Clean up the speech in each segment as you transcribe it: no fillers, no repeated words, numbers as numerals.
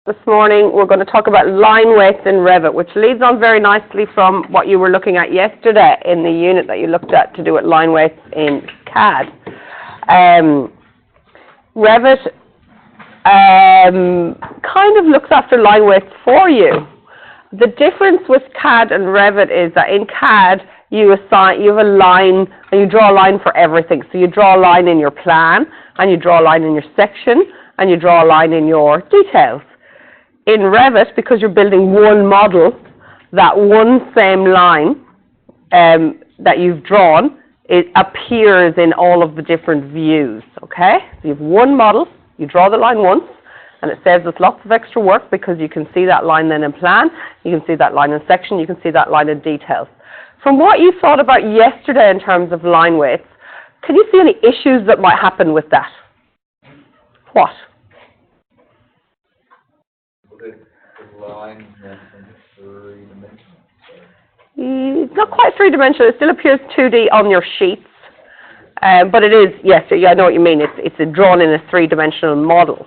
This morning we're going to talk about line weights in Revit, which leads on very nicely from what you were looking at yesterday in the unit that you looked at to do with line weights in CAD. Revit kind of looks after line weights for you. The difference with CAD and Revit is that in CAD you have a line and you draw a line for everything. So you draw a line in your plan, and you draw a line in your section, and you draw a line in your details. In Revit, because you're building one model, that one same line that you've drawn, it appears in all of the different views, okay? So you have one model, you draw the line once, and it saves us lots of extra work because you can see that line then in plan, you can see that line in section, you can see that line in details. From what you thought about yesterday in terms of line weights, can you see any issues that might happen with that? What? It's not quite three-dimensional. It still appears 2D on your sheets, but it is, yes, I know what you mean. It's drawn in a three-dimensional model.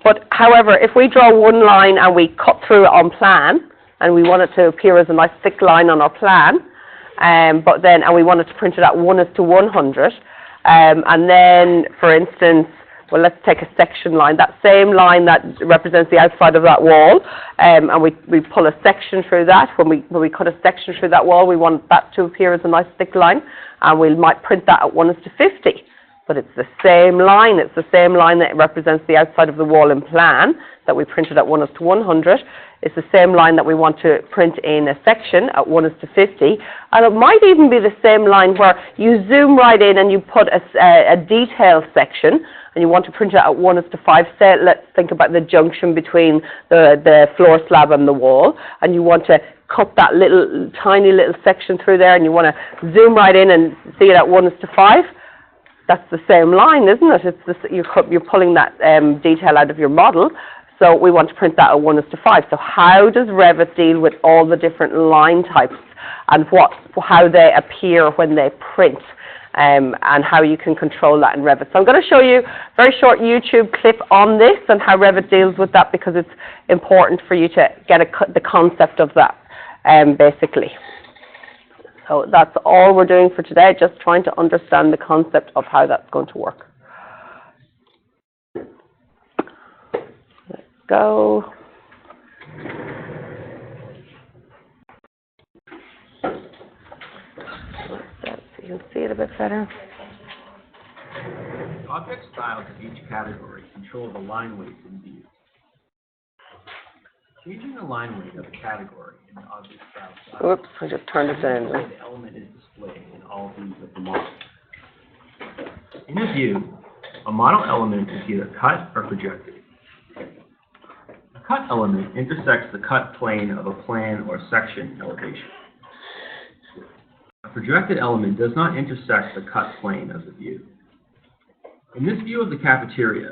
But however, if we draw one line and we cut through it on plan, and we want it to appear as a nice thick line on our plan, and we wanted to print it at 1:100, and then, for instance, well, let's take a section line, that same line that represents the outside of that wall, and we pull a section through that. When we cut a section through that wall, we want that to appear as a nice thick line, and we might print that at 1:50. But it's the same line. It's the same line that represents the outside of the wall in plan that we printed at 1:100. It's the same line that we want to print in a section at 1:50. And it might even be the same line where you zoom right in and you put a detail section, and you want to print it at 1:5. Say, let's think about the junction between the floor slab and the wall, and you want to cut that tiny little section through there, and you want to zoom right in and see it at 1:5. That's the same line, isn't it? You're pulling that detail out of your model, so we want to print that at 1:5. So how does Revit deal with all the different line types and how they appear when they print? And how you can control that in Revit. So I'm going to show you a very short YouTube clip on this and how Revit deals with that, because it's important for you to get the concept of that, basically. So that's all we're doing for today, just trying to understand the concept of how that's going to work. Let's go. You can see it a bit better. The object styles of each category control the line weights in view. Changing the line weight of a category in the object style. Oops, I just turned it down. The element is displayed in all views of the model. In a view, a model element is either cut or projected. A cut element intersects the cut plane of a plan or section elevation. A projected element does not intersect the cut plane of the view. In this view of the cafeteria,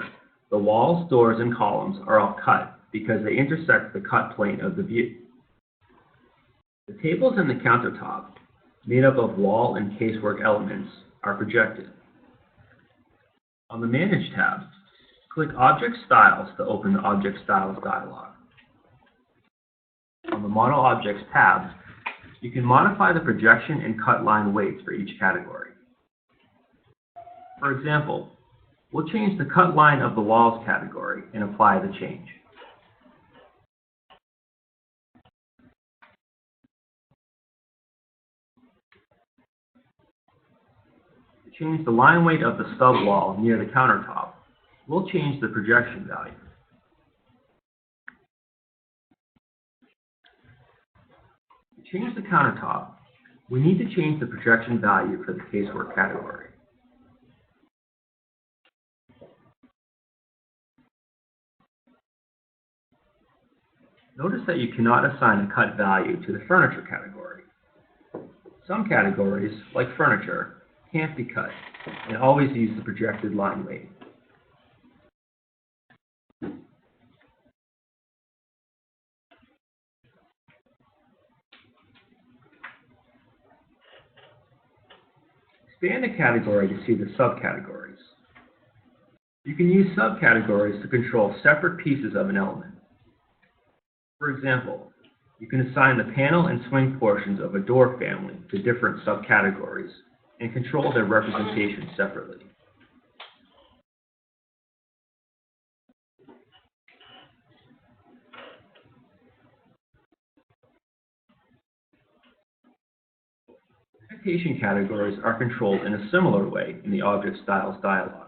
the walls, doors, and columns are all cut because they intersect the cut plane of the view. The tables and the countertop, made up of wall and casework elements, are projected. On the Manage tab, click Object Styles to open the Object Styles dialog. On the Model Objects tab, you can modify the projection and cut line weights for each category. For example, we'll change the cut line of the walls category and apply the change. To change the line weight of the stub wall near the countertop, we'll change the projection value. To change the countertop, we need to change the projection value for the casework category. Notice that you cannot assign a cut value to the furniture category. Some categories, like furniture, can't be cut and always use the projected line weight. Expand a category to see the subcategories. You can use subcategories to control separate pieces of an element. For example, you can assign the panel and swing portions of a door family to different subcategories and control their representation separately. Citation categories are controlled in a similar way in the Object Styles dialog.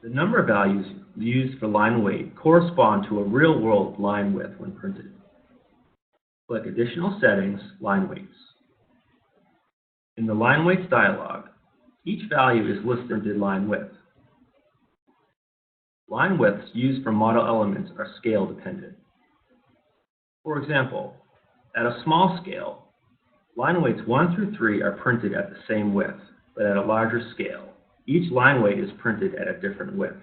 The number values used for line weight correspond to a real-world line width when printed. Click Additional Settings, Line Weights. In the Line Weights dialog, each value is listed in line width. Line widths used for model elements are scale dependent. For example, at a small scale, line weights 1 through 3 are printed at the same width, but at a larger scale, each line weight is printed at a different width.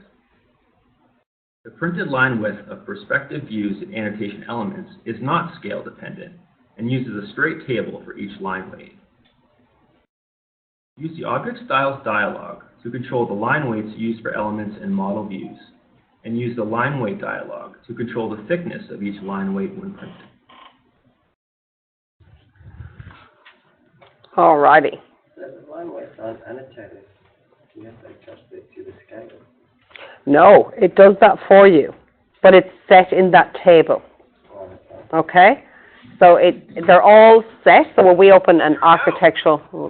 The printed line width of perspective views and annotation elements is not scale dependent and uses a straight table for each line weight. Use the Object Styles dialog to control the line weights used for elements in model views, and use the line weight dialog to control the thickness of each line weight when printed. Alrighty. So the line weights aren't annotated. You have to adjust it to the scale. No, it does that for you, but it's set in that table. Okay? So they're all set. So when we open an architectural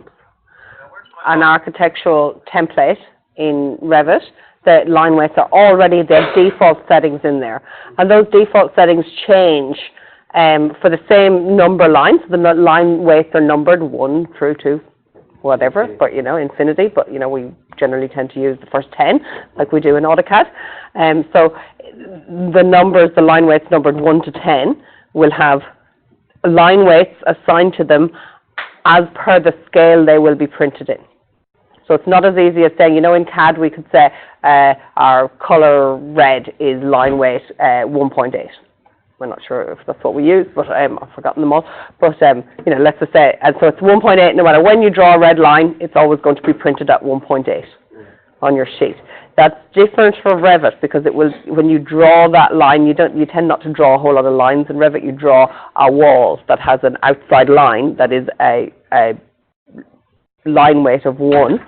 template in Revit, the line weights are already their default settings in there. And those default settings change for the same number lines. The line weights are numbered 1 through to whatever, but infinity, but we generally tend to use the first 10, like we do in AutoCAD. So the numbers, the line weights numbered 1 to 10, will have line weights assigned to them as per the scale they will be printed in. So it's not as easy as saying, in CAD we could say our color red is line weight 1.8. We're not sure if that's what we use, but I've forgotten them all. But, let's just say, and so it's 1.8. No matter when you draw a red line, it's always going to be printed at 1.8 on your sheet. That's different for Revit because it will, when you draw that line, you tend not to draw a whole lot of lines in Revit. You draw a wall that has an outside line that is a line weight of 1.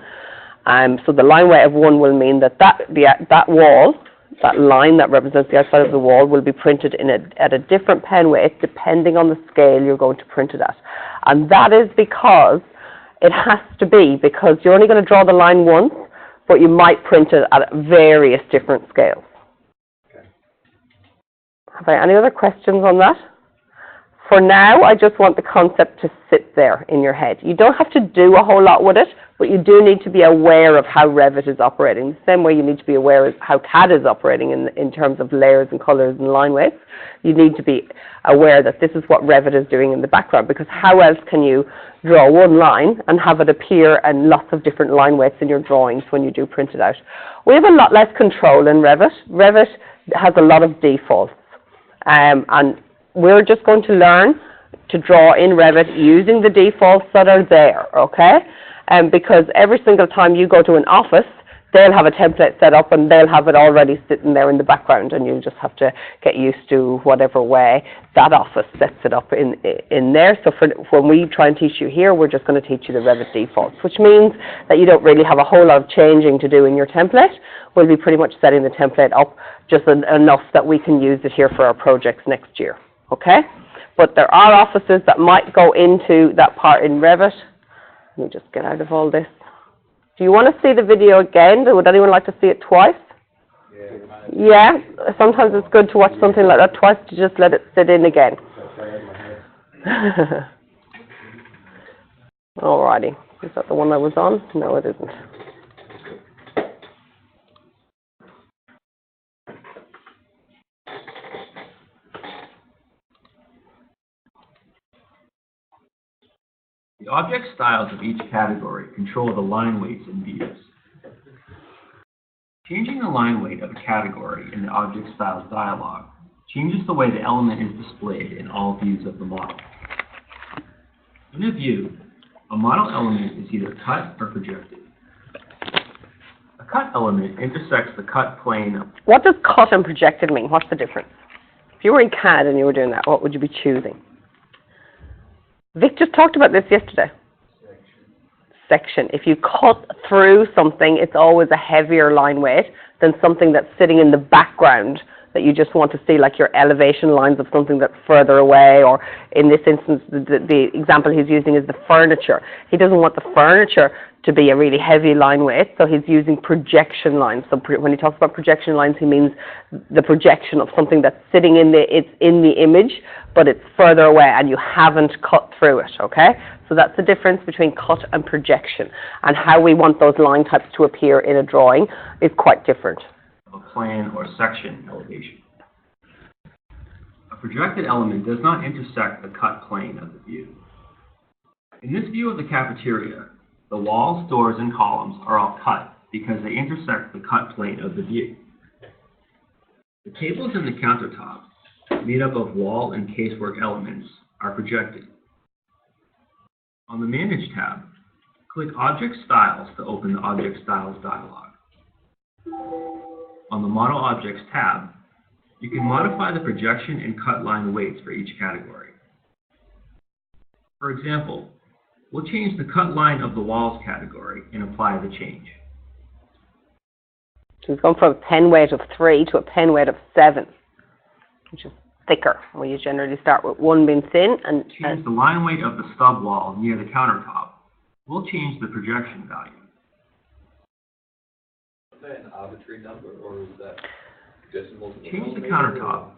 So the line weight of 1 will mean that that wall, that line that represents the outside of the wall, will be printed at a different pen weight depending on the scale you're going to print it at. And that is because it has to be, because you're only going to draw the line once, but you might print it at various different scales. Okay. Have I any other questions on that? For now, I just want the concept to sit there in your head. You don't have to do a whole lot with it, but you do need to be aware of how Revit is operating. The same way you need to be aware of how CAD is operating in terms of layers and colors and line weights. You need to be aware that this is what Revit is doing in the background, because how else can you draw one line and have it appear and lots of different line weights in your drawings when you do print it out? We have a lot less control in Revit. Revit has a lot of defaults. And we're just going to learn to draw in Revit using the defaults that are there, okay? Because every single time you go to an office, they'll have a template set up and they'll have it already sitting there in the background, and you just have to get used to whatever way that office sets it up in there. So when we try and teach you here, we're just going to teach you the Revit defaults, which means that you don't really have a whole lot of changing to do in your template. We'll be pretty much setting the template up just enough that we can use it here for our projects next year, okay? But there are offices that might go into that part in Revit. Let me just get out of all this. Do you want to see the video again? Would anyone like to see it twice? Yeah? Sometimes it's good to watch something like that twice to just let it sit in again. Alrighty. Is that the one I was on? No, it isn't. The object styles of each category control the line weights in views. Changing the line weight of a category in the Object Styles dialog changes the way the element is displayed in all views of the model. In a view, a model element is either cut or projected. cut element intersects the cut plane of... What does cut and projected mean? What's the difference? If you were in CAD and you were doing that, what would you be choosing? Vic just talked about this yesterday. Section. If you cut through something, it's always a heavier line weight than something that's sitting in the background that you just want to see, like your elevation lines of something that's further away, or in this instance, the example he's using is the furniture. He doesn't want the furniture to be a really heavy line weight, so he's using projection lines. So when he talks about projection lines, he means the projection of something that's sitting it's in the image, but it's further away and you haven't cut through it, okay? So that's the difference between cut and projection, and how we want those line types to appear in a drawing is quite different. A plane or section elevation. A projected element does not intersect the cut plane of the view. In this view of the cafeteria, the walls, doors, and columns are all cut because they intersect the cut plane of the view. The tables and the countertop, made up of wall and casework elements, are projected. On the Manage tab, click Object Styles to open the Object Styles dialog. On the Model Objects tab, you can modify the projection and cut line weights for each category. For example, we'll change the cut line of the walls category and apply the change. So we've gone from a pen weight of 3 to a pen weight of 7, which is thicker. We generally start with 1 being thin and... Change the line weight of the stub wall near the countertop. We'll change the projection value. Is that an arbitrary number, or is that decimal? Change the countertop.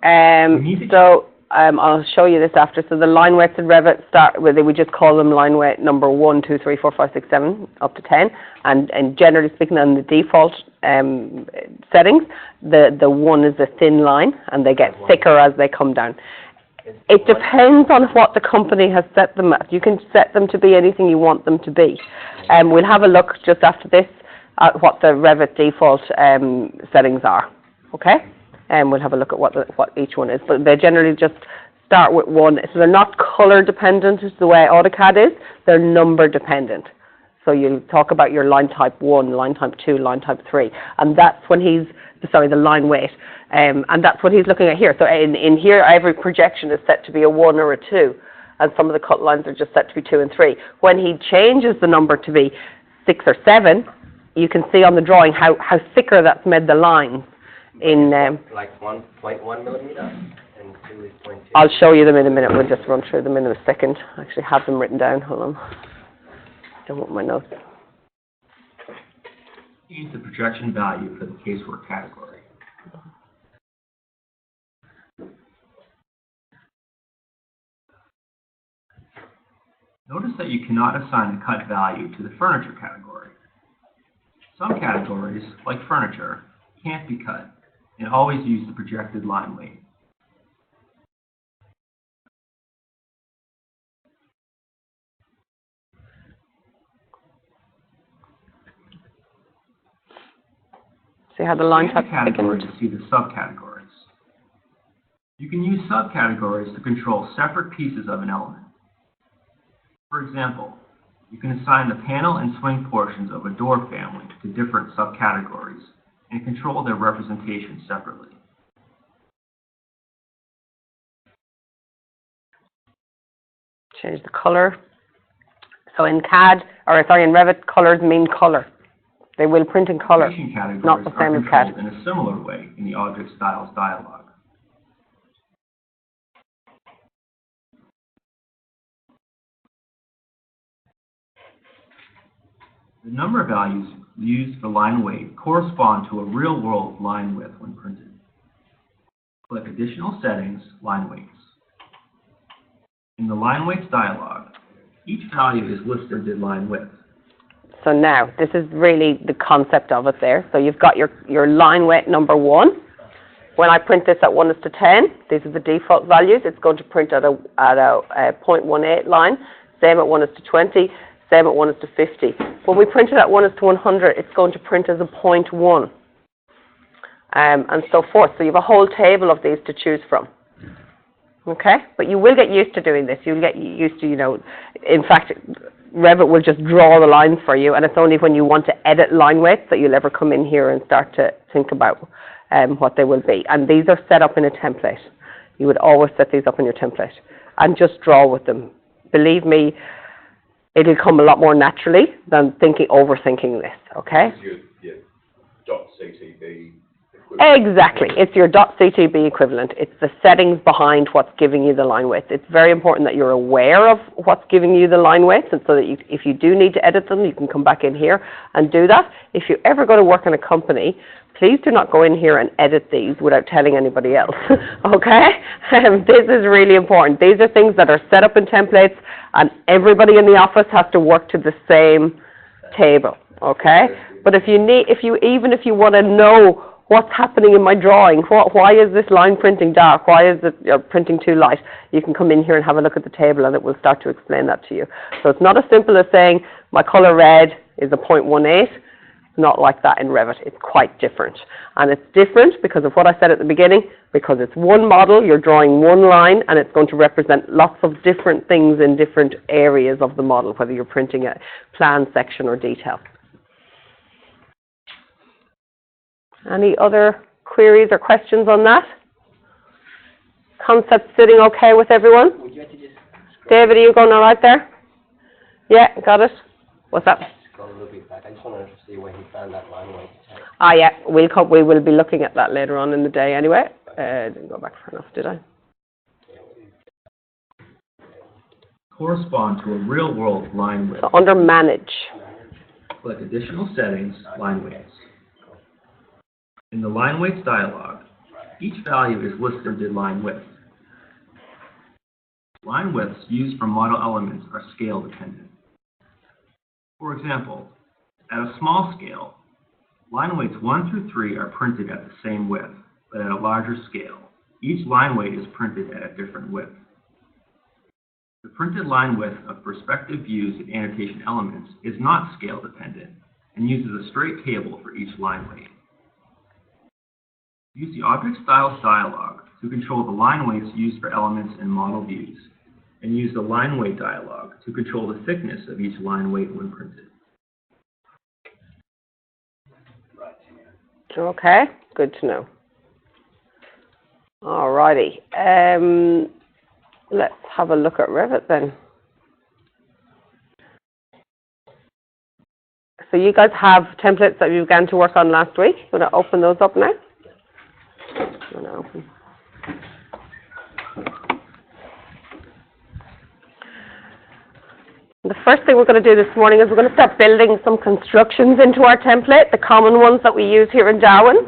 I'll show you this after. So the line weights in Revit start with, we just call them line weight number 1, 2, 3, 4, 5, 6, 7, up to 10. And generally speaking, on the default settings, the 1 is a thin line, and they get thicker as they come down. It depends on what the company has set them at. You can set them to be anything you want them to be. We'll have a look just after this at what the Revit default settings are. Okay? And we'll have a look at what each one is. But they generally just start with 1. So they're not color dependent as the way AutoCAD is. They're number dependent. So you'll talk about your line type 1, line type 2, line type 3. And that's when the line weight. And that's what he's looking at here. So in here, every projection is set to be a 1 or a 2. And some of the cut lines are just set to be 2 and 3. When he changes the number to be 6 or 7, you can see on the drawing how thicker that's made the lines. In like 1.1 millimeter and 2 is 0.2. I'll show you them in a minute. We'll just run through them in a second. I actually have them written down. Hold on. Don't want my notes. Change the projection value for the casework category. Notice that you cannot assign a cut value to the furniture category. Some categories, like furniture, can't be cut, and always use the projected line weight. See how the line type categories to see the subcategories. You can use subcategories to control separate pieces of an element. For example, you can assign the panel and swing portions of a door family to different subcategories and control their representation separately. Change the color. So in Revit, colors mean color. They will print in color, not the same as CAD. In a similar way in the Object Styles dialog. The number values used for line weight correspond to a real-world line width when printed. Click Additional Settings, Line Weights. In the Line Weights dialog, each value is listed in line width. So now, this is really the concept of it there. So you've got your line weight number 1. When I print this at 1:10, these are the default values. It's going to print at a 0.18 line. Same at 1:20. Same at 1:50. When we print it at 1:100, it's going to print as a 0.1, and so forth. So you have a whole table of these to choose from. Okay? But you will get used to doing this. You'll get used to, in fact, Revit will just draw the lines for you, and it's only when you want to edit line weights that you'll ever come in here and start to think about what they will be. And these are set up in a template. You would always set these up in your template and just draw with them. Believe me, it'll come a lot more naturally than overthinking this, okay? Your .ctb equivalent. Exactly. It's your .ctb equivalent. It's the settings behind what's giving you the line weights. It's very important that you're aware of what's giving you the line weights, and so that if you do need to edit them, you can come back in here and do that. If you ever go to work in a company, please do not go in here and edit these without telling anybody else, okay? This is really important. These are things that are set up in templates, and everybody in the office has to work to the same table, okay? But if you want to know what's happening in my drawing, why is this line printing dark, why is it printing too light, you can come in here and have a look at the table, and it will start to explain that to you. So it's not as simple as saying my color red is a 0.18. Not like that in Revit. It's quite different. And it's different because of what I said at the beginning, because it's one model, you're drawing one line, and it's going to represent lots of different things in different areas of the model, whether you're printing a plan, section, or detail. Any other queries or questions on that? Concept sitting okay with everyone? Would you like to just David, are you going all right there? Yeah, got it? What's that? scroll a little bit back? I just want to see where he found that line weight text. Yeah, we will be looking at that later on in the day anyway. Didn't go back far enough, did I? Correspond to a real-world line width. So under manage. Click additional settings, line weights. In the line weights dialog, each value is listed in line width. Line widths used for model elements are scale dependent. For example, at a small scale, line weights 1 through 3 are printed at the same width, but at a larger scale, each line weight is printed at a different width. The printed line width of perspective views and annotation elements is not scale dependent and uses a straight table for each line weight. Use the Object Styles dialog to control the line weights used for elements and model views, and use the line weight dialog to control the thickness of each line weight when printed. Okay, good to know. Alrighty, let's have a look at Revit then. So you guys have templates that you began to work on last week. You want to open those up now? I'm going to open. The first thing we're going to do this morning is we're going to start building some constructions into our template, the common ones that we use here in Darwin.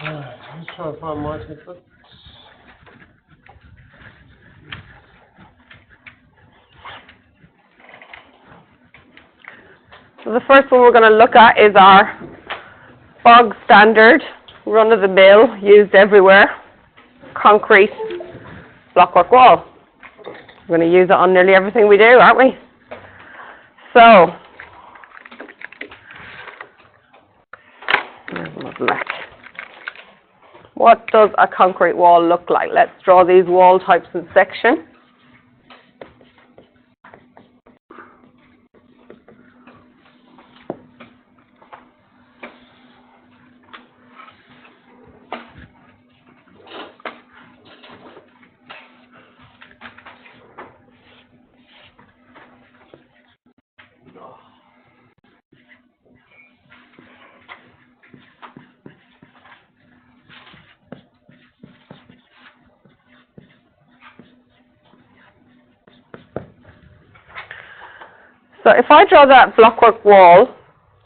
I'm just trying to find my template. So the first one we're going to look at is our bog standard, run-of-the-mill, used everywhere, concrete blockwork wall. We're going to use it on nearly everything we do, aren't we? So, what does a concrete wall look like? Let's draw these wall types in section. So if I draw that blockwork wall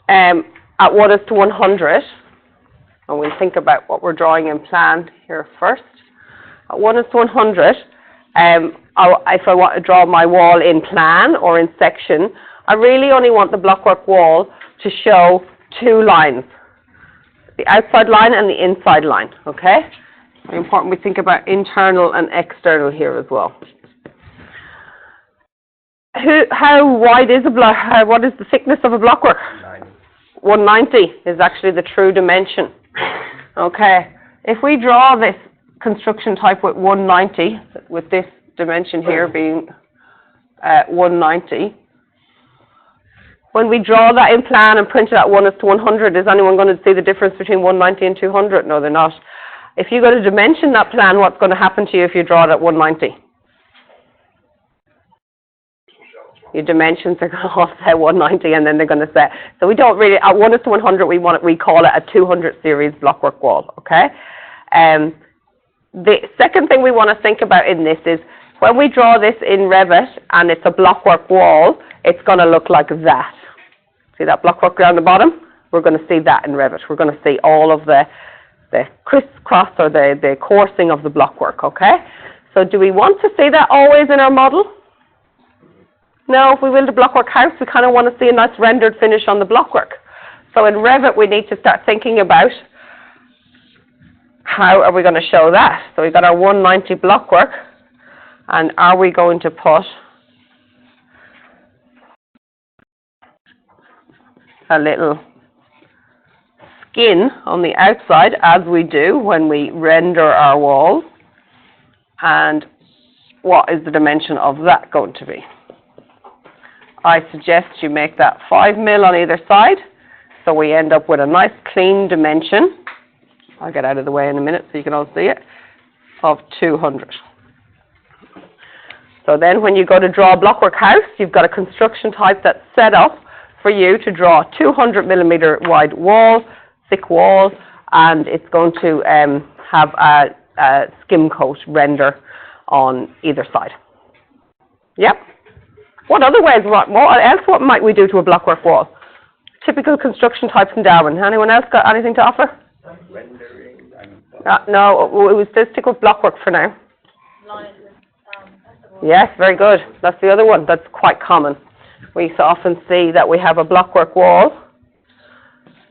at 1:100, and we'll think about what we're drawing in plan here first. At 1:100, if I want to draw my wall in plan or in section, I really only want the blockwork wall to show two lines, the outside line and the inside line, okay? Very important we think about internal and external here as well. how wide is what is the thickness of a blockwork? 190 is actually the true dimension. Okay, if we draw this construction type with 190, with this dimension here being 190, when we draw that in plan and print it at 1:100, is anyone going to see the difference between 190 and 200? No, they're not. If you go to dimension that plan, what's going to happen to you if you draw it at 190? Your dimensions are going to all say 190, and then they're going to say, so we don't really, at 1:100, we call it a 200 series blockwork wall, okay? The second thing we want to think about in this is, when we draw this in Revit, and it's a blockwork wall, it's going to look like that. See that blockwork down the bottom? We're going to see that in Revit. We're going to see all of the crisscross, or the coursing of the blockwork, okay? So do we want to see that always in our model? No, if we build a blockwork house, we kind of want to see a nice rendered finish on the blockwork. So in Revit, we need to start thinking about how are we going to show that. So we've got our 190 blockwork, and are we going to put a little skin on the outside, as we do when we render our walls, and what is the dimension of that going to be? I suggest you make that 5 mil on either side, so we end up with a nice clean dimension. I'll get out of the way in a minute so you can all see it, of 200. So then when you go to draw a blockwork house, you've got a construction type that's set up for you to draw a 200 millimeter wide wall, thick wall, and it's going to have a skim coat render on either side. Yep. What other ways, what else might we do to a blockwork wall? Typical construction types in Darwin. Anyone else got anything to offer? Rendering. No, we'll stick with blockwork for now. Yes, very good. That's the other one. That's quite common. We so often see that we have a blockwork wall,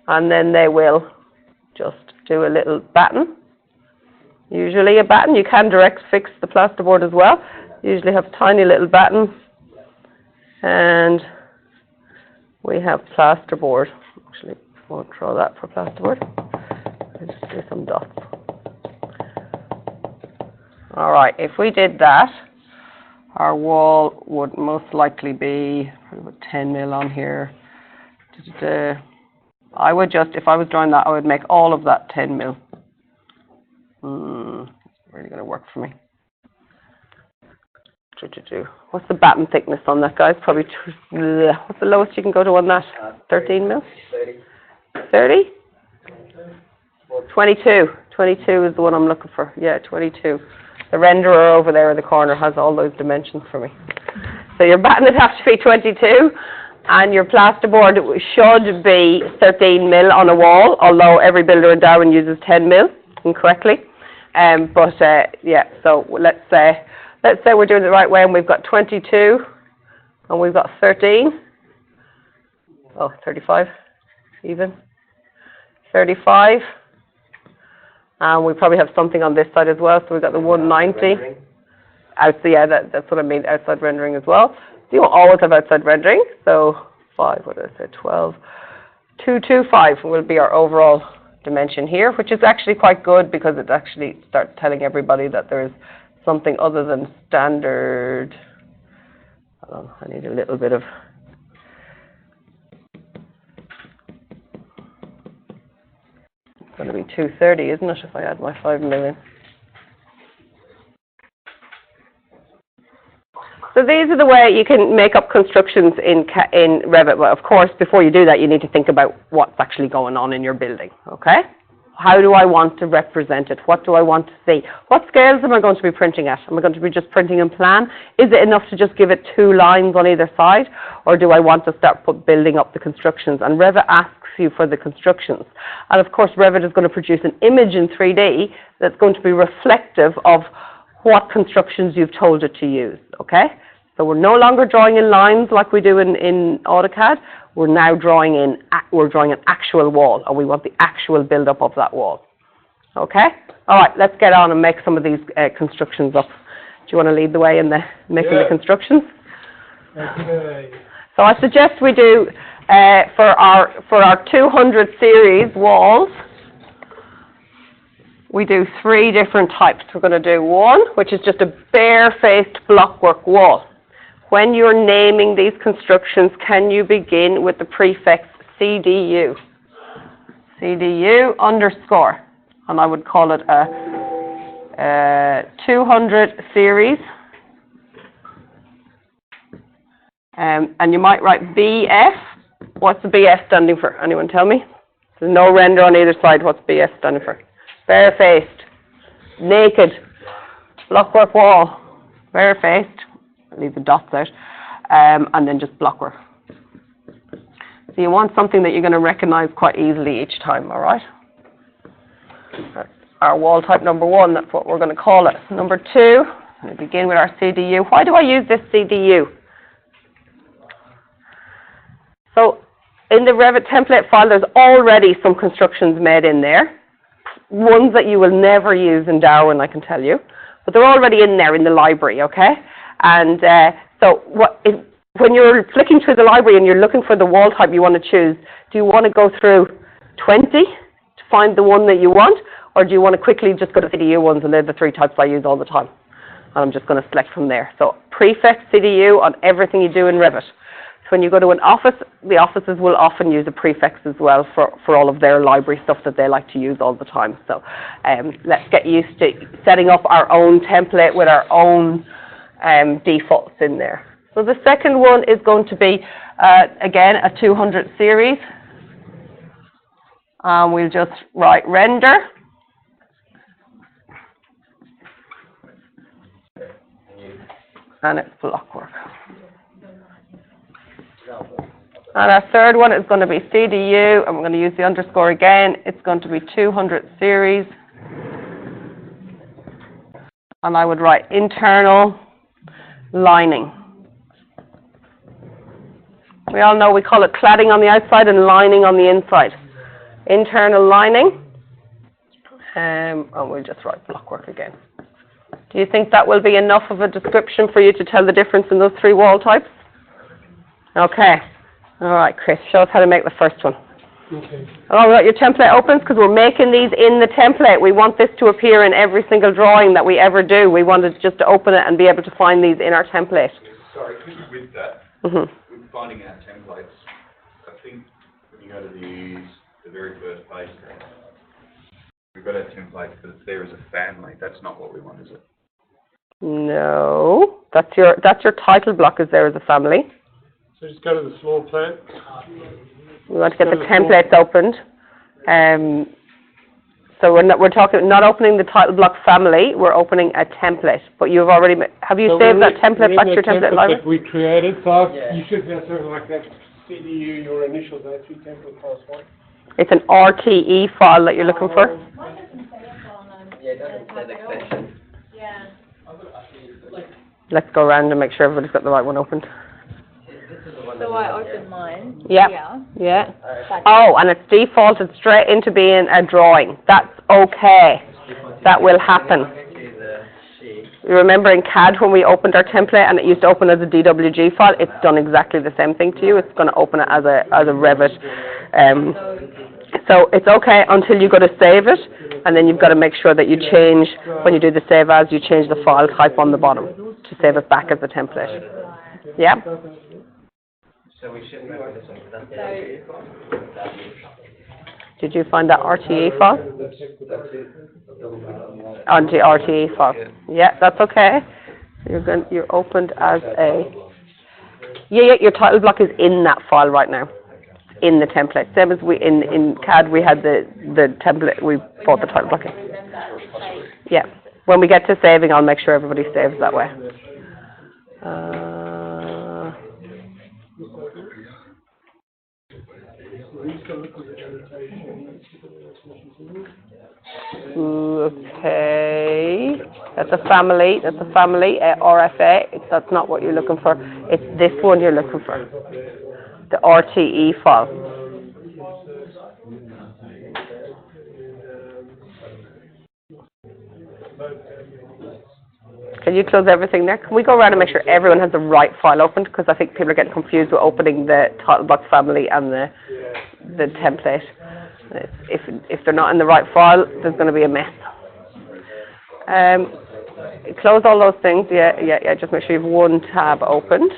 and then they will just do a little batten. Usually a batten. You can direct fix the plasterboard as well. Usually have tiny little batten, and we have plasterboard. Actually, I won't draw that for plasterboard. I'll just do some dots. All right, if we did that, our wall would most likely be about 10 mil on here. I would just, if I was drawing that, I would make all of that 10 mil. Really going to work for me. What's the batten thickness on that, guys? Probably, what's the lowest you can go to on that? 13 mil? 30. 30? 22. 22 is the one I'm looking for. Yeah, 22. The renderer over there in the corner has all those dimensions for me. So your batten would have to be 22, and your plasterboard should be 13 mil on a wall, although every builder in Darwin uses 10 mil incorrectly. Yeah, so let's say we're doing it the right way, and we've got 22, and we've got 13. Oh, 35 even. 35. And we probably have something on this side as well, so we've got the 190. Yeah, that's what I mean, outside rendering as well. You don't always have outside rendering, so 5, what did I say, 12. 225 will be our overall dimension here, which is actually quite good because it actually starts telling everybody that there's something other than standard. Hold on, I need a little bit of... It's going to be 230, isn't it, if I add my 5 million? So these are the way you can make up constructions in Revit. Well, of course, before you do that, you need to think about what's actually going on in your building, okay? How do I want to represent it? What do I want to see? What scales am I going to be printing at? Am I going to be just printing in plan? Is it enough to just give it 2 lines on either side? Or do I want to start building up the constructions? And Revit asks you for the constructions. And of course, Revit is going to produce an image in 3D that's going to be reflective of what constructions you've told it to use, okay? So we're no longer drawing in lines like we do in AutoCAD. We're now drawing an actual wall, and we want the actual build-up of that wall. Okay? All right, let's get on and make some of these constructions up. Do you want to lead the way in making the constructions? Okay. So I suggest we do, for our 200 series walls, we do 3 different types. We're going to do one, which is just a bare-faced blockwork wall. When you're naming these constructions, can you begin with the prefix CDU? CDU underscore, and I would call it a 200 series. And you might write BF. What's the BF standing for? Anyone tell me? There's no render on either side. What's BF standing for? Bare-faced, naked, blockwork wall, bare-faced. Leave the dots out, and then just blockwork. So you want something that you're going to recognize quite easily each time, all right? That's our wall type number 1, that's what we're going to call it. Number 2, we begin with our CDU. Why do I use this CDU? So in the Revit template file, there's already some constructions made in there, ones that you will never use in Darwin, I can tell you, but they're already in there in the library, okay? And so when you're flicking through the library and you're looking for the wall type you want to choose, do you want to go through 20 to find the one that you want, or do you want to quickly just go to CDU ones, and they're the 3 types I use all the time? And I'm just going to select from there. So prefix CDU on everything you do in Revit. So when you go to an office, the offices will often use a prefix as well for all of their library stuff that they like to use all the time. So let's get used to setting up our own template with our own defaults in there. So the second one is going to be, again, a 200 series. We'll just write render. And it's blockwork. And our third one is going to be CDU, and we're going to use the underscore again. It's going to be 200 series. And I would write internal lining. We all know we call it cladding on the outside and lining on the inside. Internal lining. And we'll just write blockwork again. Do you think that will be enough of a description for you to tell the difference in those 3 wall types? Okay. All right, Chris, show us how to make the first one. Okay. All right, your template opens, because we're making these in the template. We want this to appear in every single drawing that we ever do. We wanted just to open it and be able to find these in our template. Sorry, with that, Mm-hmm. with finding our templates, I think when you go to the very first page, we've got our templates, but it's there as a family. That's not what we want, is it? No, that's your title block is there as a family. So just go to the floor plan. We want to get the templates opened. So we're talking not opening the title block family. We're opening a template. But you've already have you saved that template back to your template library? That we created, so Yeah. you should have something like that. CDU, your initials, that's your template class 1. It's an RTE file that you're looking for. Yeah, it doesn't say extension. Let's go around and make sure everybody's got the right one opened. So I opened mine. Yeah. Yeah. Oh, and it's defaulted straight into being a drawing. That's okay. That will happen. You remember in CAD when we opened our template and it used to open as a DWG file? It's done exactly the same thing to you. It's going to open it as a Revit. So it's okay until you go to save it, and then you've got to make sure that you change, when you do the save as, you change the file type on the bottom to save it back as a template. Yeah? So we shouldn't remember this one, because that's the Did you find that RTE file? On the RTE file. Yeah, that's okay. You're opened as a, yeah, your title block is in that file right now, in the template. Same as we, in CAD, we had the template, we bought the title block in. Yeah. When we get to saving, I'll make sure everybody saves that way. Okay, that's a family, RFA, that's not what you're looking for, it's this one you're looking for, the RTE file. Can you close everything there? Can we go around and make sure everyone has the right file opened? Because I think people are getting confused with opening the title block family and the template. If they're not in the right file, there's going to be a mess. Close all those things. Yeah. Just make sure you have one tab opened.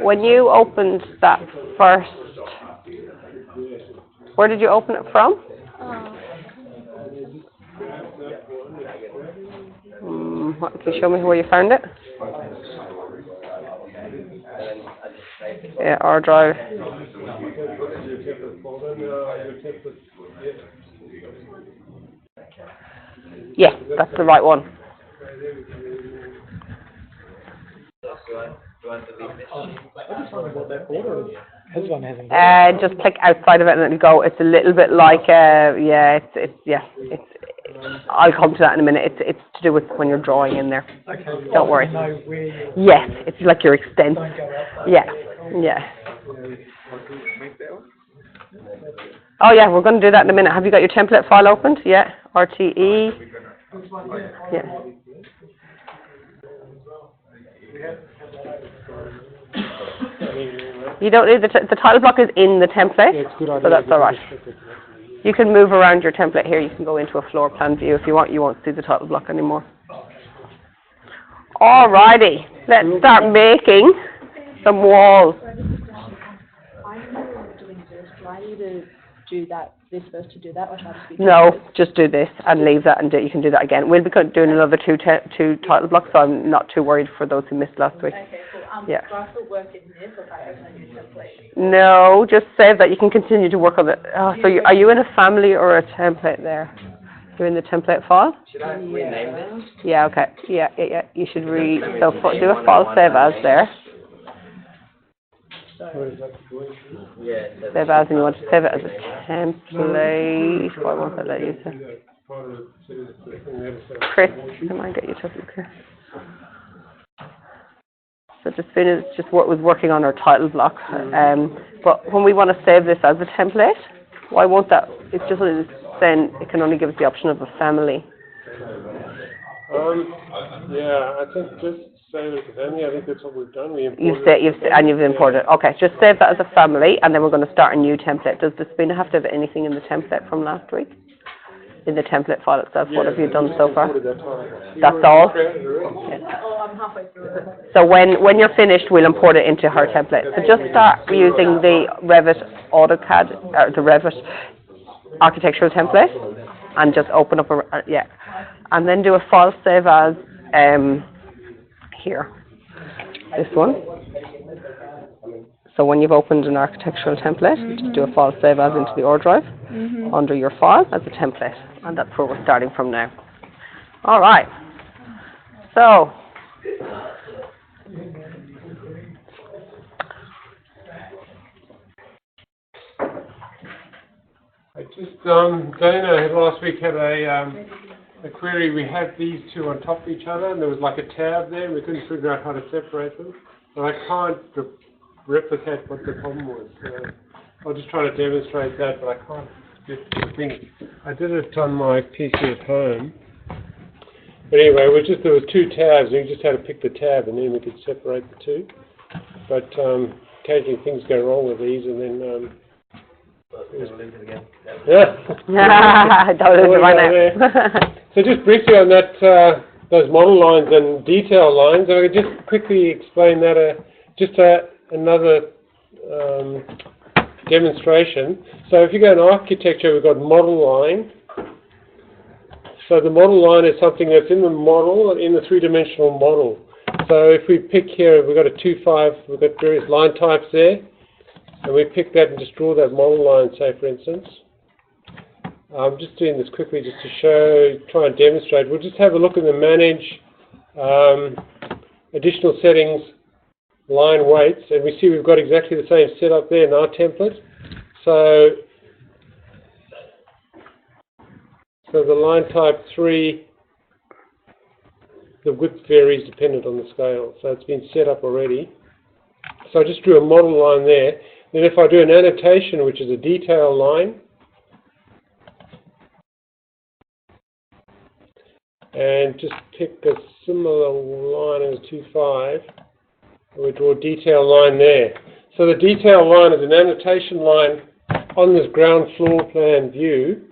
When you opened that first, where did you open it from? Can you show me where you found it? Yeah, R drive. Yeah, that's the right one. Just click outside of it and it'll go. It's a little bit like, I'll come to that in a minute. It's to do with when you're drawing in there. Don't worry. Yes, it's like your extent. Yeah. Oh yeah, we're going to do that in a minute. Have you got your template file opened? Yeah, RTE. Yeah. You don't need the title block is in the template, so that's all right. You can move around your template here. You can go into a floor plan view if you want. You won't see the title block anymore. Alrighty, let's start making some walls. I know doing this. Do I need to do this first to do that, or should I just be? No, just do this and leave that, and you can do that again. We'll be doing another two title blocks, so I'm not too worried for those who missed last week. Okay, cool. Yeah. Do I still work in this, or if I open a new template? No, just save that. You can continue to work on it. Oh, so are you in a family or a template there? You're in the template file? Should I rename this? Yeah, okay. Yeah. You should do a file save as there. Yeah. Save as, and you want to save it as a template. Why won't that let you say? Chris, can I get you to look here? So just what was working on our title block. But when we want to save this as a template, why won't that? It's just then it can only give us the option of a family. I think just save it as a family. I think that's what we've done. You've imported. Okay, just save that as a family, and then we're going to start a new template. Does the spinner have to have anything in the template from last week? In the template file itself, what have you done so far? That's all? Oh, I'm halfway through it. So when you're finished, we'll import it into her template. So just start using the Revit AutoCAD, or the Revit architectural template, and just open up and then do a file save as here, this one. So when you've opened an architectural template, just do a file save as into the R drive under your file as a template, and that's where we're starting from now. All right. So Dana last week had a query. We had these two on top of each other, and there was like a tab there, and we couldn't figure out how to separate them. And I can't replicate what the problem was. I'll just try to demonstrate that, but I can't get the thing. I did it on my PC at home. But anyway, there was two tabs, and you just had to pick the tab, and then we could separate the two. But occasionally things go wrong with these, and then don't lose it right now. So just briefly on that, those model lines and detail lines, I could just quickly explain that. Another demonstration. So if you go in architecture, we've got model line. So the model line is something that's in the model, in the three-dimensional model. So if we pick here, we've got a 2-5, we've got various line types there, and we pick that and just draw that model line, say for instance. I'm just doing this quickly just to try and demonstrate. We'll just have a look at the manage additional settings, line weights, and we see we've got exactly the same setup there in our template. So the line type 3, the width varies dependent on the scale. So it's been set up already. So I just drew a model line there. Then if I do an annotation, which is a detail line, and just pick a similar line as 2.5, we draw a detail line there. So the detail line is an annotation line on this ground floor plan view,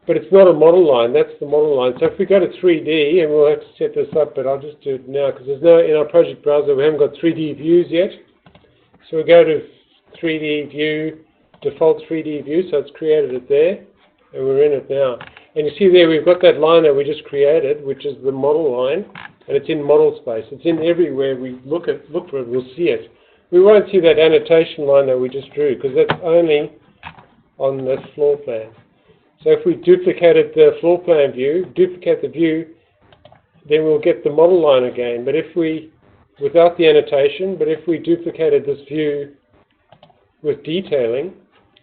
but it's not a model line, that's the model line. So if we go to 3D, and we'll have to set this up, but I'll just do it now, because there's no, in our project browser, we haven't got 3D views yet. So we go to 3D view, default 3D view, so it's created it there, and we're in it now. And you see there, we've got that line that we just created, which is the model line, and it's in model space. It's in everywhere we look for it, we'll see it. We won't see that annotation line that we just drew, because that's only on this floor plan. So if we duplicated the floor plan view, duplicate the view, then we'll get the model line again. But if we, without the annotation, but if we duplicated this view with detailing,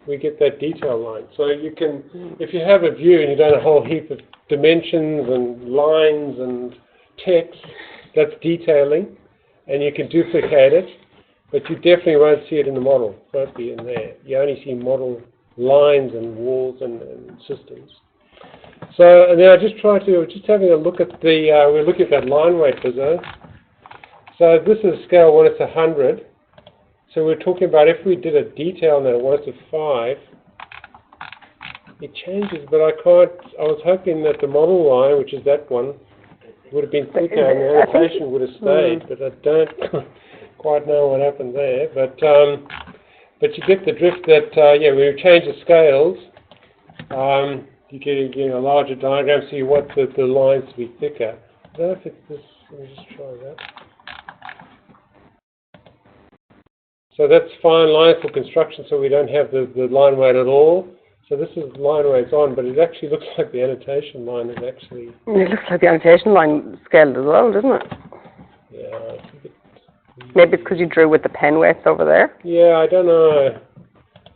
we get that detail line. So you can, if you have a view and you've done a whole heap of dimensions and lines and text, that's detailing, and you can duplicate it, but you definitely won't see it in the model. It won't be in there. You only see model lines and walls and systems. So now I just having a look at the, we're looking at that line weight design. So this is scale 1 to 100. So we're talking about if we did a detail now, 1 to 5, it changes, but I can't, I was hoping that the model line, which is that one, would have been thicker and the annotation would have stayed, but I don't quite know what happened there. But you get the drift that, yeah, when you change the scales, you get a larger diagram, so you want the lines to be thicker. I don't know if it's this, let me just try that. So that's fine line for construction, so we don't have the line weight at all. So this is line weights on, but it actually looks like the annotation line is actually... It looks like the annotation line scaled as well, doesn't it? Yeah, I think it... Maybe it's because you drew with the pen weights over there. Yeah, I don't know.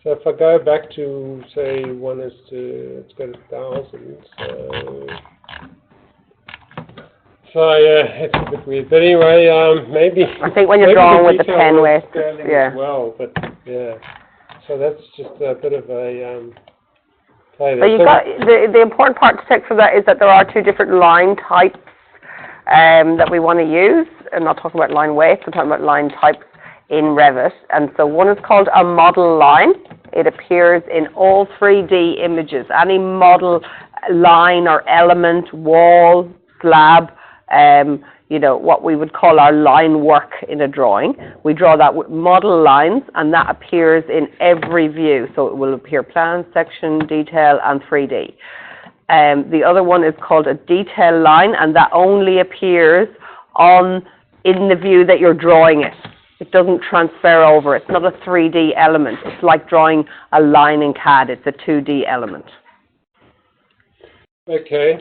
So if I go back to, say, 1 is to, let's go to 1,000, so yeah, it's a bit weird. But anyway, maybe... I think when you're drawing with the pen weights, yeah. As well, but yeah. So that's just a bit of a play there. But you've got, the important part to take from that is that there are two different line types that we want to use. I'm not talking about line weights, I'm talking about line types in Revit. And so one is called a model line. It appears in all 3D images. Any model line or element, wall, slab, you know, what we would call our line work in a drawing. We draw that with model lines, and that appears in every view. So it will appear plan, section, detail, and 3D. The other one is called a detail line, and that only appears in the view that you're drawing it. It doesn't transfer over. It's not a 3D element. It's like drawing a line in CAD. It's a 2D element. Okay.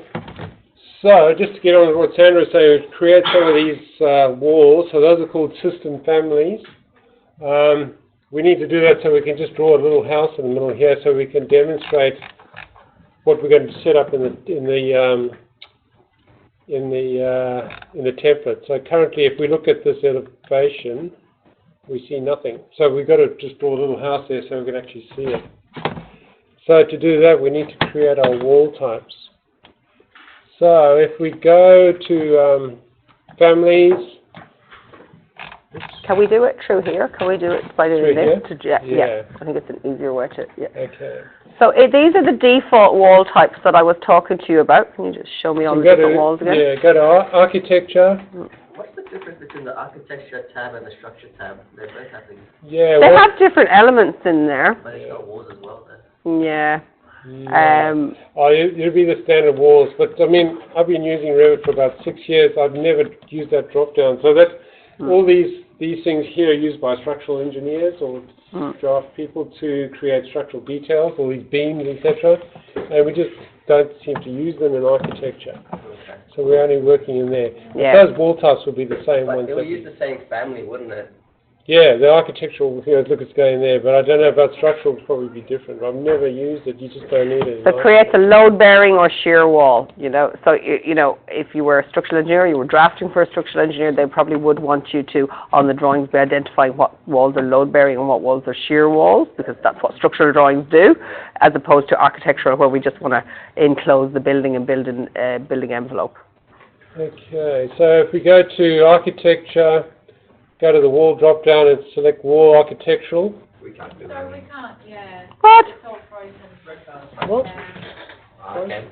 So, just to get on with what Sandra was saying, we create some of these walls. So those are called system families. We need to do that so we can just draw a little house in the middle here, so we can demonstrate what we're going to set up in the template. So currently, if we look at this elevation, we see nothing. So we've got to just draw a little house there so we can actually see it. So to do that, we need to create our wall types. So if we go to families... Can we do it through here? Can we do it by doing this? Yeah. I think it's an easier way to, yeah. Okay. So these are the default wall types that I was talking to you about. Can you just show me all the different walls again? Yeah, go to architecture. What's the difference between the architecture tab and the structure tab? They both have things, Yeah. They have different elements in there. but it's got walls as well then. Yeah. It'll be the standard walls, but I mean, I've been using Revit for about 6 years. I've never used that drop down. So that all these things here are used by structural engineers or draft people to create structural details, all these beams, etc. And we just don't seem to use them in architecture. Okay. So we're only working in there. Yeah. Those wall types will be the same But ones. it will use the same family, wouldn't it? Yeah, the architectural, look, it's going there, but I don't know about structural, would probably be different. I've never used it, you just don't need it. So it creates a load-bearing or shear wall, So, if you were a structural engineer, you were drafting for a structural engineer, they probably would want you to, on the drawings, be identifying what walls are load-bearing and what walls are shear walls, because that's what structural drawings do, as opposed to architectural, where we just want to enclose the building and build a building envelope. Okay, so if we go to architecture, go to the wall drop-down and select wall architectural. We can't do So that. we can't, yeah. What? It's all frozen. What? Okay.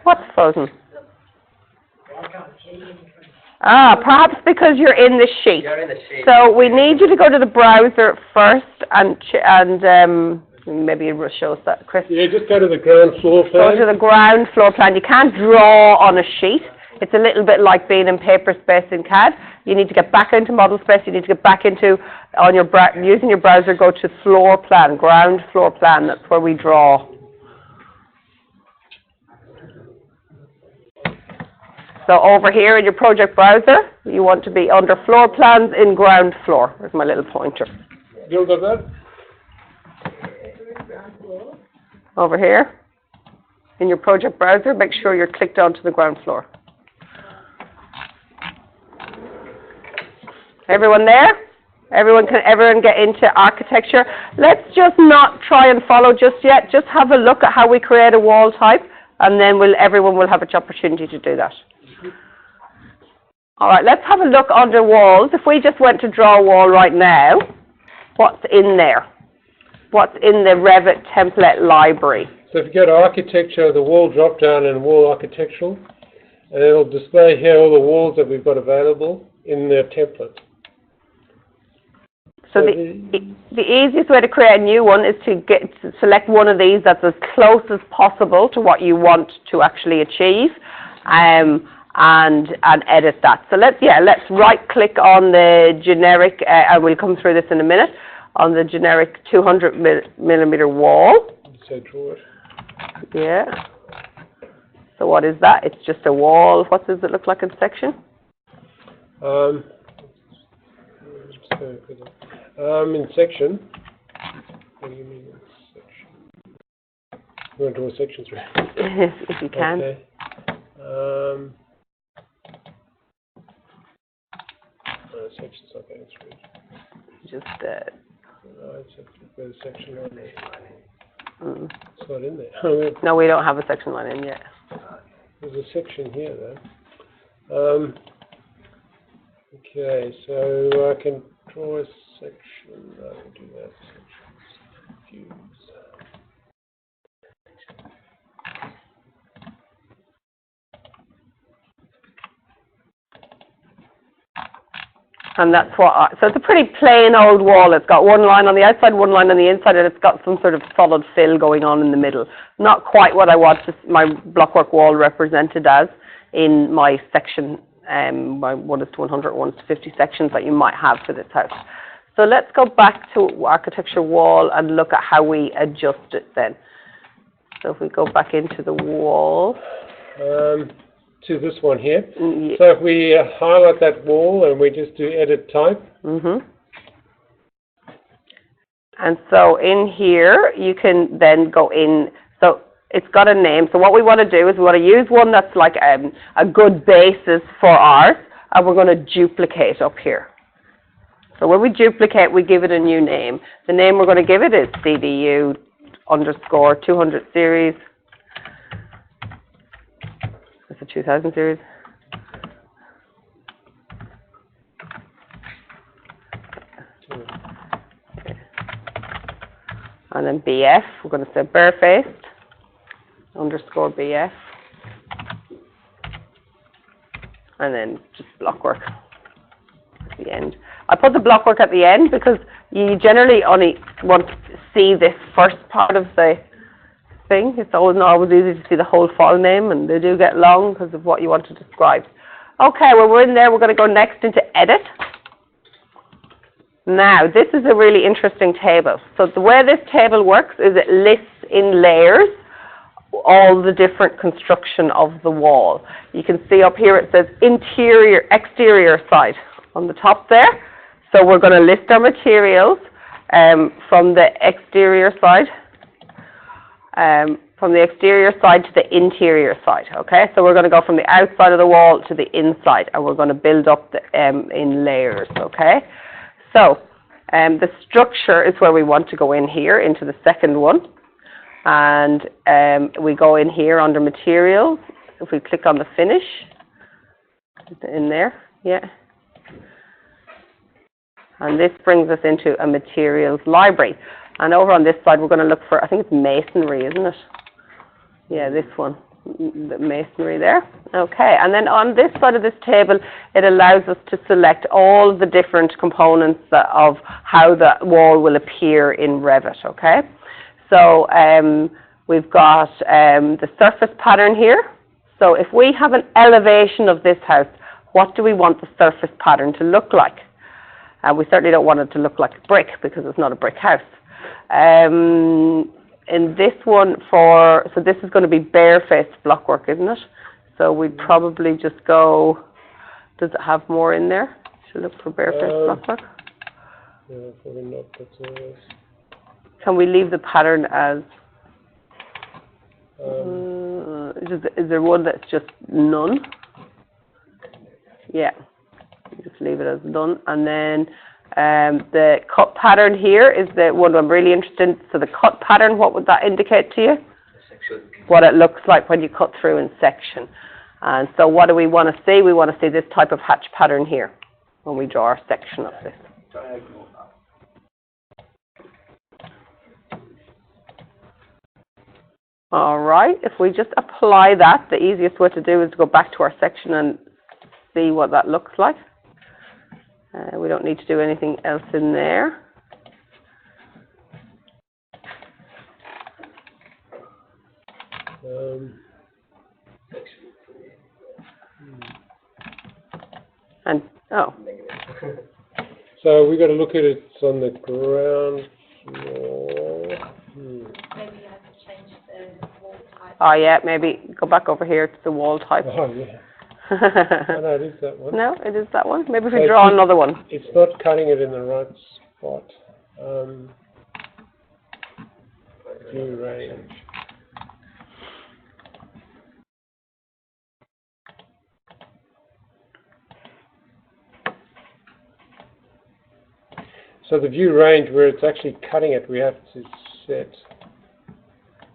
What's frozen? Perhaps because you're in the sheet. You're in the shade. So we need you to go to the browser first and maybe it will show us that, Chris. Yeah, just go to the ground floor Go plan. to the ground floor plan. You can't draw on a sheet. It's a little bit like being in paper space in CAD. You need to get back into model space. You need to get back into, using your browser, go to floor plan, ground floor plan. That's where we draw. So over here in your project browser, you want to be under floor plans in ground floor. There's my little pointer. You got that? Over here in your project browser, make sure you're clicked onto the ground floor. Everyone there? Everyone get into architecture? Let's just not try and follow just yet. Just have a look at how we create a wall type, and then everyone will have an opportunity to do that. All right, let's have a look under walls. If we just went to draw a wall right now, what's in there? What's in the Revit template library? So if you go to architecture, the wall drop-down and wall architectural, and it'll display here all the walls that we've got available in the template. So the easiest way to create a new one is to select one of these that's as close as possible to what you want to actually achieve, and edit that. So let's right-click on the generic, and we'll come through this in a minute, on the generic 200 millimeter wall. So draw it. Yeah. So what is that? It's just a wall. What does it look like in section? In section. What do you mean in section? You want to draw a section through? If you can. Okay. Section's not going through. Just, There's a section line there. It's not in there. no, we don't have a section line in yet. There's a section here, though. Okay, so I can draw a section. I will do that. Views. And that's so it's a pretty plain old wall. It's got one line on the outside, one line on the inside, and it's got some sort of solid fill going on in the middle. Not quite what I want my blockwork wall represented as in my section, my 1 to 100, 1 to 50 sections that you might have for this house. So let's go back to architecture wall and look at how we adjust it then. So if we go back into the wall. To this one here. Yeah. So if we highlight that wall and we just do edit type. And so in here, you can then go in. So it's got a name. So what we want to do is we want to use one that's like a good basis for ours, and we're going to duplicate up here. So when we duplicate, we give it a new name. The name we're going to give it is CDU _ 200 series. It's a 2000 series. And then BF, we're going to say barefaced _ BF. And then just blockwork at the end. I put the blockwork at the end because you generally only want to see this first part of the thing. It's not always easy to see the whole file name, and they do get long because of what you want to describe. Okay, well, we're in there. We're going to go next into edit. Now, this is a really interesting table. So the way this table works is it lists in layers all the different construction of the wall. You can see up here it says exterior side on the top there. So we're going to list our materials from the exterior side. From the exterior side to the interior side, okay? So we're going to go from the outside of the wall to the inside, and we're going to build up the, in layers, okay? So the structure is where we want to go in here, into the second one. And we go in here under materials. If we click on the finish, is it in there? Yeah. And this brings us into a materials library. And over on this side, we're going to look for, I think it's masonry, isn't it? Yeah, this one, the masonry there. Okay, and then on this side of this table, it allows us to select all the different components of how the wall will appear in Revit, okay? So we've got the surface pattern here. So if we have an elevation of this house, what do we want the surface pattern to look like? We certainly don't want it to look like a brick because it's not a brick house. In this one so this is going to be bare-faced blockwork, isn't it? So we'd probably just go, does it have more in there? Should look for bare-faced blockwork. Yeah, probably not, but Can we leave the pattern as, is there one that's just none? Yeah, just leave it as none. And then the cut pattern here is the one I'm really interested in. So the cut pattern, what would that indicate to you? What it looks like when you cut through in section. And so what do we want to see? We want to see this type of hatch pattern here when we draw our section of this. All right, if we just apply that, the easiest way to do is to go back to our section and see what that looks like. We don't need to do anything else in there. And, oh. So we got to look at it on the ground floor. Maybe you have to change the wall type. Oh yeah, maybe go back over here to the wall type. Oh, yeah. Oh, no, it is that one. No, it is that one. Maybe if we So draw it's- another one. It's not cutting it in the right spot. View range. So the view range where it's actually cutting it, we have to set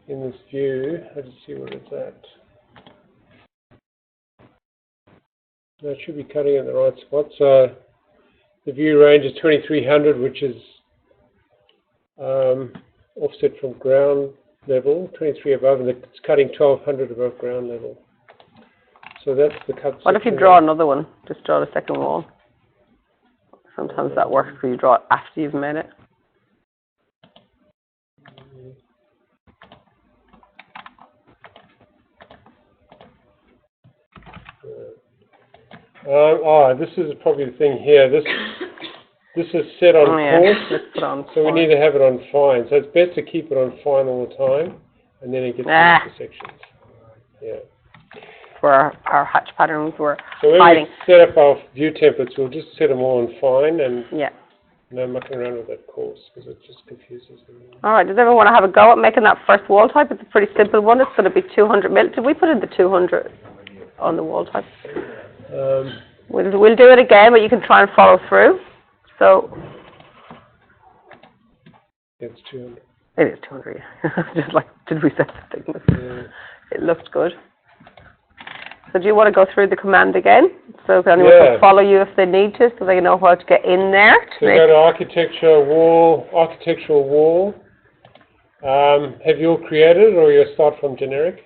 in this view. Let's see where it's at. No, it should be cutting in the right spot. So the view range is 2300, which is offset from ground level, 23 above, and it's cutting 1200 above ground level. So that's the cut. What if you draw another one? Just draw the second wall. Sometimes that works when you draw it after you've made it. This is probably the thing here. This is set on coarse, Let's put on so we need to have it on fine. So it's best to keep it on fine all the time, and then it gets into sections. Yeah. where our hatch patterns were So when hiding. we set up our view templates, we'll just set them all on fine and Yeah. no mucking around with that course because it just confuses them. All right. Does everyone want to have a go at making that first wall type? It's a pretty simple one. It's going to be 200 mil. Did we put in the 200 on the wall type? We'll do it again, but you can try and follow through. So It's 200. it is 200. Just like, did we set the thickness? Yeah. It looked good. So do you want to go through the command again? So anyone Yeah. can follow you if they need to, so they know how to get in there. So go to architectural wall. Have you all created or you start from generic?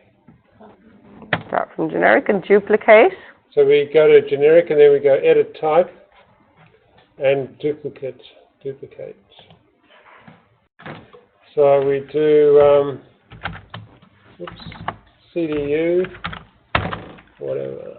Start from generic and duplicate. So we go to generic and then we go edit type and duplicate. So we do, CDU, whatever.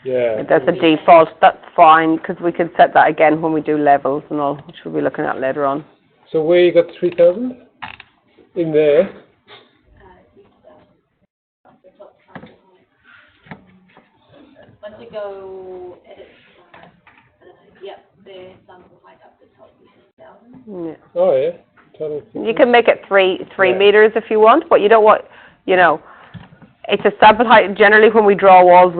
Yeah. There's a default, that's fine, because we can set that again when we do levels and all, which we'll be looking at later on. So where you got 3,000? In there? Once you go edit, yep, the sample height up the top is 1,000. Yeah. Oh, yeah. Total. You can make it three Yeah. meters if you want, but you don't want, you know, it's a sample height. Generally, when we draw walls,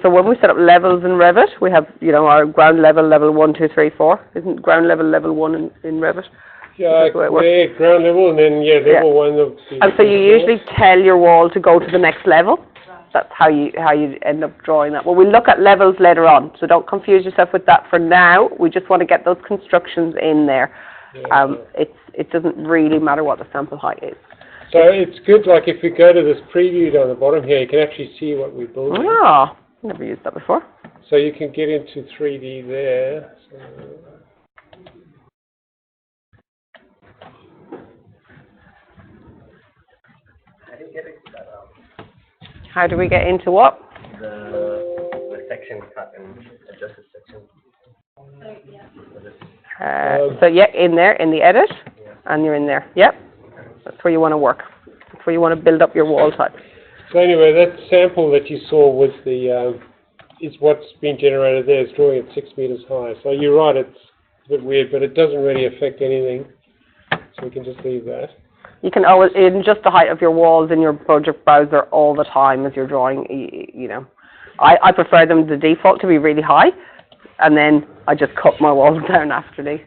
so when we set up levels in Revit, we have, you know, our ground level, level 1, 2, 3, 4. Isn't ground level level 1 in Revit? Yeah, That's the way it works. yeah, ground level, and then, level 1 of the... And so you usually tell your wall to go to the next level. That's how you end up drawing that. Well, we'll look at levels later on, so don't confuse yourself with that for now. We just want to get those constructions in there. Yeah. It doesn't really matter what the sample height is. So it's good, like, if we go to this preview down the bottom here, you can actually see what we're building. Oh, never used that before. So you can get into 3D there. So, How do you get into that, How do we get into what? the section cut and adjust the section? So yeah, in there, in the edit, and you're in there. Yep. That's where you want to work. That's where you want to build up your wall type. so anyway, that sample that you saw was the, is what's been generated there. It's drawing at 6 meters high. So you're right, it's a bit weird, but it doesn't really affect anything. So we can just leave that. You can always adjust the height of your walls in your project browser all the time as you're drawing. You know, I prefer them the default to be really high, and then I just cut my walls down after these.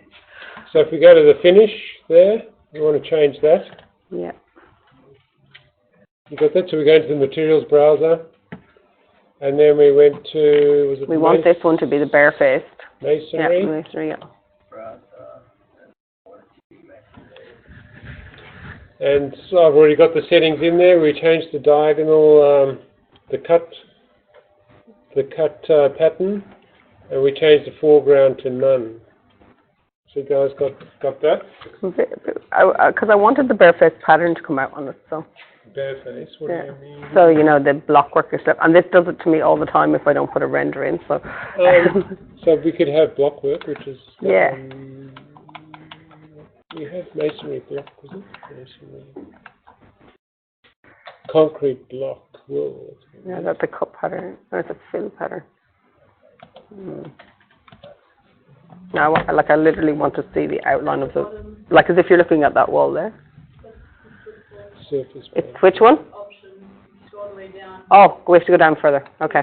So if we go to the finish there, we want to change that. Yeah. You got that? So we go into the materials browser, and then we went to, was it We want this one to be the barefaced. Yeah, masonry? masonry, yeah. And so I've already got the settings in there. We changed the diagonal, the cut pattern, and we changed the foreground to none. So you guys got that? Because I wanted the barefaced pattern to come out on it, so. Bareface, what Yeah. do you mean? So, you know, the blockwork is slip. And this does it to me all the time if I don't put a render in, so. So we could have blockwork, which is... Yeah. We have masonry block, was it? Masonry. Concrete block wall. Yeah, that's a cut pattern, or it's a fill pattern. Now, I literally want to see the outline of the, like as if you're looking at that wall there. Surface. It's which one? Scroll all the way down. Oh, we have to go down further. Okay.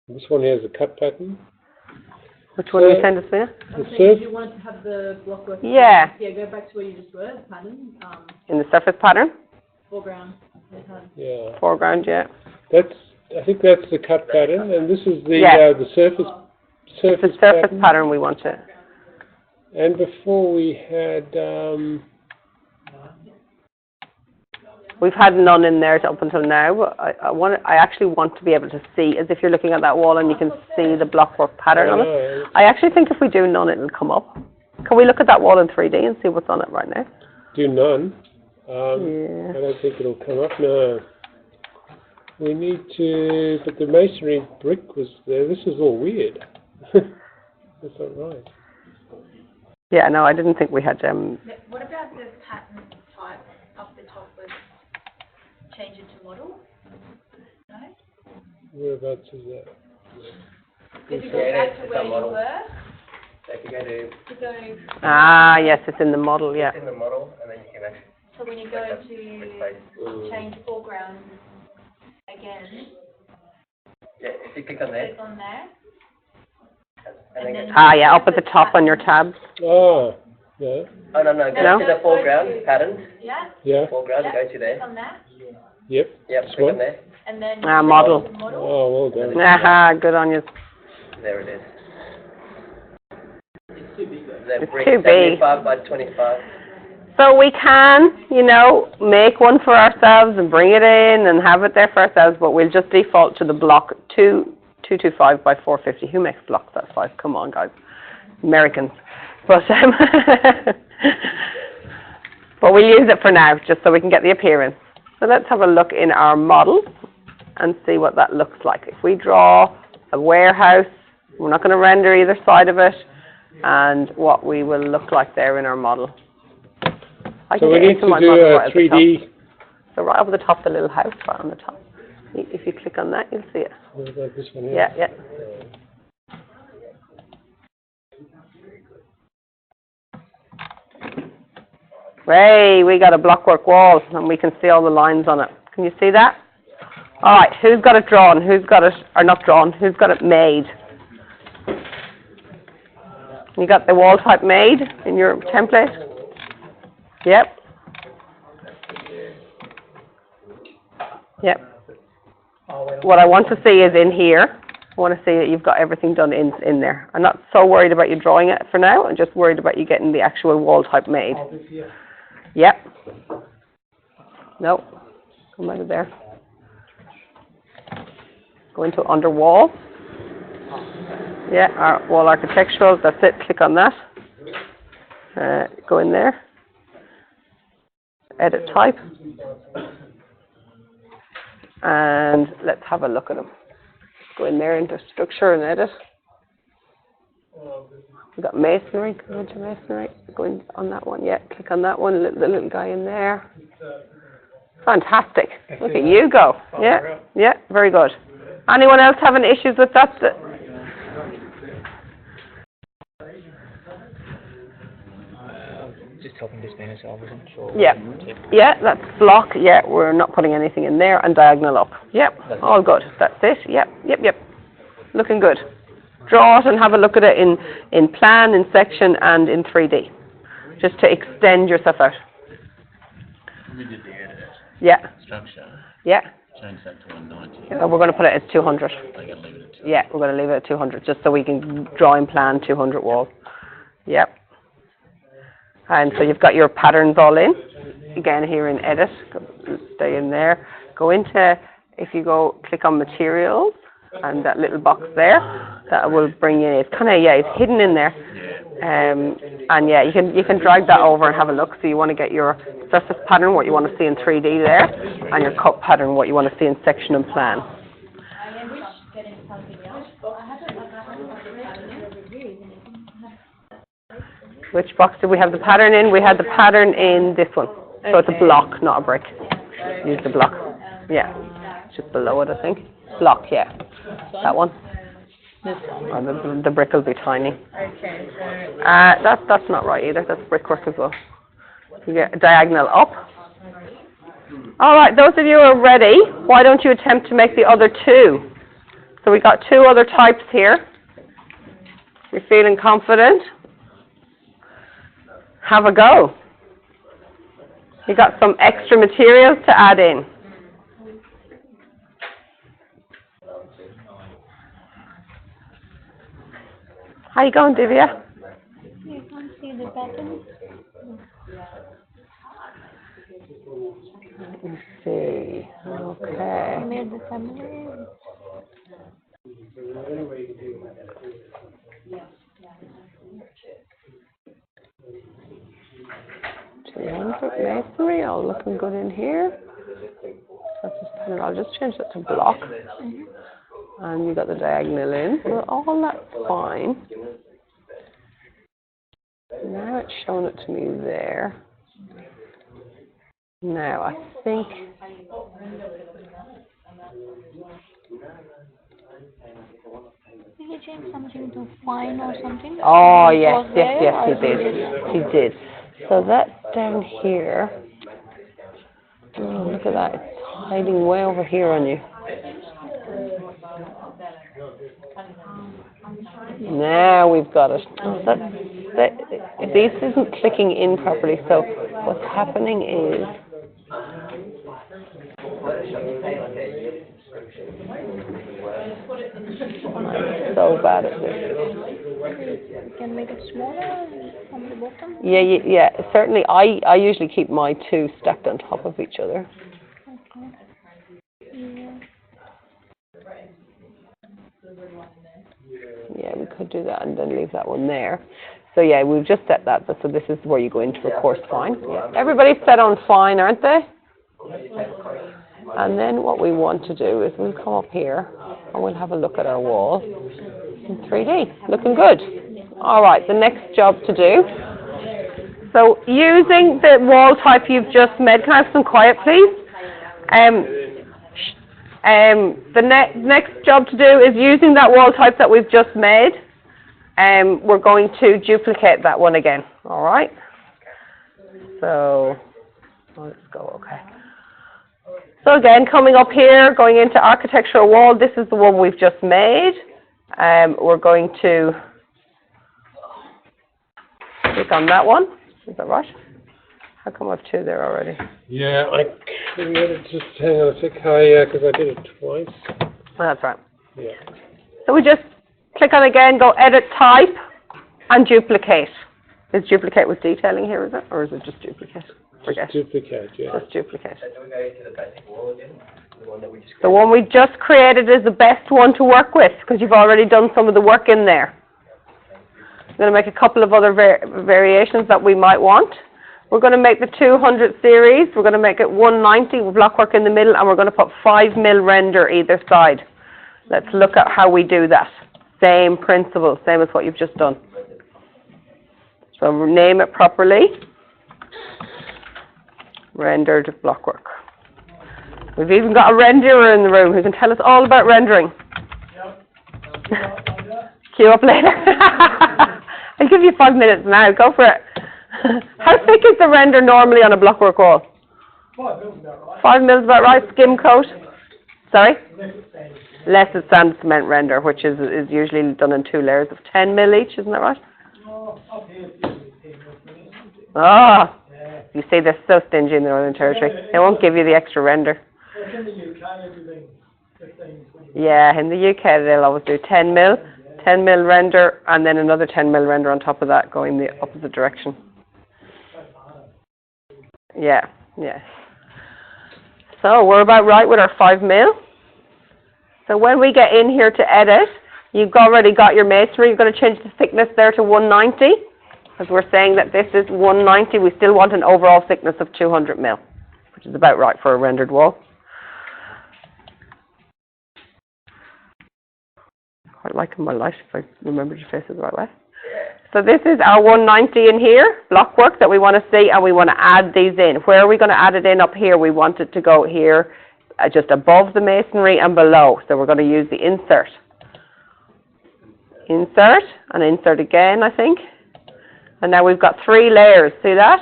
This one here is a cut pattern. Which one did you send us there? The Okay, surf, you want to have the blockwork. Yeah. Yeah, go back to where you just were, pattern, In the surface pattern? foreground, left hand. yeah. Foreground, yeah. I think that's the cut pattern, and this is the Yeah. the surface It's the surface surface pattern we want to. And before we had We've had none in there up until now, but I actually want to be able to see, as if you're looking at that wall and you can see the blockwork pattern on it. I actually think if we do none, it'll come up. Can we look at that wall in 3D and see what's on it right now? do none. Yeah. I don't think it'll come up. No. We need to, but the masonry brick was there. This is all weird. That's not right. Yeah, no, I didn't think we had, What about the pattern type up the top with change it to model? No? Whereabouts is that? If you go back to where you were, So if you go to, yes, it's in the model, yeah. in the model, and then you can actually so when you go to change foreground again, yeah, if you click on there, click on there. and then go, Yeah, up at the top on your tabs. Ah, yeah, oh no, go No? to the foreground pattern, Yeah, yeah, foreground, go to click there, on that, yep. yep, This click one? on there, and then. Model. Model. Oh, well done. Aha, good on you. there it is. It's The brick, too big. 75 by 25. So we can, you know, make one for ourselves and bring it in and have it there for ourselves, but we'll just default to the block 225 by 450. Who makes blocks that size? Come on, guys. Americans. But, But we'll use it for now, just so we can get the appearance. So let's have a look in our model and see what that looks like. If we draw a warehouse, we're not going to render either side of it, and what we will look like there in our model. So we need to do a 3D. So right up at the top, the little house right on the top. If you click on that, you'll see it. This one here. Yeah, yeah. Hey, we got a blockwork wall, and we can see all the lines on it. Can you see that? All right, who's got it drawn? Who's got it, or not drawn, who's got it made? You got the wall type made in your template? Yep. Yep. What I want to see is in here. I want to see that you've got everything done in there. I'm not so worried about you drawing it for now. I'm just worried about you getting the actual wall type made. Yep. No. Come out of there. Go into under wall. Yeah, our wall architectural. That's it. Click on that. Go in there. Edit type. And let's have a look at them. Go in there into structure and edit. We've got masonry, go into masonry. Go in on that one, yeah, click on that one, the little guy in there. Fantastic. Look at you go. Yeah, yeah, very good. Anyone else having issues with that? Just helping display myself, I wasn't sure. Yeah, yeah, that's block. Yeah, we're not putting anything in there, and diagonal up. Yep, all good. That's it. Yep, yep, yep. Looking good. Draw it and have a look at it in plan, in section, and in 3D, just to extend yourself out. We did the edit Yeah, structure, yeah. change that to 190. We're going to put it at 200. I can leave it at 200. Yeah, we're going to leave it at 200, just so we can draw in plan 200 wall. Yep. And so you've got your patterns all in. Again, here in edit, stay in there. Go into, if you go click on materials, and that little box there, that will bring you, it's kind of, yeah, it's hidden in there. And yeah, you can drag that over and have a look. So you want to get your surface pattern, what you want to see in 3D there, and your cut pattern, what you want to see in section and plan. Which box did we have the pattern in? We had the pattern in this one. So it's a block, not a brick. Use the block. Yeah. Just below it, I think. Block, yeah. That one. Oh, the brick will be tiny. That's not right either. That's brickwork as well. You get a diagonal up. All right, those of you who are ready, why don't you attempt to make the other two? So we got two other types here. You're feeling confident? Have a go. You got some extra materials to add in. How you going, Divya? You can't see the pattern. Let me see. Okay. I made the summary. Masonry, all looking good in here. I'll just change that to block. And you got the diagonal in. So all that's fine. Now it's showing it to me there. Now I think Did he change something to fine or something? oh yes, he did. So that's down here. Oh, look at that, it's hiding way over here on you. Now we've got it. Oh, this isn't clicking in properly, so what's happening is I'm so bad at this. You can make it smaller from the bottom. Yeah, certainly I usually keep my two stacked on top of each other. Yeah. Yeah, we could do that and then leave that one there. So yeah, we've just set that, so this is where you go into a course fine. Yeah. Everybody's set on fine, aren't they? And then what we want to do is we'll come up here and we'll have a look at our wall in 3D. Looking good. All right, the next job to do. So using the wall type you've just made, can I have some quiet, please? The next job to do is using that wall type that we've just made. We're going to duplicate that one again. All right. So let's go. Okay. So again, coming up here, going into architectural wall. This is the one we've just made. We're going to click on that one. Is that right? How come I've two there already? Yeah, I created, just hang on a sec. Yeah, because I did it twice. Oh, that's right. Yeah. So we just click on again, go edit type, and duplicate. Is duplicate with detailing here, is it? Or is it just duplicate? Forget. Just duplicate, yeah. Just duplicate. So do we go to the basic wall again? The one that we just The one we just created is the best one to work with, because you've already done some of the work in there. I'm going to make a couple of other variations that we might want. We're going to make the 200 series. We're going to make it 190 with blockwork in the middle, and we're going to put 5 mil render either side. Let's look at how we do that. Same principle, same as what you've just done. So name it properly. Rendered blockwork. We've even got a renderer in the room who can tell us all about rendering. Queue up later. I'll give you 5 minutes now. Go for it. How thick is the render normally on a blockwork wall? 5 mils about right. 5 mils about right. Skim coat. Sorry? Less is sand cement render, which is usually done in 2 layers of 10 mil each, isn't that right? Oh, you see, they're so stingy in the Northern Territory. They won't give you the extra render. Yeah, in the UK they'll always do 10 mil render, and then another 10 mil render on top of that, going the opposite direction. Yeah, yeah. So we're about right with our 5 mil. So when we get in here to edit, you've already got your masonry. You're going to change the thickness there to 190, because we're saying that this is 190. We still want an overall thickness of 200 mil, which is about right for a rendered wall. Quite like in my life if I remember to face it the right way. So this is our 190 in here, blockwork that we want to see, and we want to add these in. Where are we going to add it in? Up here. We want it to go here, just above the masonry and below. So we're going to use the insert. Insert, and insert again, I think. And now we've got 3 layers. See that?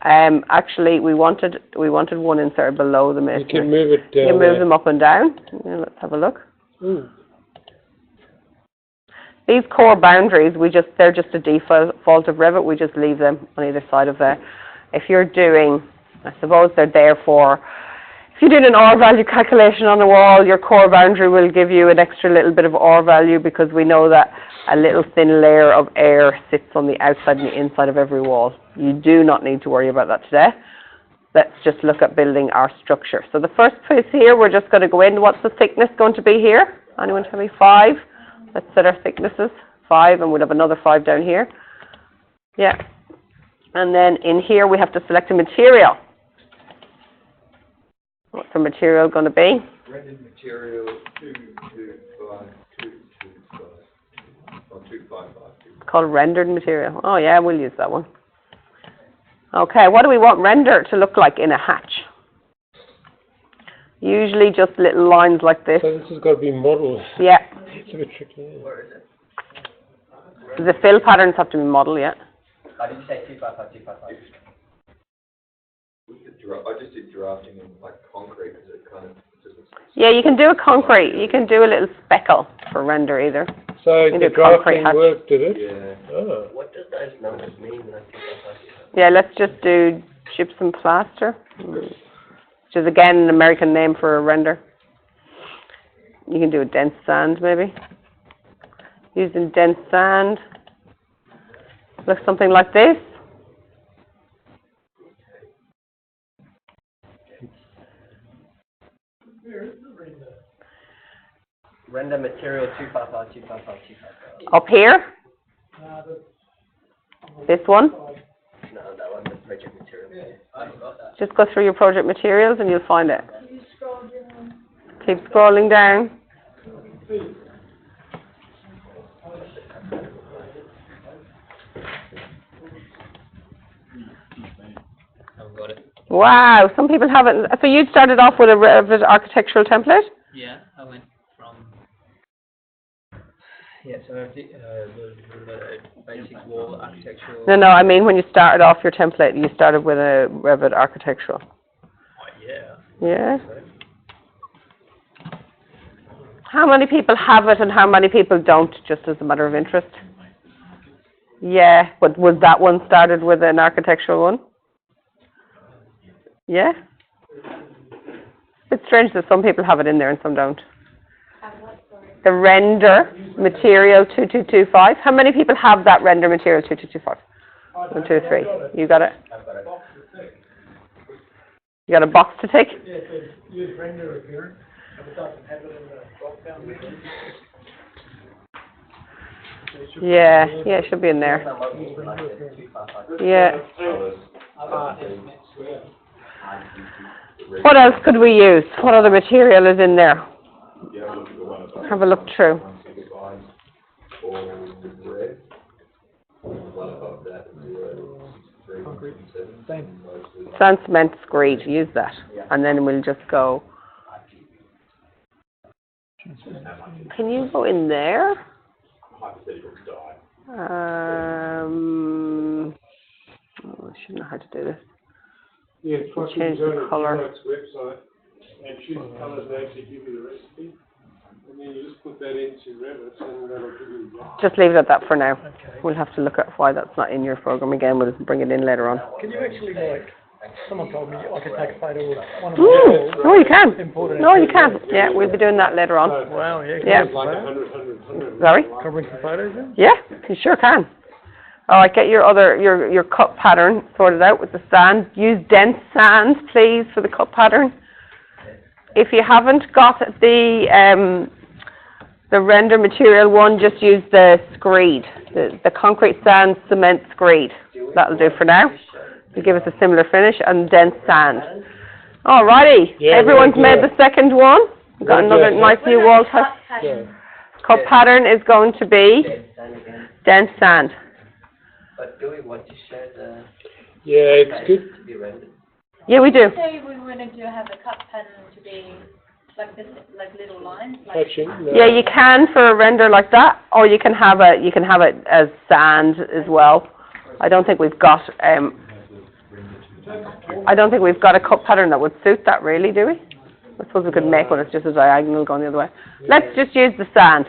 Actually, we wanted one insert below the masonry. You can move it down. You can move them up and down. Yeah, let's have a look. Ooh. These core boundaries, they're just a default of Revit. We just leave them on either side of there. If you're doing, I suppose they're there for, if you're doing an R value calculation on the wall, your core boundary will give you an extra little bit of R value, because we know that a little thin layer of air sits on the outside and the inside of every wall. You do not need to worry about that today. Let's just look at building our structure. So the first place here, we're just going to go in. What's the thickness going to be here? Anyone tell me? 5. Let's set our thicknesses. 5, and we'll have another 5 down here. Yeah. And then in here, we have to select a material. What's the material going to be? Rendered material 225, 225, or 255. It's called rendered material. Oh yeah, we'll use that one. Okay, what do we want render to look like in a hatch? Usually just little lines like this. So this has got to be modeled. Yeah. It's a bit tricky. Yeah. Where is it? The fill patterns have to be model, yeah. Did you say 255, 255? I just did drafting in like concrete, because it kind of just. Yeah, you can do a concrete. You can do a little speckle for render either. So You can the do concrete drafting hatch. worked, did it? Yeah. Oh. What does those numbers mean when I think about Yeah, let's just do gypsum plaster, which is again an American name for a render. You can do a dense sand maybe. Using dense sand, looks something like this. Render material 255, 255, 255. Up here, This one? No, that one, the project material. Just go through your project materials and you'll find it. Keep scrolling down. I've got it. Wow, some people haven't. So you started off with a Revit architectural template? Yeah, I went from, yeah, so the basic wall architectural. No, I mean when you started off your template, you started with a Revit architectural. Yeah. Yeah? How many people have it and how many people don't, just as a matter of interest? Yeah, but was that one started with an architectural one? Yeah? It's strange that some people have it in there and some don't. The render material 2225. How many people have that render material 2225? 1, 2, 3. You got it? You got a box to tick? Use render appearance, and it doesn't have it in the drop down menu. Yeah, it should be in there. Yeah. What else could we use? What other material is in there? Have a look through. Sand, cement, screed. Use that, and then we'll just go. Can you go in there? Oh, I should know how to do this. Yeah, Change the colour. website and choose the colours and actually give you the recipe. And then you just put that into Revit and that'll give you the Just leave it at that for now. We'll have to look at why that's not in your program again. We'll bring it in later on. Can you actually, like, someone told me I could take a photo of one of my walls. No, you can. Import it No, you into can. Yeah, we'll be doing that later on. Wow, yeah. Yeah. like 100. Sorry? Can I bring some photos in? Yeah, you sure can. All right, get your cut pattern sorted out with the sand. Use dense sand, please, for the cut pattern. If you haven't got the render material one, just use the screed, the concrete sand cement screed. That'll do for now. To give us a similar finish and dense sand. Alrighty, Yeah, everyone's very made good. the second one. We've got another nice new wall type. Cut pattern is going to be dense sand. But do we want to share the Yeah, it's good. to be rendered? Yeah, we do. Say we wanted to have the cut pattern to be like this, like little lines, like. Touching. Yeah, you can for a render like that, or you can have it as sand as well. I don't think we've got a cut pattern that would suit that really, do we? I suppose we could make one that's just a diagonal going the other way. Let's just use the sand,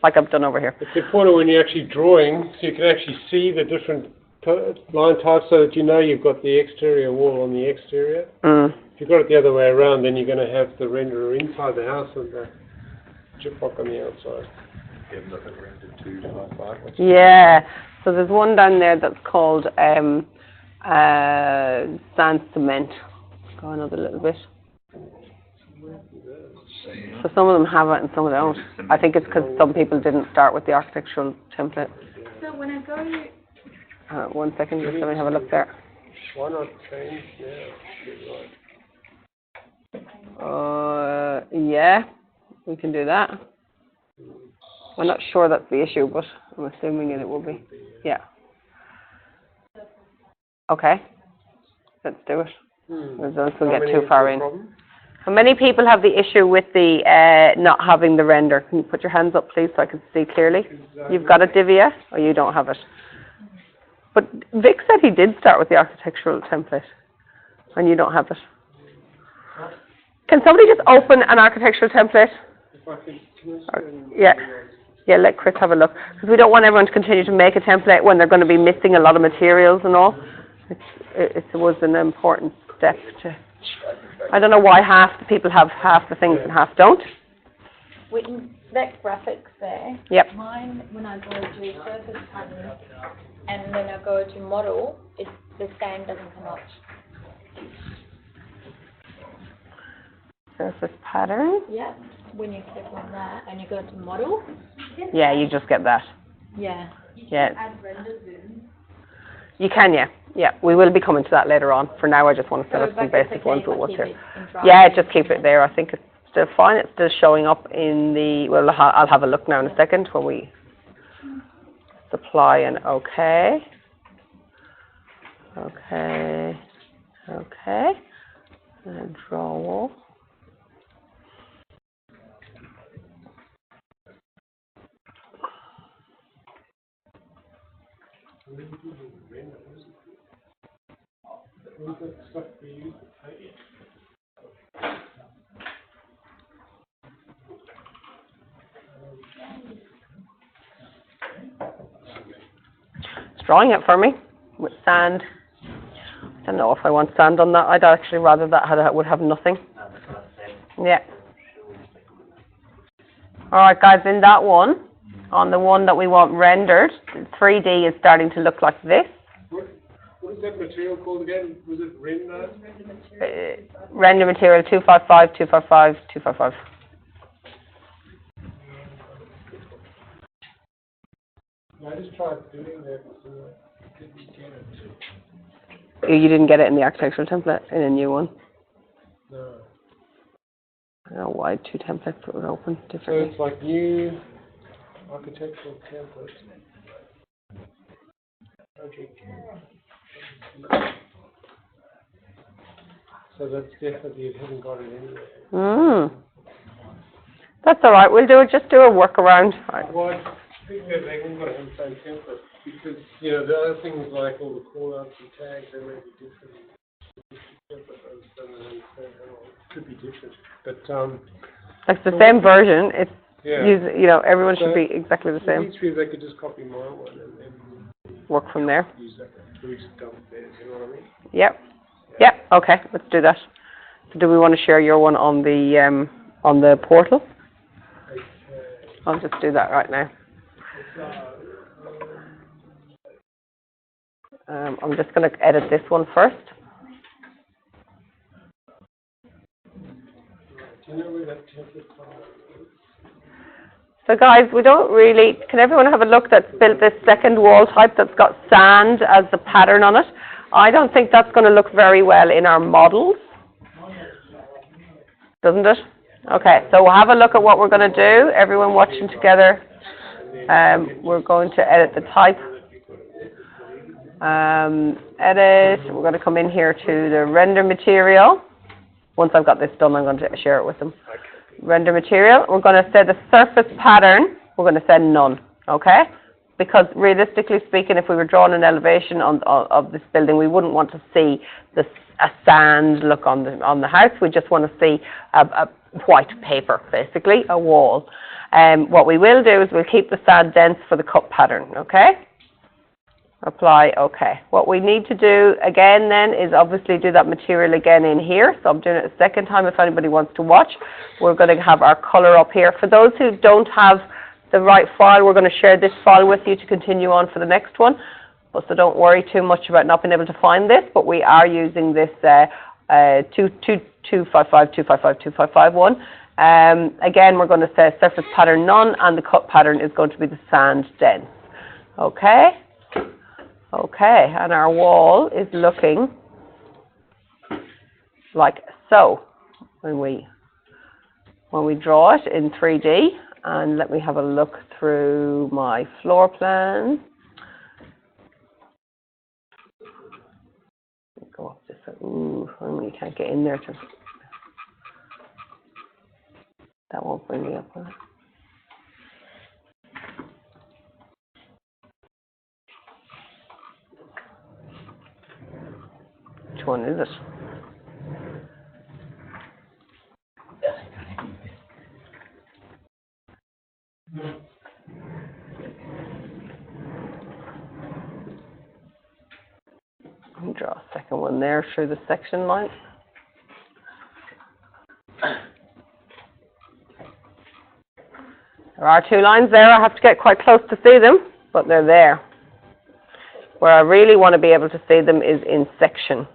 like I've done over here. It's important when you're actually drawing, so you can actually see the different line types so that you know you've got the exterior wall on the exterior. Mm. If you've got it the other way around, then you're going to have the renderer inside the house and the gyprock on the outside. Yeah, so there's one down there that's called sand cement. Go another little bit. So some of them have it and some don't. I think it's because some people didn't start with the architectural template. So when I go, 1 second, just let me have a look there. Why not change now? Yeah, we can do that. I'm not sure that's the issue, but I'm assuming it will be. Yeah. Okay. Let's do it. Otherwise we'll get too far in. How many people have the issue with the not having the render? Can you put your hands up, please, so I can see clearly? You've got it, Divya, or you don't have it? But Vic said he did start with the architectural template, and you don't have it. Can somebody just open an architectural template? Yeah, let Chris have a look. Because we don't want everyone to continue to make a template when they're going to be missing a lot of materials and all. It was an important step to... I don't know why half the people have half the things and half don't. with that graphics there. Yep. Mine, when I go to surface pattern and then I go to model, it's the same doesn't come up. Surface pattern. Yeah. When you click on that and you go to model. Yeah, you just get that. Yeah. Yeah. Add render zoom. You can, yeah. Yeah, we will be coming to that later on. For now, I just want to set So up some Rebecca, basic it's ones okay, with what's keep here. it in draft. Yeah, just keep it there. I think it's still fine. It's still showing up in the, well, I'll have a look now in a second when we supply an okay. Okay. Okay. And draw wall. It's drawing it for me with sand. I don't know if I want sand on that. I'd actually rather that would have nothing. Yeah. All right, guys, in that one, on the one that we want rendered, 3D is starting to look like this. What is that material called again? Was it render? Render material 255, 255, 255. I just tried doing that, but I didn't get it. You didn't get it in the architectural template, in a new one? No. I don't know why two templates would open So differently. it's like new architectural template. Project. So that's definitely, it hasn't got it anywhere. That's all right. We'll just do a workaround. Well, I think that they all got to have the same template, because, you know, the other things like all the call-outs and tags, they may be different. Template, I just don't understand how it could be different, but, It's the same version. It's yeah. everyone should be exactly the It same. needs to be, they could just copy my one and then Work from there. use that, we just dump theirs, you know what I mean? Yep. Yep. Okay. Let's do that. So do we want to share your one on the portal? Okay. I'll just do that right now. I'm just going to edit this one first. Do you know where that template file is? So guys, we don't really, can everyone have a look that's built this second wall type that's got sand as the pattern on it? I don't think that's going to look very well in our models. Doesn't it? Okay, so we'll have a look at what we're going to do. Everyone watching together. We're going to edit the type. Edit, we're going to come in here to the render material. Once I've got this done, I'm going to share it with them. Render material, we're going to say the surface pattern, we're going to say none, okay? Because realistically speaking, if we were drawing an elevation of this building, we wouldn't want to see a sand look on the house. We just want to see a white paper, basically, a wall. What we will do is we'll keep the sand dense for the cut pattern, okay? Apply, okay. What we need to do again then is obviously do that material again in here. So I'm doing it a second time if anybody wants to watch. We're going to have our color up here. For those who don't have the right file, we're going to share this file with you to continue on for the next one. So don't worry too much about not being able to find this, but we are using this 255 one. Again, we're going to say surface pattern none, and the cut pattern is going to be the sand dense. Okay? Okay, and our wall is looking like so when we draw it in 3D. And let me have a look through my floor plan. Go up this way. Ooh, you can't get in there. That won't bring me up, will it? Which one is it? I'll draw a second one there through the section line. There are two lines there. I have to get quite close to see them, but they're there. Where I really want to be able to see them is in section.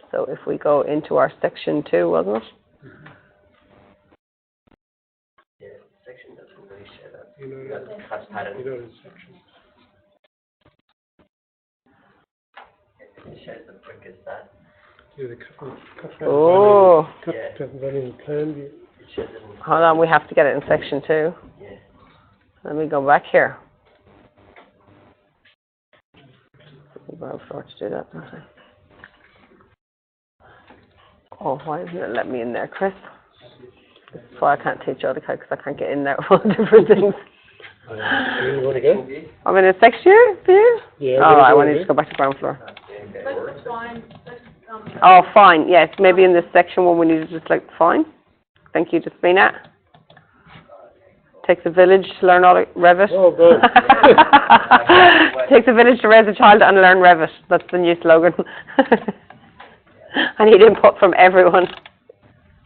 So if we go into our section 2, wasn't it? Yeah, section doesn't really show that. You know, That cut pattern. you know the section. It shows the brick is that. Yeah, the cut Oh, hasn't done any plan yet. It shows it in, hold on, we have to get it in section 2. yeah. Let me go back here. Ground floor to do that, don't I? Oh, why isn't it letting me in there, Chris? That's why I can't teach AutoCAD, because I can't get in there with all the different things. You want to go? I'm in a section view? Yeah. All right, I need to go back to ground floor. That's fine, Oh, fine, yes, maybe in this section one we need to just like, fine. Thank you, Jasmina. Takes a village to learn all Revit. Oh, good. Takes a village to raise a child and learn Revit. That's the new slogan. I need input from everyone.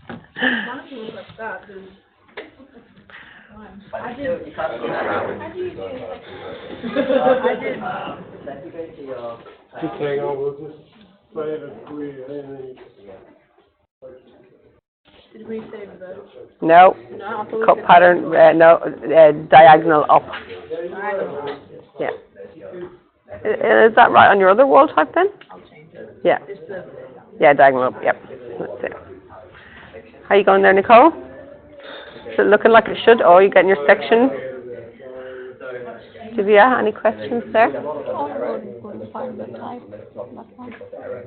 honestly, look like that, there's. But still, you can't go around. How do you do like? So if you go to your. Just hang on, we'll just save it for you, and then Did we save that? No, No, I thought we cut did. pattern, no, diagonal up. Diagonal. Yeah. Is that right on your other wall type then? I'll change it. Yeah. It's the. Yeah, diagonal up, yep. That's it. How you going there, Nicole? Is it looking like it should? Oh, you getting your section? Divya, any questions there? Couldn't find the type, that one.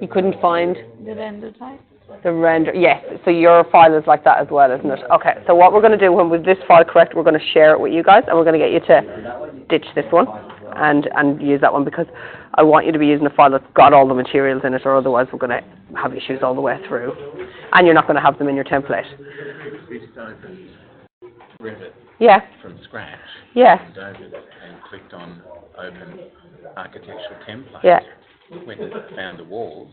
You couldn't find The render type. the render? Yes, so your file is like that as well, isn't it? Okay, so what we're going to do when with this file correct, we're going to share it with you guys, and we're going to get you to ditch this one and use that one, because I want you to be using a file that's got all the materials in it, or otherwise we're going to have issues all the way through, and you're not going to have them in your template. We just opened Revit Yeah, from scratch. yeah, And opened and clicked on open architectural template. yeah. Went and found the walls,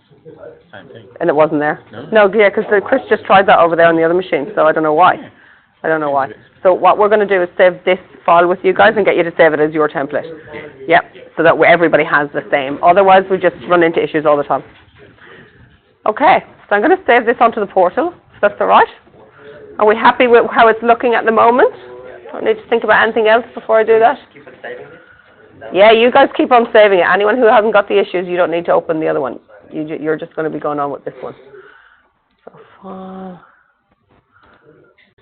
same thing. And it wasn't there? No. No, yeah, because Chris just tried that over there on the other machine, so I don't know why. I don't know why. So what we're going to do is save this file with you guys and get you to save it as your template. Yep, so that everybody has the same. Otherwise, we just run into issues all the time. Okay, so I'm going to save this onto the portal, if that's all right. Are we happy with how it's looking at the moment? Don't need to think about anything else before I do that? Keep on saving this. Yeah, you guys keep on saving it. Anyone who hasn't got the issues, you don't need to open the other one. You're just going to be going on with this one. So far.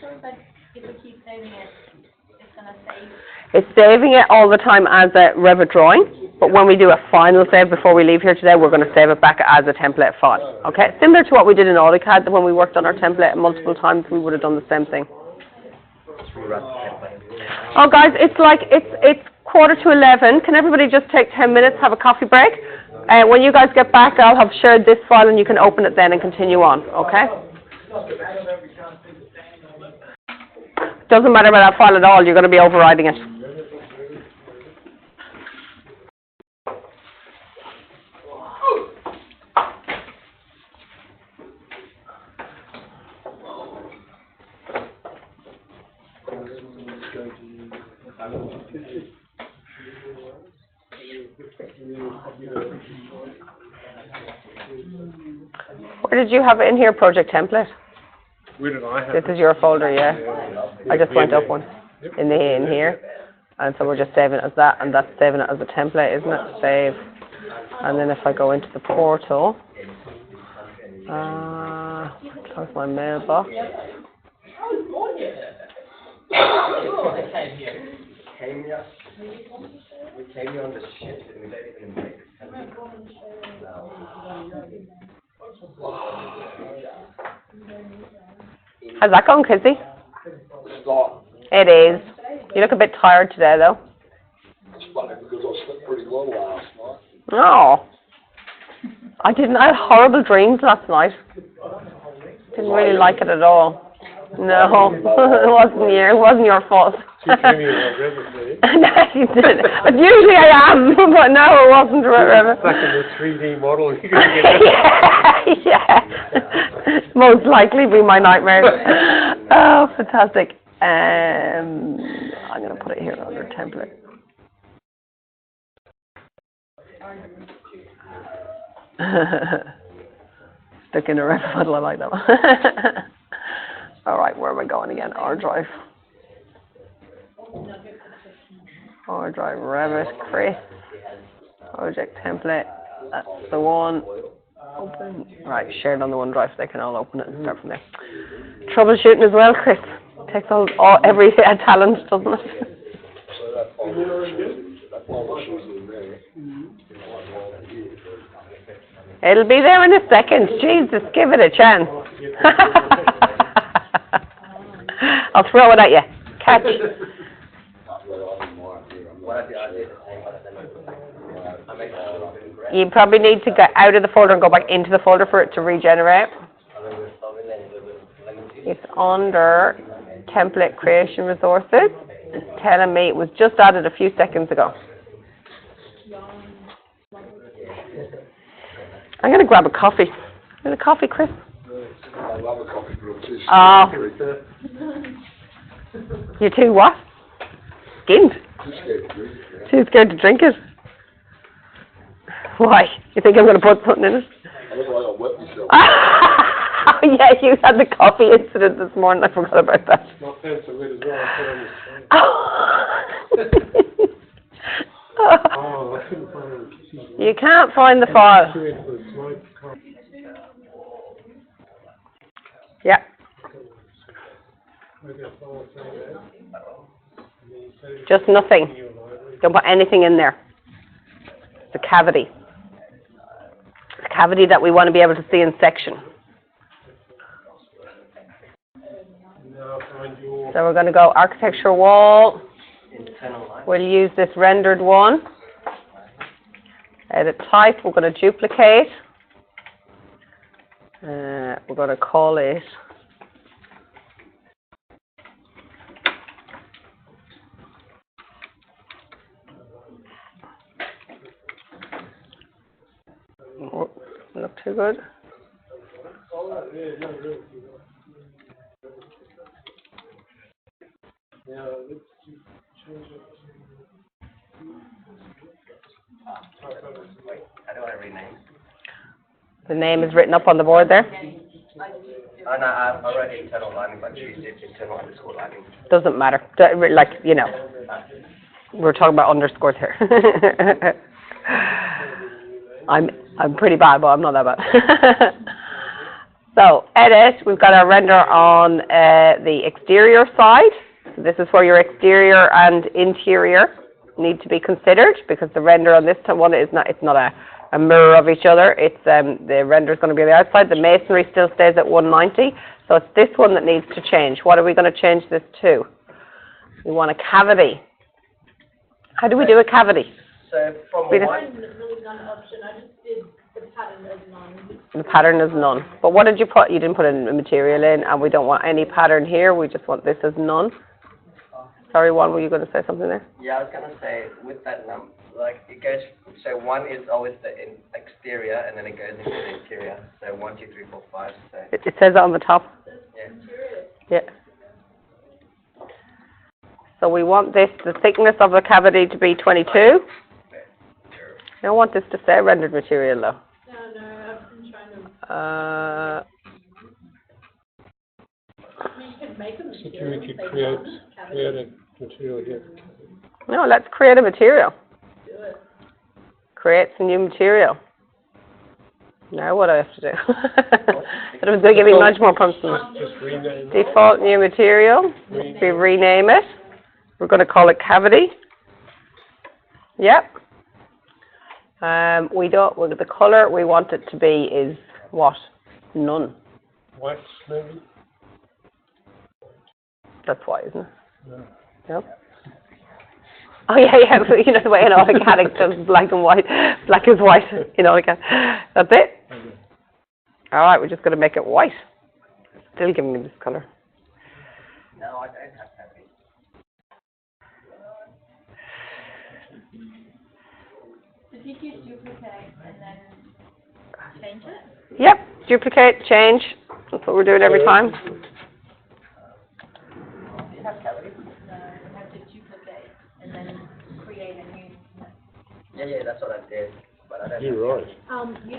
So but if we keep saving it, it's gonna save. It's saving it all the time as a Revit drawing, but when we do a final save before we leave here today, we're going to save it back as a template file. Okay, similar to what we did in AutoCAD when we worked on our template multiple times, we would have done the same thing. Just rerun the template. Oh, guys, it's 11:15. Can everybody just take 10 minutes, have a coffee break? When you guys get back, I'll have shared this file and you can open it then and continue on, okay? Doesn't matter about that file at all, you're going to be overriding it. Where did you have it in here, project template? where did I have This it? is your folder, yeah? I just went up one Yep. in here. And so we're just saving it as that, and that's saving it as a template, isn't it? Save. And then if I go into the portal, close my mailbox. We came here on the ship and we don't even make How's that going, Kizzy? It is. You look a bit tired today, though. Oh. I had horrible dreams last night. Didn't really like it at all. No, it wasn't your fault. You came here on Revit, eh? No, you didn't. But usually I am, but no, it wasn't Revit. Stuck in the 3D model. You couldn't get it. yeah. Most likely be my nightmare. Oh, fantastic. I'm going to put it here under template. Stuck in a red puddle, I like that one. All right, where am I going again? R drive. R drive, Revit, Chris. Project template. That's the one. Open. Right, shared on the OneDrive so they can all open it and start from there. Troubleshooting as well, Chris. Takes every talent, doesn't it? It'll be there in a second. Jesus, give it a chance. I'll throw it at you. Catch. You probably need to get out of the folder and go back into the folder for it to regenerate. It's under template creation resources. It's telling me it was just added a few seconds ago. I'm going to grab a coffee. Want a coffee, Chris? I love a coffee, but I'm too Oh. You're too what? Skinned? Too scared to drink it. Too scared to drink it? Why? You think I'm going to put something in it? I look like I wet myself. Yeah, you had the coffee incident this morning. I forgot about that. My pants are wet as well. I put on the screen. Oh, I couldn't find it. You can't find the file. Yeah. Just nothing. Don't put anything in there. It's a cavity. It's a cavity that we want to be able to see in section. So we're going to go architecture wall. We'll use this rendered one. Edit type, we're going to duplicate. We're going to call it look too good. How do I rename? The name is written up on the board there. Oh, no, I wrote internal lining, but she did internal underscore lining. Doesn't matter. Like, you know, we're talking about underscores here. I'm pretty bad, but I'm not that bad. So, edit, we've got our render on the exterior side. So this is where your exterior and interior need to be considered, because the render on this one is not, it's not a mirror of each other. It's the render is going to be on the outside. The masonry still stays at 190, so it's this one that needs to change. What are we going to change this to? We want a cavity. How do we do a cavity? So from We just- one, None option, I just did the pattern as none. The pattern is none. But what did you put? You didn't put any material in, and we don't want any pattern here. We just want this as none. Sorry, Juan, were you going to say something there? yeah, I was gonna say with that like it goes. So one is always the exterior, and then it goes into the interior. So 1, 2, 3, 4, 5. So It says it on the top. yeah. Yeah. So we want this, the thickness of the cavity to be 22. I don't want this to say rendered material though. No, I've been trying to, you can make a So material. we could say create one, cavity, a material here. No, let's create a material. do it. Create some new material. Now what do I have to do? That was going to give me much more prompts. Just rename it. Default new material. We rename it. We're going to call it cavity. Yep. We don't. Well, the color we want it to be is what? None. White, maybe? That's why, isn't it? No. No. Oh yeah. But you know the way an organic does black and white. Black is white. You know, again. That's it. Okay. All right. We're just going to make it white. Still giving me this color. No, I don't have cavity. Did you just duplicate and then change it? Yep. Duplicate. Change. That's what we're doing every time. Do you have cavity? No, you have to duplicate and then create a new. Yeah, that's what I did. But I don't. You're right.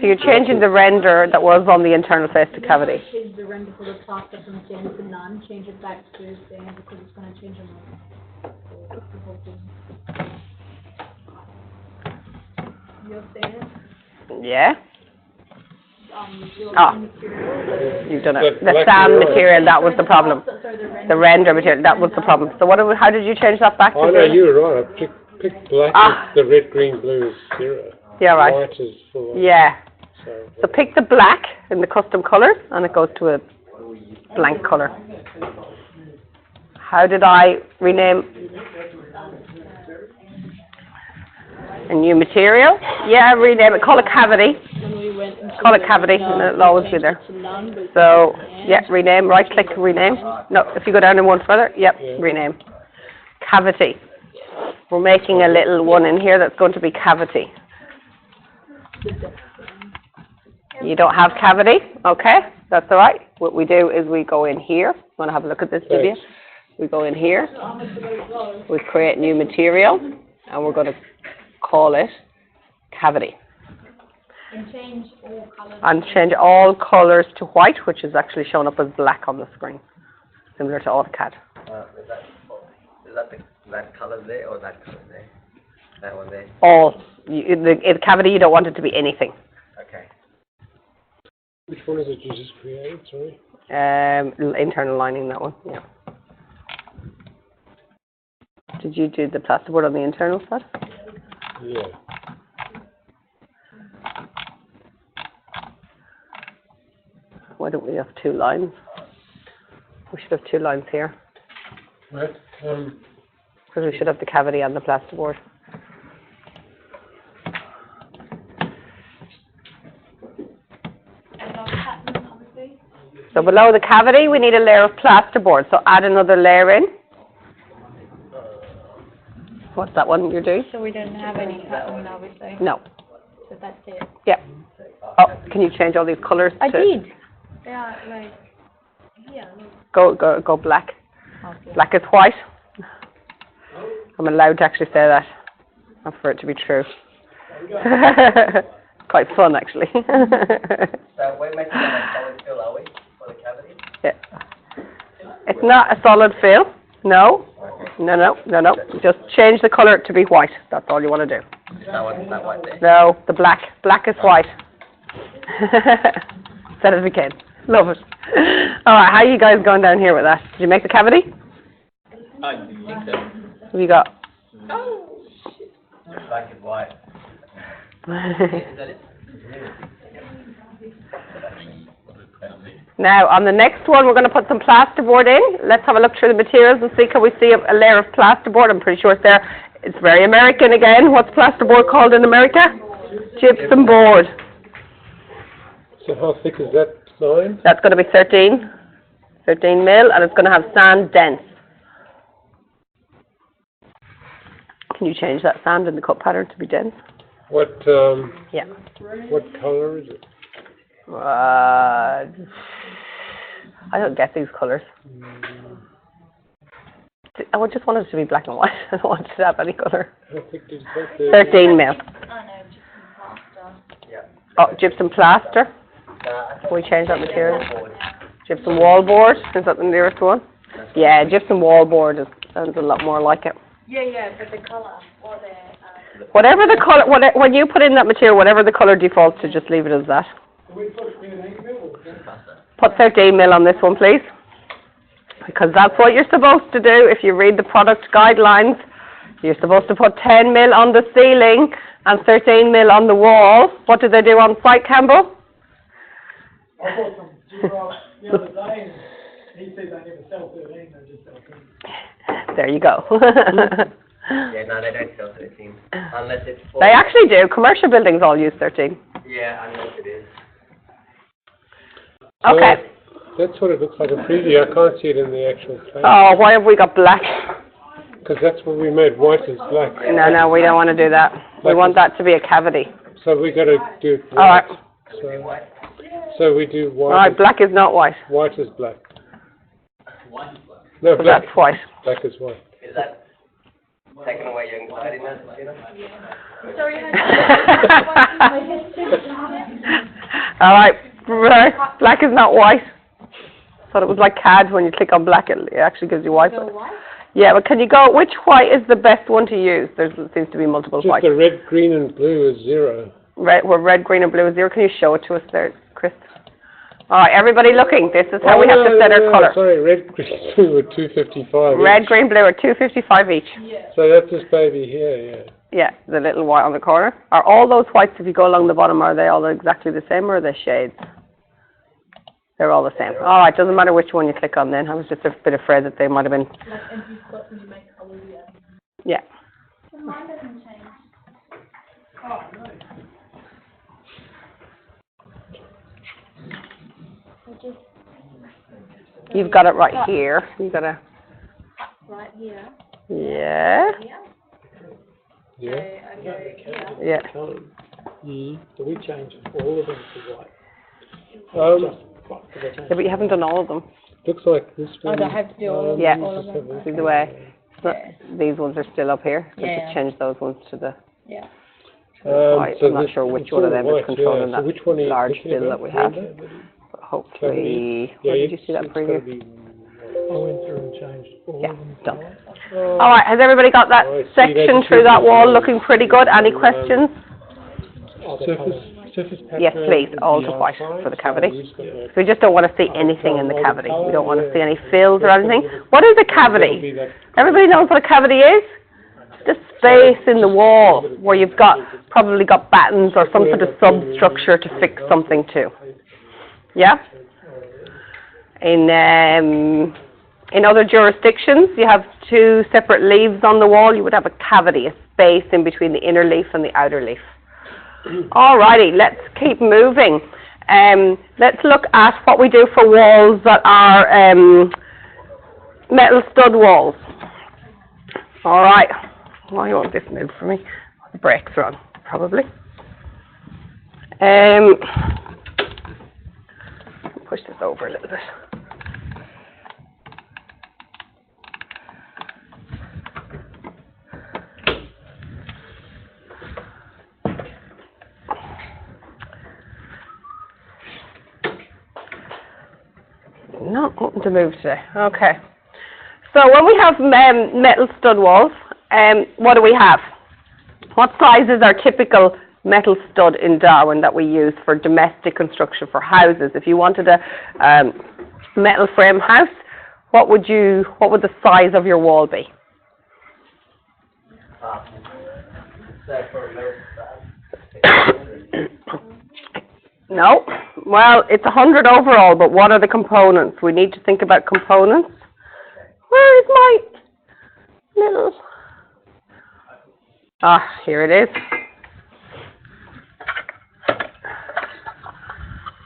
So you're changing the render that was on the internal face to cavity. Change the render for the top from standard to none, change it back to standard because it's gonna change them all. So it's the whole thing. You're standard? Yeah. Your Ah. material, You've done it. The The black sand material. material, that was the problem. sorry, the The render material, that was the problem. So how did you change that back to Oh, no, zero? you were right. I picked black, Ah. the red, green, blue is 0. Yeah, right. White is full on. Yeah. So, So pick the black in the custom colours and it goes to a blank colour. How did I rename? A new material? Yeah, rename it. Call it cavity. when we went into Call it the cavity none, and it'll always be changed there. it to none, but So, it's yeah, rename, right click, rename. No, if you go down in one further, yep, Yeah. rename. Cavity. We're making a little one in here that's going to be cavity. You don't have cavity? Okay, that's all right. What we do is we go in here. Want to have a look at this video? Thanks. We go in here. We create new material and we're going to call it cavity. And change all colours. And change all colours to white, which is actually shown up as black on the screen, similar to AutoCAD. That color there or that color there? That one there? All. The cavity, you don't want it to be anything. Okay. which one is it you just created, sorry? Internal lining, that one, yeah. Did you do the plasterboard on the internal side? Yeah. Why don't we have 2 lines? We should have 2 lines here, Right, because we should have the cavity and the plasterboard. And our pattern, obviously. So below the cavity, we need a layer of plasterboard, so add another layer in. What's that one you're doing? So we don't have any pattern, obviously. No. So that's it. Yeah. Oh, can you change all these colours I to... did. Yeah, like, yeah, Go black. okay. Black is white. I'm allowed to actually say that, not for it to be true. Quite fun, actually. So we're making that a solid fill, are we, for the cavity? Yeah. It's not a solid fill. No. No. Just change the colour to be white. That's all you want to do. That one there. No, the black. Black is white. Said it again. Love it. All right, how are you guys going down here with that? Did you make the cavity? I think so. What have you got? Black and white. Is that it? Now, on the next one, we're going to put some plasterboard in. Let's have a look through the materials and see, can we see a layer of plasterboard? I'm pretty sure it's there. It's very American again. What's plasterboard called in America? Gypsum board. so how thick is that line? That's going to be 13 mil, and it's going to have sand dense. Can you change that sand in the cut pattern to be dense? What, Yeah. what color is it? I don't get these colours. I just want it to be black and white. I don't want it to have any colour. How thick did you say? 13 mil. Oh, no, just some plaster. Yeah. Oh, gypsum plaster. Can we change that material? Gypsum wallboard. Is that the nearest one? Yeah, gypsum wallboard sounds a lot more like it. Yeah, but the colour, or the, Whatever the colour, when you put in that material, whatever the colour defaults to, just leave it as that. Put 13 mil on this one, please. Because that's what you're supposed to do. If you read the product guidelines, you're supposed to put 10 mil on the ceiling and 13 mil on the wall. What do they do on site, Campbell? I bought some G-Rock the other day, and he said they never sell 13, they just sell 10. There you go. Yeah, no, they don't sell 13. Unless it's for... They actually do. Commercial buildings all use 13. Yeah, unless it is. Okay. That's what it looks like in preview. I can't see it in the actual plan. Oh, why have we got black? Because that's what we made. White is black. No, we don't want to do that. We want that to be a cavity. So we got to do it All right. white. So we do white. All right, black is not white. White is black. No, So black. that's white. Black is white. Is that taking away your anxietiness, you know? sorry, All right, black is not white. Thought it was like CAD. When you click on black, it actually gives you white. go white? Yeah, but can you go? Which white is the best one to use? There seems to be multiple Just whites. the red, green, and blue is 0. where red, green, and blue is 0. Can you show it to us there, Chris? All right, everybody looking. This is how we have to set our colour. Sorry, red, green, blue are 255 Red, each. green, blue are 255 each. So that's this baby here, yeah. Yeah, the little white on the corner. Are all those whites, if you go along the bottom, are they all exactly the same, or are they shades? They're all the same. All right, doesn't matter which one you click on then. I was just a bit afraid that they might have been... Like, and you've got, when you make colour, yeah. Yeah. So mine doesn't change. You've got it right here. You've got to... Right here. Yeah. Here. Yeah. So I go here. Yeah. So we change all of them to white. Um, Yeah, but you haven't done all of them. looks like this Oh, one. do I have to do all of Yeah. all of them? See the way? These ones are still up here. So Yeah. just change those ones to the... Yeah. White. So I'm not this- sure which it's one of all them is white, controlling yeah. that So which one are you large thinking bill about? that we have. Yeah, But hopefully... Where did you see that it's gotta preview? be- I went through and changed all Yeah, of them. to done. white. Oh, All right, has everybody got that I see section that through that wall difference. looking pretty good? Any questions? Surface Yes, pattern please, is all the to white outside, for the so cavity. we've just got that. We just don't want to see anything in the cavity. We don't want to see any fills or anything. What is a That'll cavity? be that- Everybody knows what a cavity is? The space in the wall where you've probably got battens or some sort of substructure to fix something to. Yeah? In other jurisdictions, you have two separate leaves on the wall. You would have a cavity, a space in between the inner leaf and the outer leaf. Alrighty, let's keep moving. Let's look at what we do for walls that are metal stud walls. Alright. Why you want this moved for me? The brakes are on, probably. Push this over a little bit. Not wanting to move today. Okay. So when we have metal stud walls, what do we have? What sizes are typical metal stud in Darwin that we use for domestic construction for houses? If you wanted a metal frame house, what would the size of your wall be? So for metal No. Well, it's 100 overall, but what are the components? We need to think about components. Where is my little... here it is.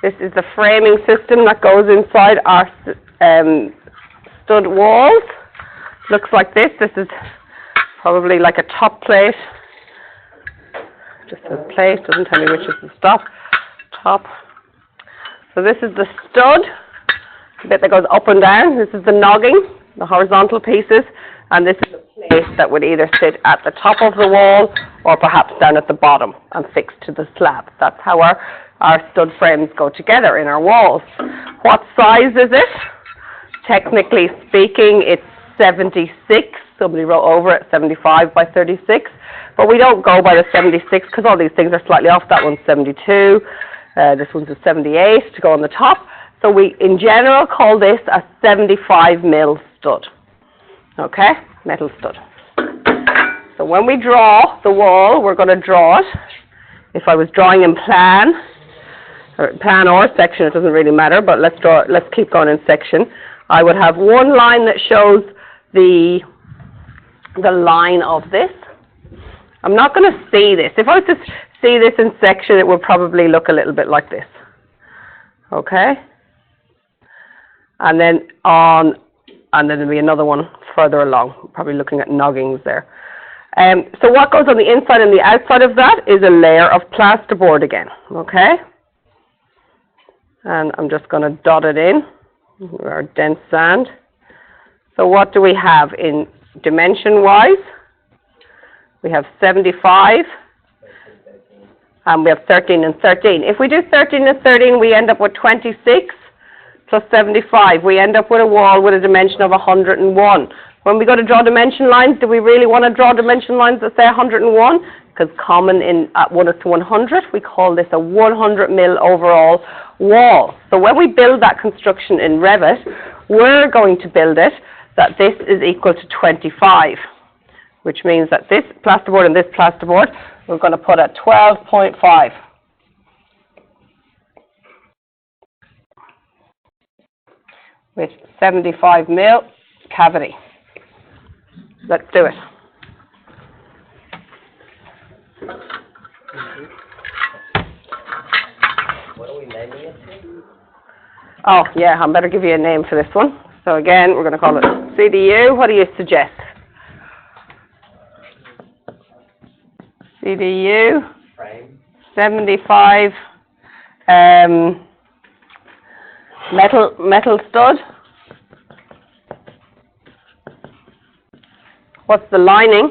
This is the framing system that goes inside our stud walls. Looks like this. This is probably like a top plate. Just says plate, doesn't tell me which is the top. So this is the stud, the bit that goes up and down. This is the nogging, the horizontal pieces, and this is the plate that would either sit at the top of the wall or perhaps down at the bottom and fixed to the slab. That's how our stud frames go together in our walls. What size is it? Technically speaking, it's 76. Somebody wrote over it, 75 by 36. But we don't go by the 76 because all these things are slightly off. That one's 72. This one's a 78 to go on the top. So we, in general, call this a 75 mil stud. Okay? Metal stud. So when we draw the wall, we're going to draw it. If I was drawing in plan or section, it doesn't really matter, but let's keep going in section. I would have one line that shows the line of this. I'm not going to see this. If I was to see this in section, it would probably look a little bit like this. Okay? And then there'll be another one further along, probably looking at noggings there. So what goes on the inside and the outside of that is a layer of plasterboard again. Okay? And I'm just going to dot it in, our dense sand. So what do we have in dimension-wise? We have 75, and we have 13 and 13. If we do 13 and 13, we end up with 26 plus 75. We end up with a wall with a dimension of 101. When we go to draw dimension lines, do we really want to draw dimension lines that say 101? Because common at 1 to 100, we call this a 100 mil overall wall. So when we build that construction in Revit, we're going to build it that this is equal to 25, which means that this plasterboard and this plasterboard, we're going to put at 12.5. With 75 mil cavity. Let's do it. What are we naming it to? Oh, yeah, I better give you a name for this one. So again, we're going to call it CDU. What do you suggest? CDU. Frame. 75 metal stud. What's the lining?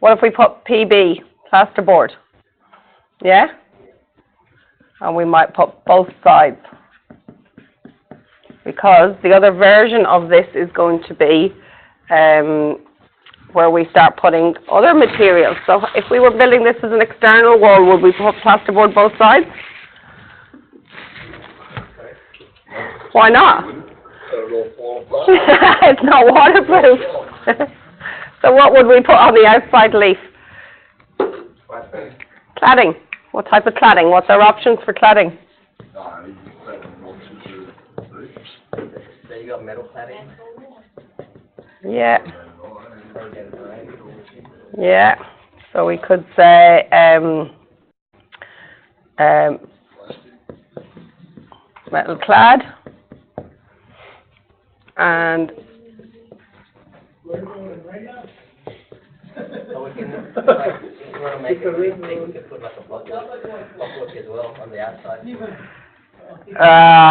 What if we put PB, plasterboard? Yeah? And we might put both sides. Because the other version of this is going to be where we start putting other materials. So if we were building this as an external wall, would we put plasterboard both sides? Why not? It's not waterproof. So what would we put on the outside leaf? Cladding. What type of cladding? What's our options for cladding? So you got metal cladding? Yeah. Yeah. So we could say metal clad and Or we can, like, if you want to make it really thick, we could put like a blockwork as well on the outside.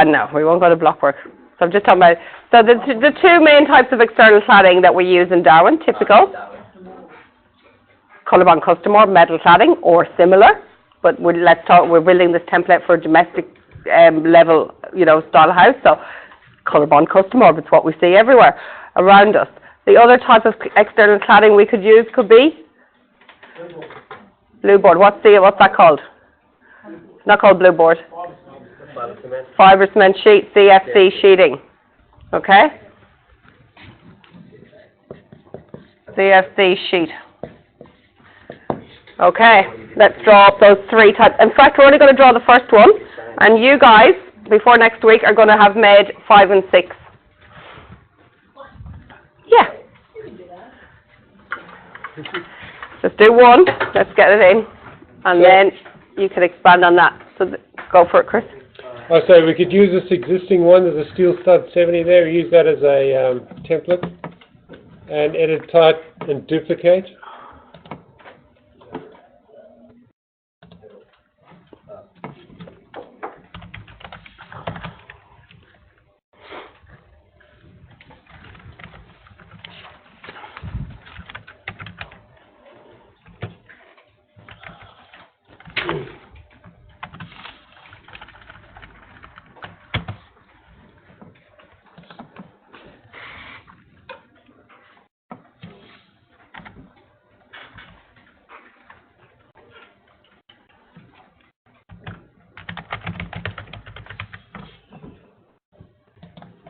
no, we won't go to blockwork. So I'm just talking about, so the two main types of external cladding that we use in Darwin, typical, Colorbond Custom or metal cladding or similar, but we're building this template for a domestic level, style house, so Colorbond Custom or it's what we see everywhere around us. The other type of external cladding we could use could be blue board. What's that called? It's not called blue board. Fiber cement sheet, CFC sheeting. Okay? CFC sheet. Okay, let's draw up those three types. In fact, we're only going to draw the first one, and you guys, before next week, are going to have made 5 and 6. Yeah. Just do one, let's get it in, and then you can expand on that. So go for it, Chris. I say we could use this existing one, there's a steel stud 70 there, use that as a template, and edit, type, and duplicate.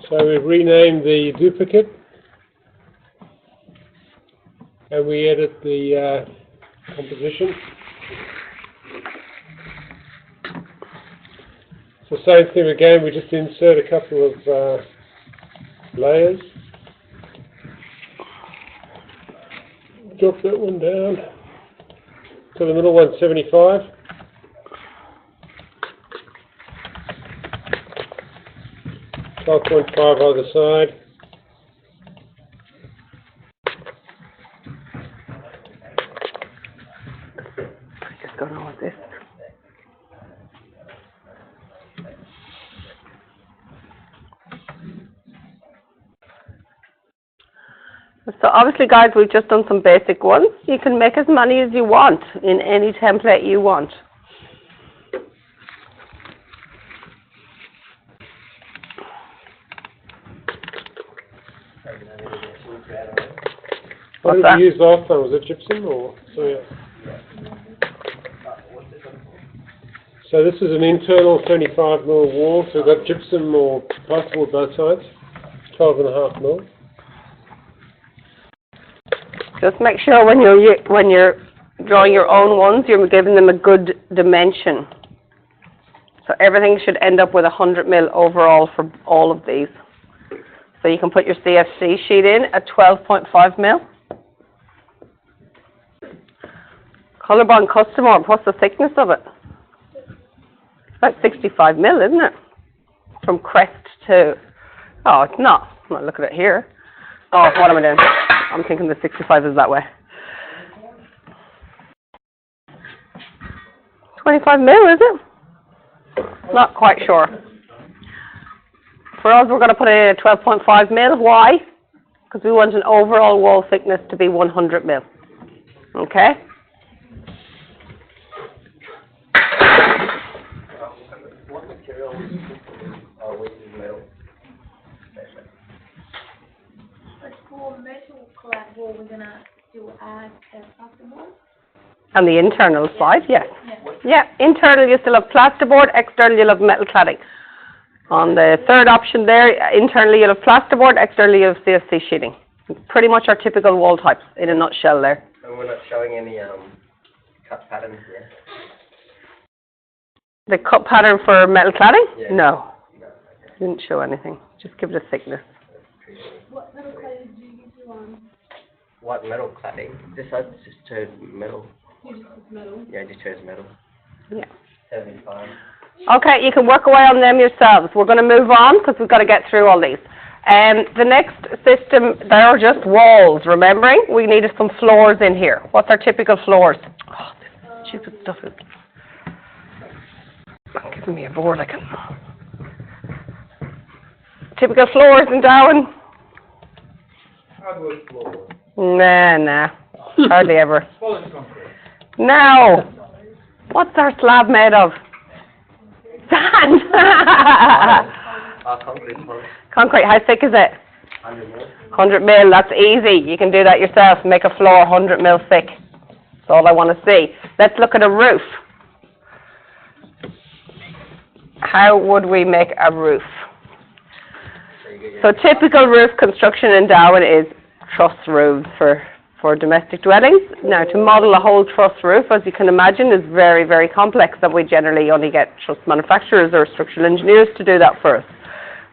So we rename the duplicate, and we edit the composition. So same thing again, we just insert a couple of layers. Drop that one down. So the middle one's 75. .5 either side. Just going on with this. So obviously, guys, we've just done some basic ones. You can make as many as you want in any template you want. What What's did that? we use last time? Was it gypsum or something else? So this is an internal 25 mil wall, so we've got gypsum or plasterboard both sides, 12.5 mil. Just make sure when you're drawing your own ones, you're giving them a good dimension. So everything should end up with 100 mil overall for all of these. So you can put your CFC sheet in at 12.5 mil. Colorbond Custom Orb, what's the thickness of it? It's about 65 mil, isn't it? From crest to, oh, it's not. I'm not looking at it here. Oh, what am I doing? I'm thinking the 65 is that way. 25 mil, is it? Not quite sure. For us, we're going to put it in at 12.5 mil. Why? Because we want an overall wall thickness to be 100 mil. Okay? What material we use metal? But for metal clad wall, we're gonna still add plasterboard? On the internal side, yes. Yeah. Yeah, internal you still have plasterboard, external you'll have metal cladding. On the third option there, internally you'll have plasterboard, externally you'll have CFC sheeting. Pretty much our typical wall types in a nutshell there. And we're not showing any cut patterns here. The cut pattern for metal cladding? Yeah. No, No, okay. didn't show anything. Just give it a thickness. What metal cladding do you use on? What metal cladding? This has just chose metal. You just use metal? Yeah, I just chose metal. Yeah. 75. Okay, you can work away on them yourselves. We're going to move on because we've got to get through all these. The next system, there are just walls, remembering? We needed some floors in here. What's our typical floors? Oh, this stupid stuff is not giving me a board. I can. Typical floors in Darwin? Hardwood floor. Nah, hardly ever. Solid concrete. No. What's our slab made of? Sand. Concrete floor. Concrete, how thick is it? 100 mil. 100 mil, that's easy. You can do that yourself. Make a floor 100 mil thick. That's all I want to see. Let's look at a roof. How would we make a roof? So typical roof construction in Darwin is truss roofs for domestic dwellings. Now, to model a whole truss roof, as you can imagine, is very, very complex, that we generally only get truss manufacturers or structural engineers to do that for us.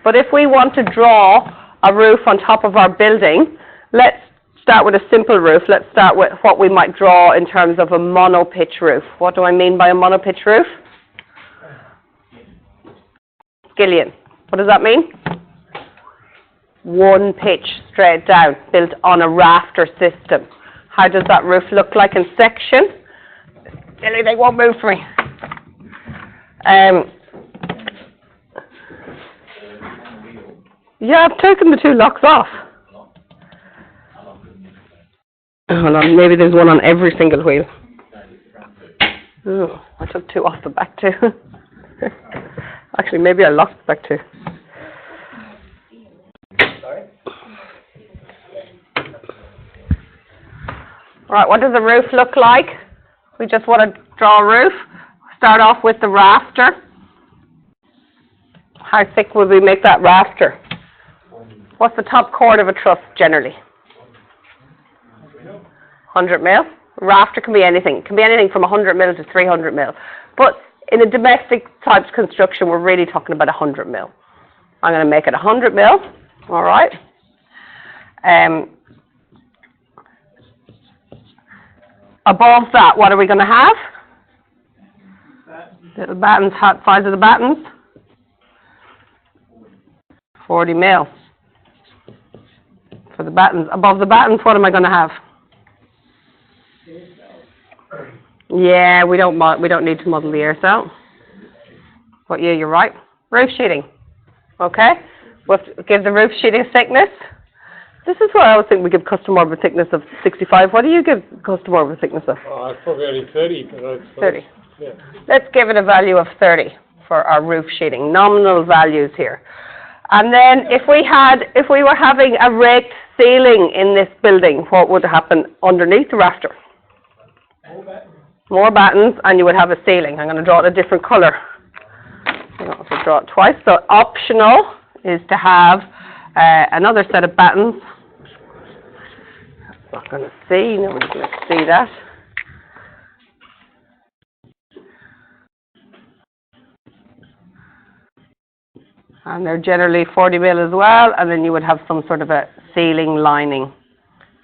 But if we want to draw a roof on top of our building, let's start with a simple roof. Let's start with what we might draw in terms of a mono-pitch roof. What do I mean by a mono-pitch roof? Skillion. What does that mean? One pitch straight down, built on a rafter system. How does that roof look like in section? Billy, they won't move for me. Yeah, I've taken the two locks off. Hold on, maybe there's one on every single wheel. Oh, I took two off the back too. Actually, maybe I lost the back too. Sorry? Right, what does a roof look like? We just want to draw a roof. Start off with the rafter. How thick would we make that rafter? What's the top chord of a truss generally? 100 mil. Rafter can be anything. It can be anything from 100 mil to 300 mil. But in a domestic type construction, we're really talking about 100 mil. I'm going to make it 100 mil. All right. Above that, what are we going to have? Little battens. What size are the battens? 40 mil. For the battens. Above the battens, what am I going to have? Yeah, we don't need to model the air cell. But yeah, you're right. Roof sheeting. Okay? We'll give the roof sheeting thickness. This is where I always think we give custom orbit thickness of 65. What do you give custom orbit thickness of? Oh, it's probably only 30, but that's 30. Yeah. Let's give it a value of 30 for our roof sheeting. Nominal values here. And then if we were having a raked ceiling in this building, what would happen underneath the rafter? More battens, and you would have a ceiling. I'm going to draw it a different colour. You don't have to draw it twice. So optional is to have another set of battens. Not going to see, nobody's going to see that. And they're generally 40 mil as well, and then you would have some sort of a ceiling lining.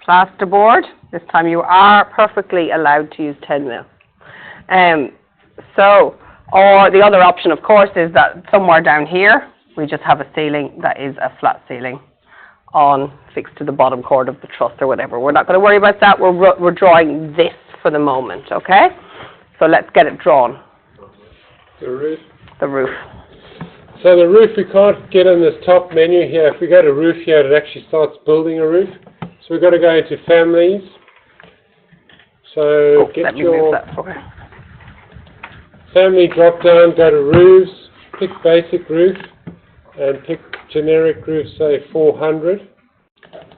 Plasterboard, this time you are perfectly allowed to use 10 mil. Or the other option, of course, is that somewhere down here, we just have a ceiling that is a flat ceiling fixed to the bottom chord of the truss or whatever. We're not going to worry about that. We're drawing this for the moment, okay? So let's get it drawn. The roof. The roof. So the roof, we can't get in this top menu here. If we go to roof here, it actually starts building a roof. So we've got to go into families. So get let me move your that for family drop down, go to roofs, pick basic roof, and pick generic roof, say 400.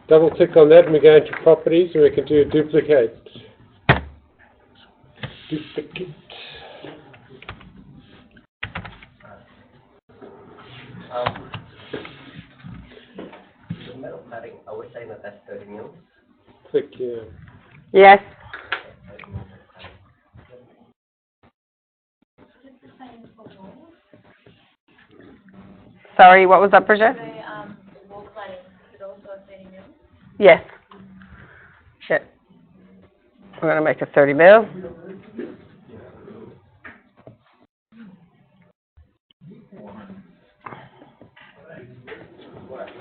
Double click on that and we go into properties and we can do a duplicate. Duplicate. The metal cladding, are we saying that that's 30 mil? Click here. Yes. Sorry, what was that, Bridget? The wall cladding, is it also 30 mil? Yes. Yeah. We're going to make it 30 mil.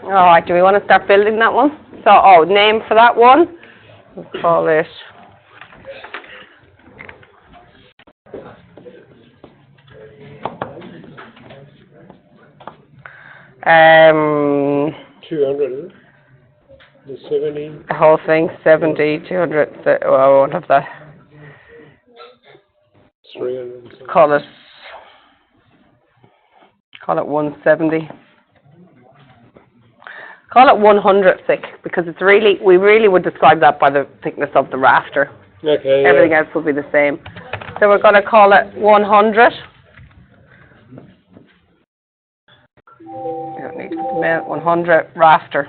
All right, do we want to start building that one? So, name for that one. We'll call it... Um, 200, the 70. the whole thing, 70, 200, well, I won't have that. 300. Call it 170. Call it 100 thick, because it's really, we really would describe that by the thickness of the rafter. Okay. Everything else will be the same. So we're going to call it 100. You don't need to put the mil, 100 rafter.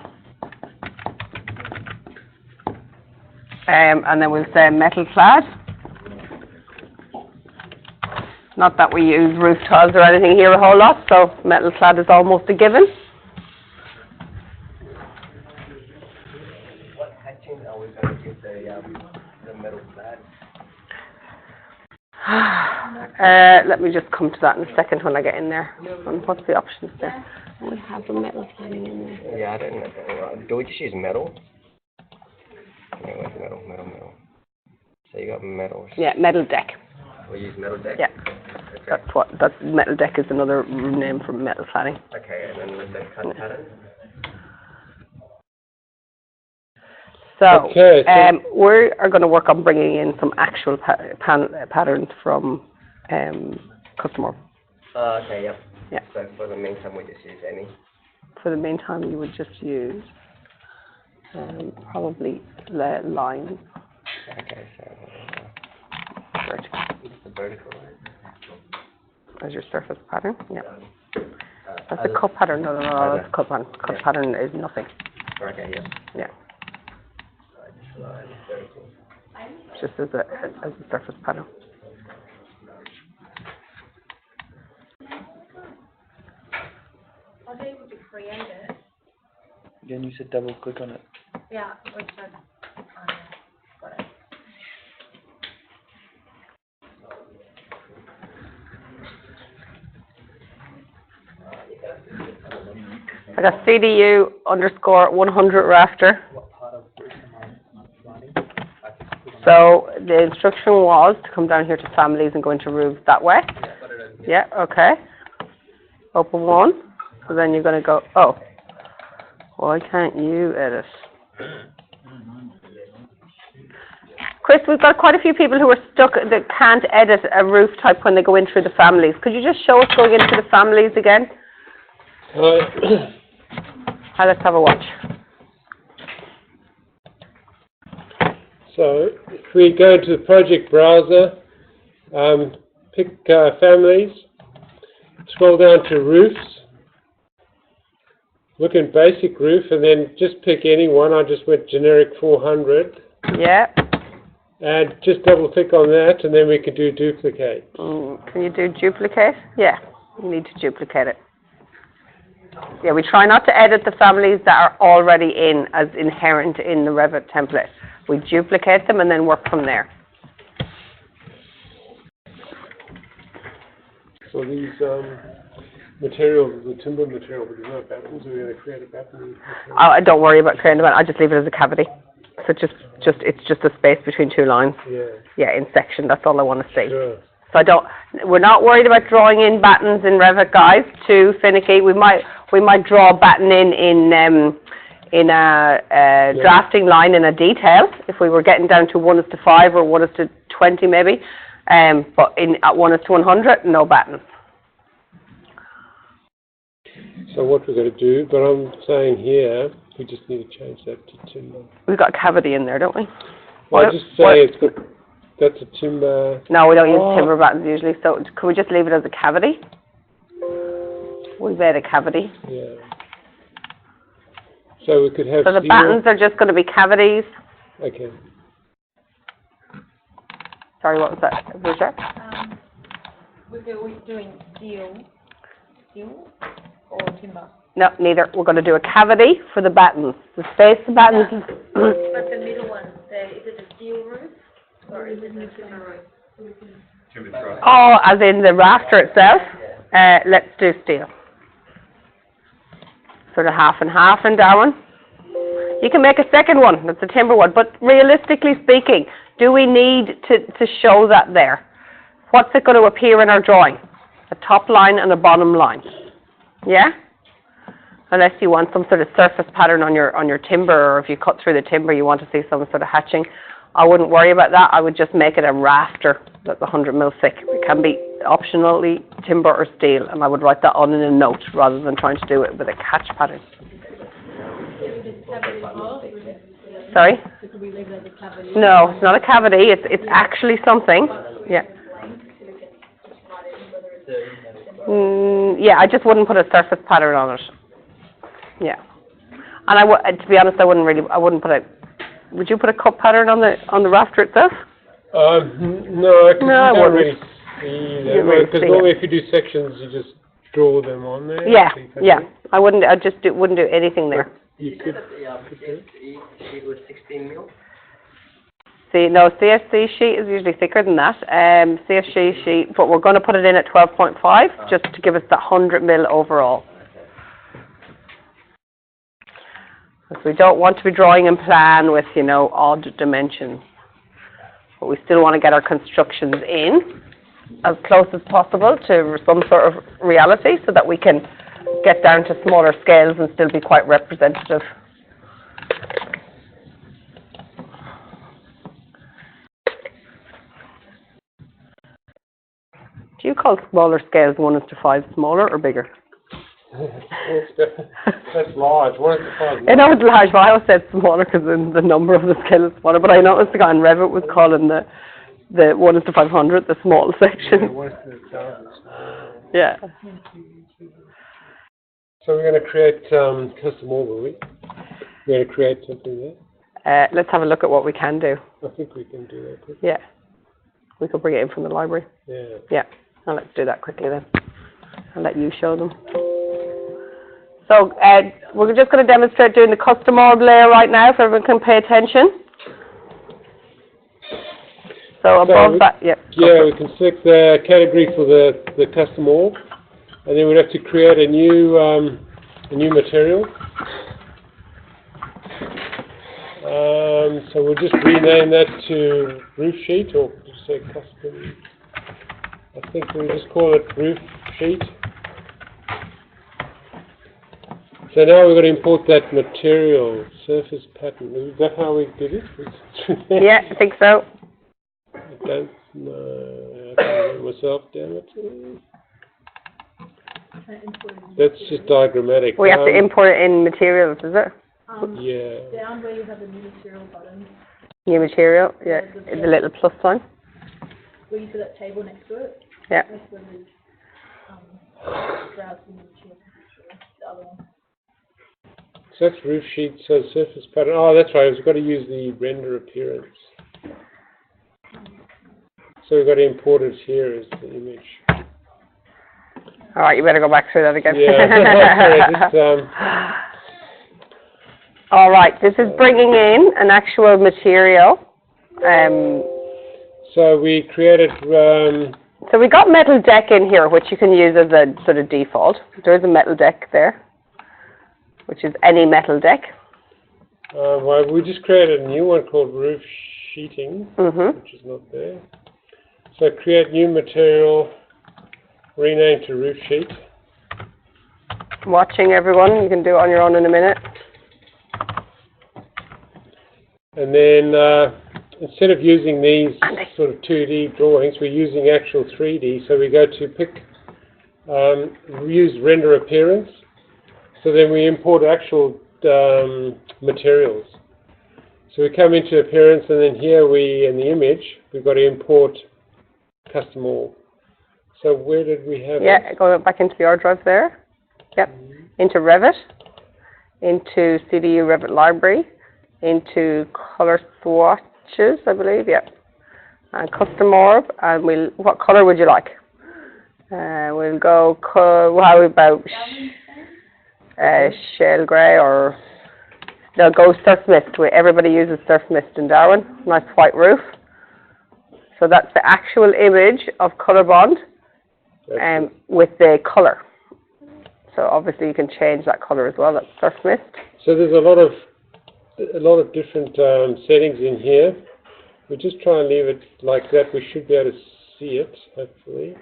And then we'll say metal clad. Not that we use roof tiles or anything here a whole lot, so metal clad is almost a given. What hatching are we going to give the metal clad? Let me just come to that in a second when I get in there. And what's the options there? We have the metal cladding in there. Yeah, I don't know. Do we just use metal? Yeah, where's metal? So you got metal. Yeah, metal deck. We use metal deck? Yeah. Okay. That's metal deck is another name for metal cladding. Okay, and then with the cut pattern? So, Okay, we are going to work on bringing in some actual patterns from customer. Okay, yep. Yeah. So for the meantime, we just use any. For the meantime, you would just use probably line. Okay, so Vertical. the vertical line. As your surface pattern, yeah. That's a cut pattern. No, that's a cut pattern. Cut pattern is nothing. Okay, yeah. Yeah. Line, vertical. Just as a surface pattern. I was able to create it. Again, you said double click on it. Yeah, which one? Got it. I got CDU _ 100 rafter. So the instruction was to come down here to families and go into roofs that way. Yeah, okay. Open one. So then you're going to go, oh, why can't you edit? Chris, we've got quite a few people who are stuck that can't edit a roof type when they go in through the families. Could you just show us going into the families again? Let's have a watch. So if we go into the project browser, pick families, scroll down to roofs, look in basic roof, and then just pick any one. I just went generic 400. Yeah. And just double click on that, and then we can do duplicate. Can you do duplicate? Yeah, you need to duplicate it. Yeah, we try not to edit the families that are already in as inherent in the Revit template. We duplicate them and then work from there. So these materials, the timber material, but there's no battens, we're going to create a batten. I don't worry about creating a batten. I just leave it as a cavity. So it's just a space between two lines. Yeah. Yeah, in section. That's all I want to see. Sure. So we're not worried about drawing in battens in Revit, guys. Too finicky. We might draw a batten in a drafting line in a detail if we were getting down to 1:5 or 1:20 maybe. But at 1:100, no battens. So what we're going to do, but I'm saying here, we just need to change that to timber. We've got a cavity in there, don't we? Well, I just say that's a timber. No, we don't use timber battens usually. So could we just leave it as a cavity? We've made a cavity. Yeah. So we could have. So the battens are just going to be cavities. Okay. Sorry, what was that? Was that? We're doing steel or timber? No, neither. We're going to do a cavity for the battens. The space the battens is... But the middle one, is it a steel roof or is it a timber roof? Timber truss. Oh, as in the rafter itself? Let's do steel. Sort of half and half in Darwin. You can make a second one, that's a timber one, but realistically speaking, do we need to show that there? What's it going to appear in our drawing? A top line and a bottom line. Yeah? Unless you want some sort of surface pattern on your timber, or if you cut through the timber you want to see some sort of hatching. I wouldn't worry about that. I would just make it a rafter that's 100 mil thick. It can be optionally timber or steel, and I would write that on in a note rather than trying to do it with a catch pattern. Sorry? No, it's not a cavity. It's actually something. Yeah. Yeah, I just wouldn't put a surface pattern on it. Yeah. And to be honest, I wouldn't put a. Would you put a cut pattern on the rafter itself? No, because you don't really see them. Because see normally if you do sections, you just draw them on there. Yeah, yeah. I wouldn't. Wouldn't do anything there. You could. Sheet was 16 mil. See, no, CFC sheet is usually thicker than that. CFC sheet, but we're going to put it in at 12.5 just to give us that 100 mil overall. Because we don't want to be drawing in plan with, odd dimensions. But we still want to get our constructions in as close as possible to some sort of reality so that we can get down to smaller scales and still be quite representative. Do you call smaller scales 1:5 smaller or bigger? That's large. 1:5. I know it's large, but I always said smaller because the number of the scale is smaller. But I noticed the guy in Revit was calling the 1:500 the small section. Yeah. So we're going to create custom order, will we? We're going to create something there. Let's have a look at what we can do. I think we can do that quickly. Yeah. We could bring it in from the library. Yeah. Yeah. Now let's do that quickly then. I'll let you show them. So we're just going to demonstrate doing the custom org layer right now, if everyone can pay attention. So above that, yeah. Yeah, we can select the category for the custom org, and then we'd have to create a new material. So we'll just rename that to roof sheet, or just say custom. I think we'll just call it roof sheet. So now we're going to import that material, surface pattern. Is that how we did it? Yeah, I think so. I don't know. I can't do it myself, damn it. That's just diagrammatic. We have to import it in materials, is it? Yeah. Down where you have the new material button, New material, yeah, the little plus sign. Where you see that table next to it? Yeah. That's where there's, drafts and material, the other one. So that's roof sheet, so surface pattern. Oh, that's right. We've got to use the render appearance. So we've got to import it here as the image. All right, you better go back through that again. Yeah. Sorry, All right, this is bringing in an actual material. So we created. So we got metal deck in here, which you can use as a sort of default. There is a metal deck there, which is any metal deck. Well, we just created a new one called roof sheeting, which is not there. So create new material, rename to roof sheet. Watching everyone, you can do it on your own in a minute. And then instead of using these sort of 2D drawings, we're using actual 3D. So we go to pick, use render appearance. So then we import actual materials. So we come into appearance, and then here in the image, we've got to import custom all. So where did we have it? Yeah, go back into the R drive there. Yep. Into Revit, into CDU Revit Library, into Color Swatches, I believe, yep. And Custom Orb, and what color would you like? We'll go, how about shale grey, or they'll go surf mist. Everybody uses surf mist in Darwin. Nice white roof. So that's the actual image of ColourBond with the colour. So obviously you can change that colour as well. That's surf mist. So there's a lot of different settings in here. We just try and leave it like that. We should be able to see it, hopefully.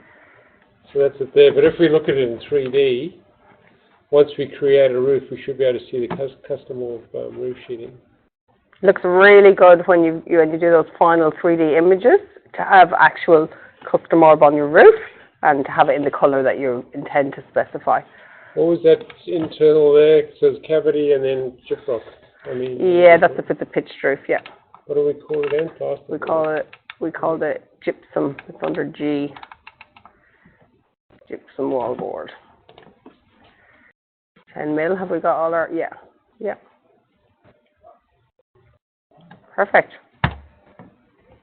So that's it there. But if we look at it in 3D, once we create a roof, we should be able to see the custom roof sheeting. Looks really good when you do those final 3D images, to have actual custom orb on your roof and to have it in the colour that you intend to specify. What was that internal there? It says cavity and then gyprock. Yeah, that's with the pitched roof, yeah. What do we call it then? Plaster? We call it gypsum. It's under G. Gypsum wallboard. 10 mil, have we got all our, yeah. Perfect.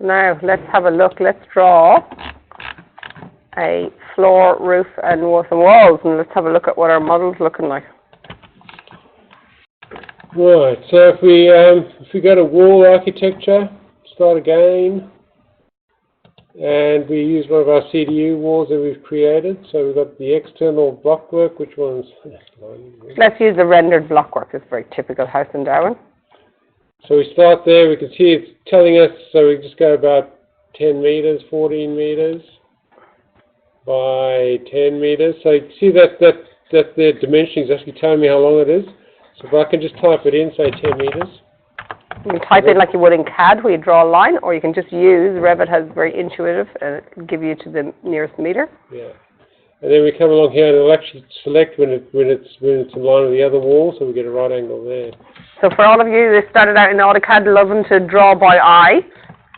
Now, let's have a look. Let's draw a floor, roof, and some walls, and let's have a look at what our model's looking like. Right, so if we go to wall architecture, start again, and we use one of our CDU walls that we've created. So we've got the external blockwork, which one's... Let's use the rendered blockwork. It's a very typical house in Darwin. So we start there, we can see it's telling us, so we just go about 10 meters, 14 meters by 10 meters. So you can see that the dimensioning is actually telling me how long it is. So if I can just type it in, say 10 meters. You can type in like you would in CAD where you draw a line, or you can just use, Revit has very intuitive, and it'll give you to the nearest meter. Yeah. And then we come along here and it'll actually select when it's in line with the other wall, so we get a right angle there. So for all of you that started out in AutoCAD loving to draw by eye,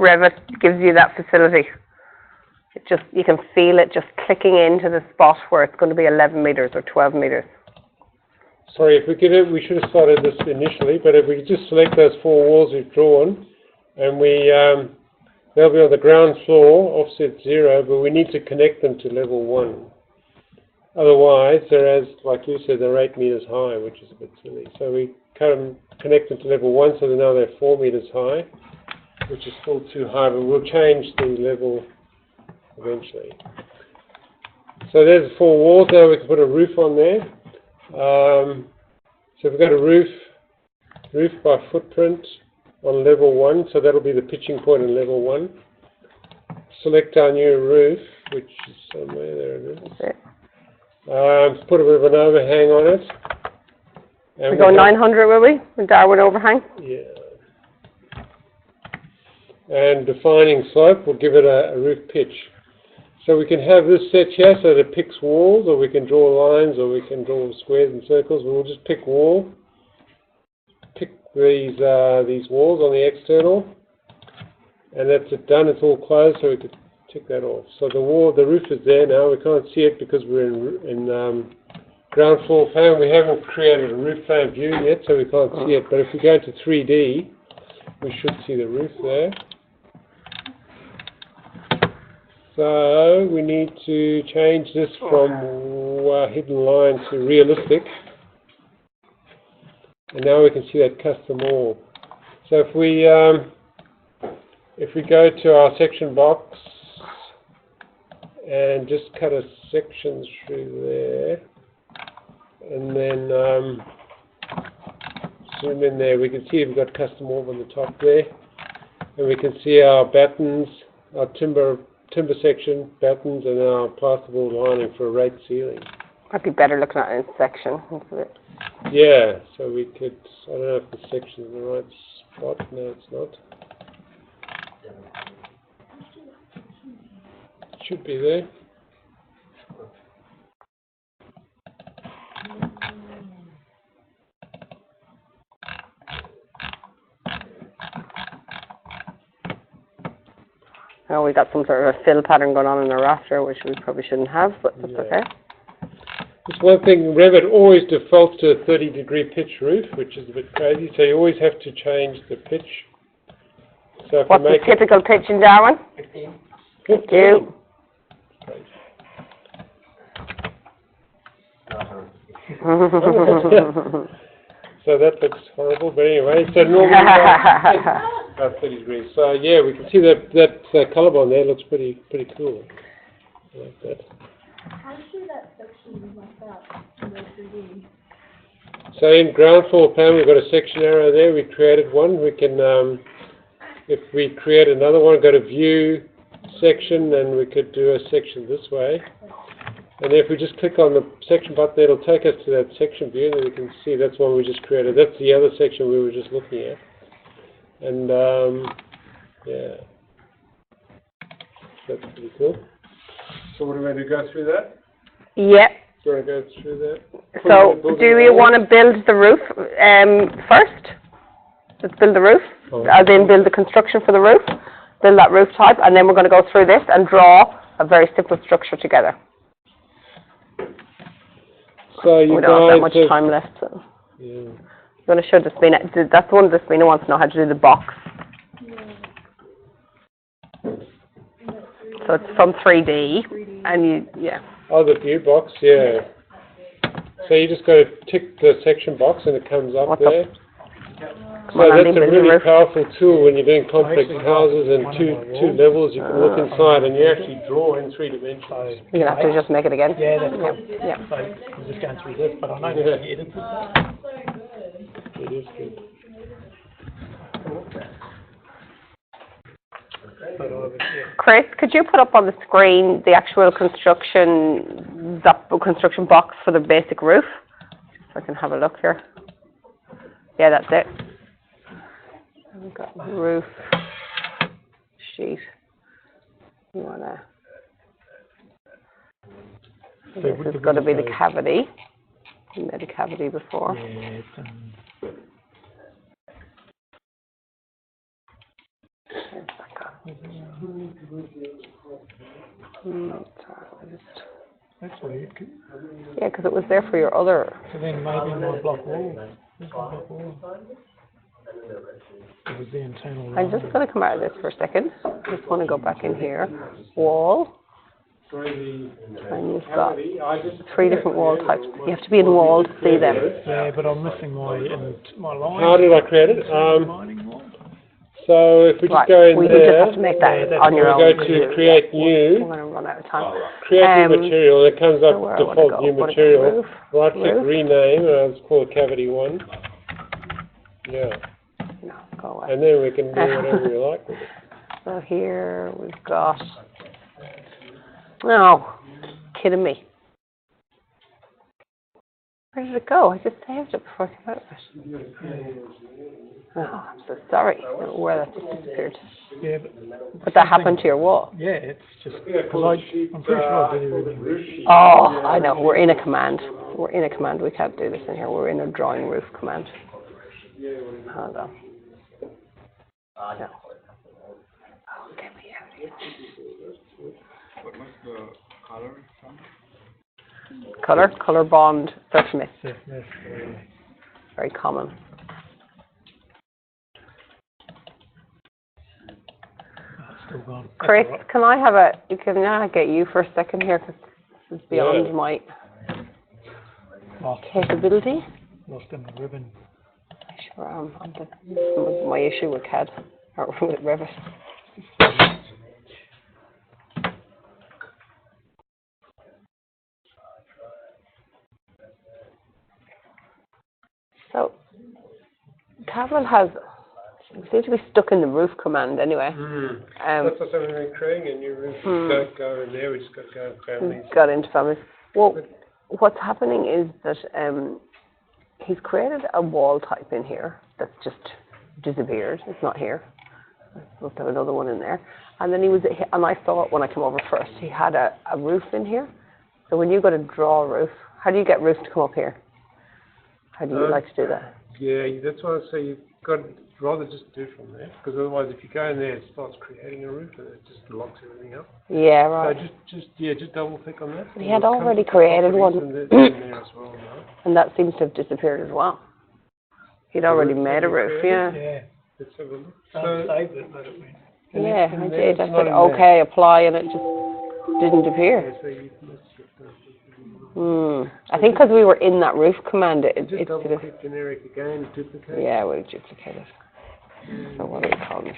Revit gives you that facility. You can feel it just clicking into the spot where it's going to be 11 meters or 12 meters. Sorry, if we could, we should have started this initially, but if we could just select those 4 walls we've drawn, and they'll be on the ground floor, offset 0, but we need to connect them to level 1. Otherwise, like you said, they're 8 meters high, which is a bit silly. So we connect them to level 1, so now they're 4 meters high, which is still too high, but we'll change the level eventually. So there's 4 walls. Now we can put a roof on there. So we've got a roof by footprint on level 1, so that'll be the pitching point in level 1. Select our new roof, which is somewhere, there it is. Okay. Put a bit of an overhang on it. And we go 900, will we? The Darwin overhang? Yeah. And defining slope, we'll give it a roof pitch. So we can have this set here so that it picks walls, or we can draw lines, or we can draw squares and circles. We'll just pick wall. Pick these walls on the external. And that's it done, it's all closed, so we could tick that off. So the roof is there now, we can't see it because we're in ground floor plan. We haven't created a roof plan view yet, so we can't see it. But if we go to 3D, we should see the roof there. So we need to change this from hidden line to realistic. And now we can see that custom all. So if we go to our section box and just cut a section through there, and then zoom in there, we can see we've got custom orb on the top there, and we can see our battens, our timber section battens, and our plasterboard lining for a rake ceiling. Might be better looking at it in section. Yeah, so we could, I don't know if the section's in the right spot. No, it's not. Should be there. Oh, we got some sort of a fill pattern going on in the rafter, which we probably shouldn't have, but that's okay. Just one thing, Revit always defaults to a 30-degree pitch roof, which is a bit crazy, so you always have to change the pitch. So if What's the typical pitch in Darwin? 15. 15. So that looks horrible, but anyway, so normally about 30 degrees. So yeah, we can see that collarbone there looks pretty cool. I like that. How should that section like that in the 3D? So in ground floor plan, we've got a section arrow there. We created one. We can, if we create another one, go to view section, and we could do a section this way. And if we just click on the section button, it'll take us to that section view, and then we can see that's one we just created. That's the other section we were just looking at. And yeah, that's pretty cool. So what do we want to go through that? Yeah. Do you want to go through that? So, do we want to build the roof first? Let's build the roof, then build the construction for the roof, build that roof type, and then we're going to go through this and draw a very simple structure together. So you we don't have that much time left. So. Yeah. I'm going to show Despina. That's the one Despina wants to know how to do the box. So it's from 3D, and yeah. Oh, the view box, yeah. So you just got to tick the section box, and it comes up there. So that's a really powerful tool when you're doing complex houses and two levels. You can look inside, and you actually draw in 3 dimensions. You're going to have to just make it again. Yeah, that's cool. Yeah. So I'm just going through this, but I know that you edited it. It is good. Chris, could you put up on the screen the actual construction box for the basic roof? So I can have a look here. Yeah, that's it. We've got the roof sheet. You wanna? This is going to be the cavity. You made a cavity before. Yeah, that's weird. Yeah, because it was there for your other. So then maybe my block wall. It was the internal. I'm just going to come out of this for a second. I just want to go back in here. Wall. And you've got 3 different wall types. You have to be in wall to see them. Yeah, but I'm missing my line. How did I create it? So if we just go in we there, just have to make that on your own. We go to create new. We're going to run out of time. Create new material. It comes up so default new material. Right click rename, and it's called cavity 1. Yeah. No, go away. And then we can do whatever we like with it. So here we've got. Oh, kidding me. Where did it go? I just saved it before I came out of it. Oh, I'm so sorry. I don't know where that just disappeared. Yeah, but that happened to your wall. Yeah, it's just because I'm pretty sure I did everything. Oh, I know. We're in a command. We're in a command. We can't do this in here. We're in a drawing roof command. Hold on. Yeah. What was the color from? Colour bond, Sir Smith. Smith, Very common. oh, it's still gone. That's Chris, all right. can I have can I get you for a second here, because this is beyond my capability. Lost in the ribbon. Sure, my issue with CAD, or with Revit. So, Tableau we seem to be stuck in the roof command anyway. That's what we're creating a new roof. We don't go in there, we just got to go in families. Got into families. Well, what's happening is that he's created a wall type in here that's just disappeared. It's not here. I must have another one in there. And then and I saw it when I came over first. He had a roof in here. So when you go to draw a roof, how do you get roof to come up here? How do you like to do that? Yeah, that's why I say you've got to rather just do it from there, because otherwise if you go in there it starts creating a roof and it just locks everything up. Yeah, right. So just double click on that. He had already created one. In there as well, no? And that seems to have disappeared as well. He'd already made a roof, yeah. Yeah. Let's have a look. Don't save it, let it win. Yeah, I did. I It's not said, in okay, apply, and it just didn't appear. Yeah, so you must have done it. I think because we were in that roof command, it Just sort double of, click generic again, duplicate. yeah, we'll duplicate it. So what do we call it?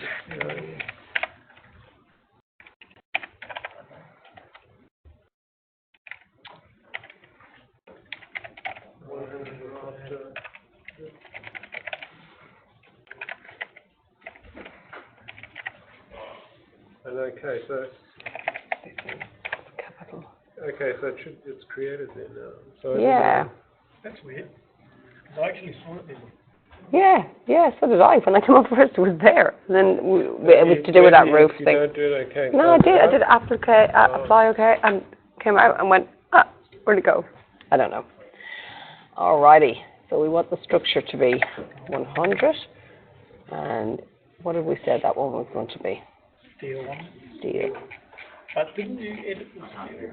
And okay, so Capital. it's created then now. So Yeah. That's weird. 'Cause I actually saw it then. Yeah, so did I. When I came up first, it was there. And then it was to do with that roof you thing. Don't do it, okay. No, I did apply okay, and came out and went, where'd it go? I don't know. Alrighty, so we want the structure to be 100, and what did we say that one was going to be? Steel one. Steel. But didn't you edit the steel?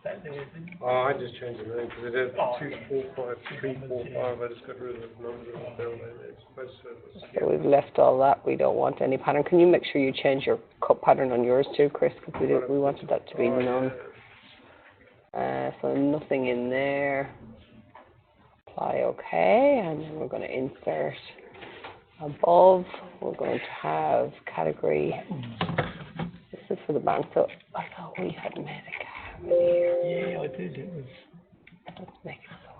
That there, didn't you? Oh, I just changed the name because it had 2, 4, 5, 3, 4, 5. I just got rid of the numbers and the barrel name. It's supposed to So we've left all that. We don't want any pattern. Can you make sure you change your cut pattern on yours too, Chris? Because we wanted that to be none. So nothing in there. Apply OK, and then we're going to insert above. We're going to have category. This is for the bank. So I thought we had made a cavity here. Yeah, I did. It was. Let's make it so.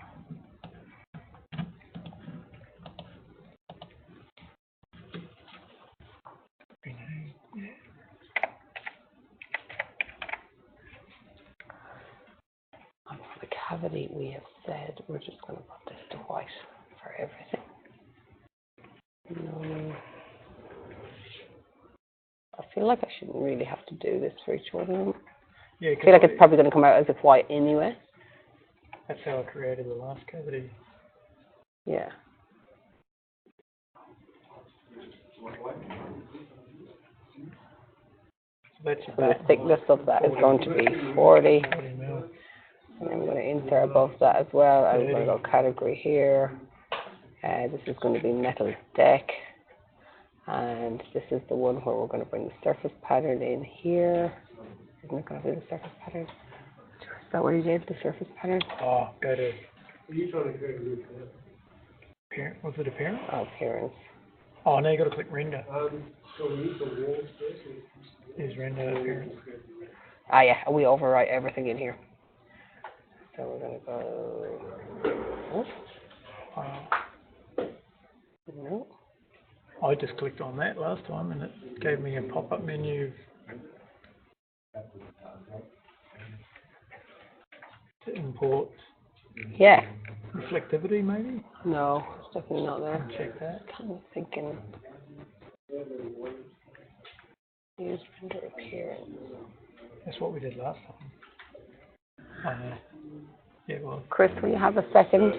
And for the cavity, we have said we're just going to put this to white for everything. No. I feel like I shouldn't really have to do this for each one of them. Yeah, I feel like it's probably going to come out as if white anyway. that's how I created the last cavity. Yeah. So that's your So the back. thickness of that is going to be 40. 40 mil. And then we're going to insert above that as well. And we're going to go category here. This is going to be metal deck. And this is the one where we're going to bring the surface pattern in here. Isn't it going to be the surface pattern? Is that what you did, the surface pattern? Oh, go to You trying to create a roof now? parent. Was it a parent? Oh, appearance. Oh, now you got to click render. So we need some walls first. Is render appearance. Ah, yeah, we overwrite everything in here. So we're going to go... No. I just clicked on that last time and it gave me a pop-up menu to import Yeah. reflectivity maybe. No, it's definitely not there. Check that. I'm thinking... Use render appearance. That's what we did last time. Oh no. Yeah, well. Chris, will you have a second?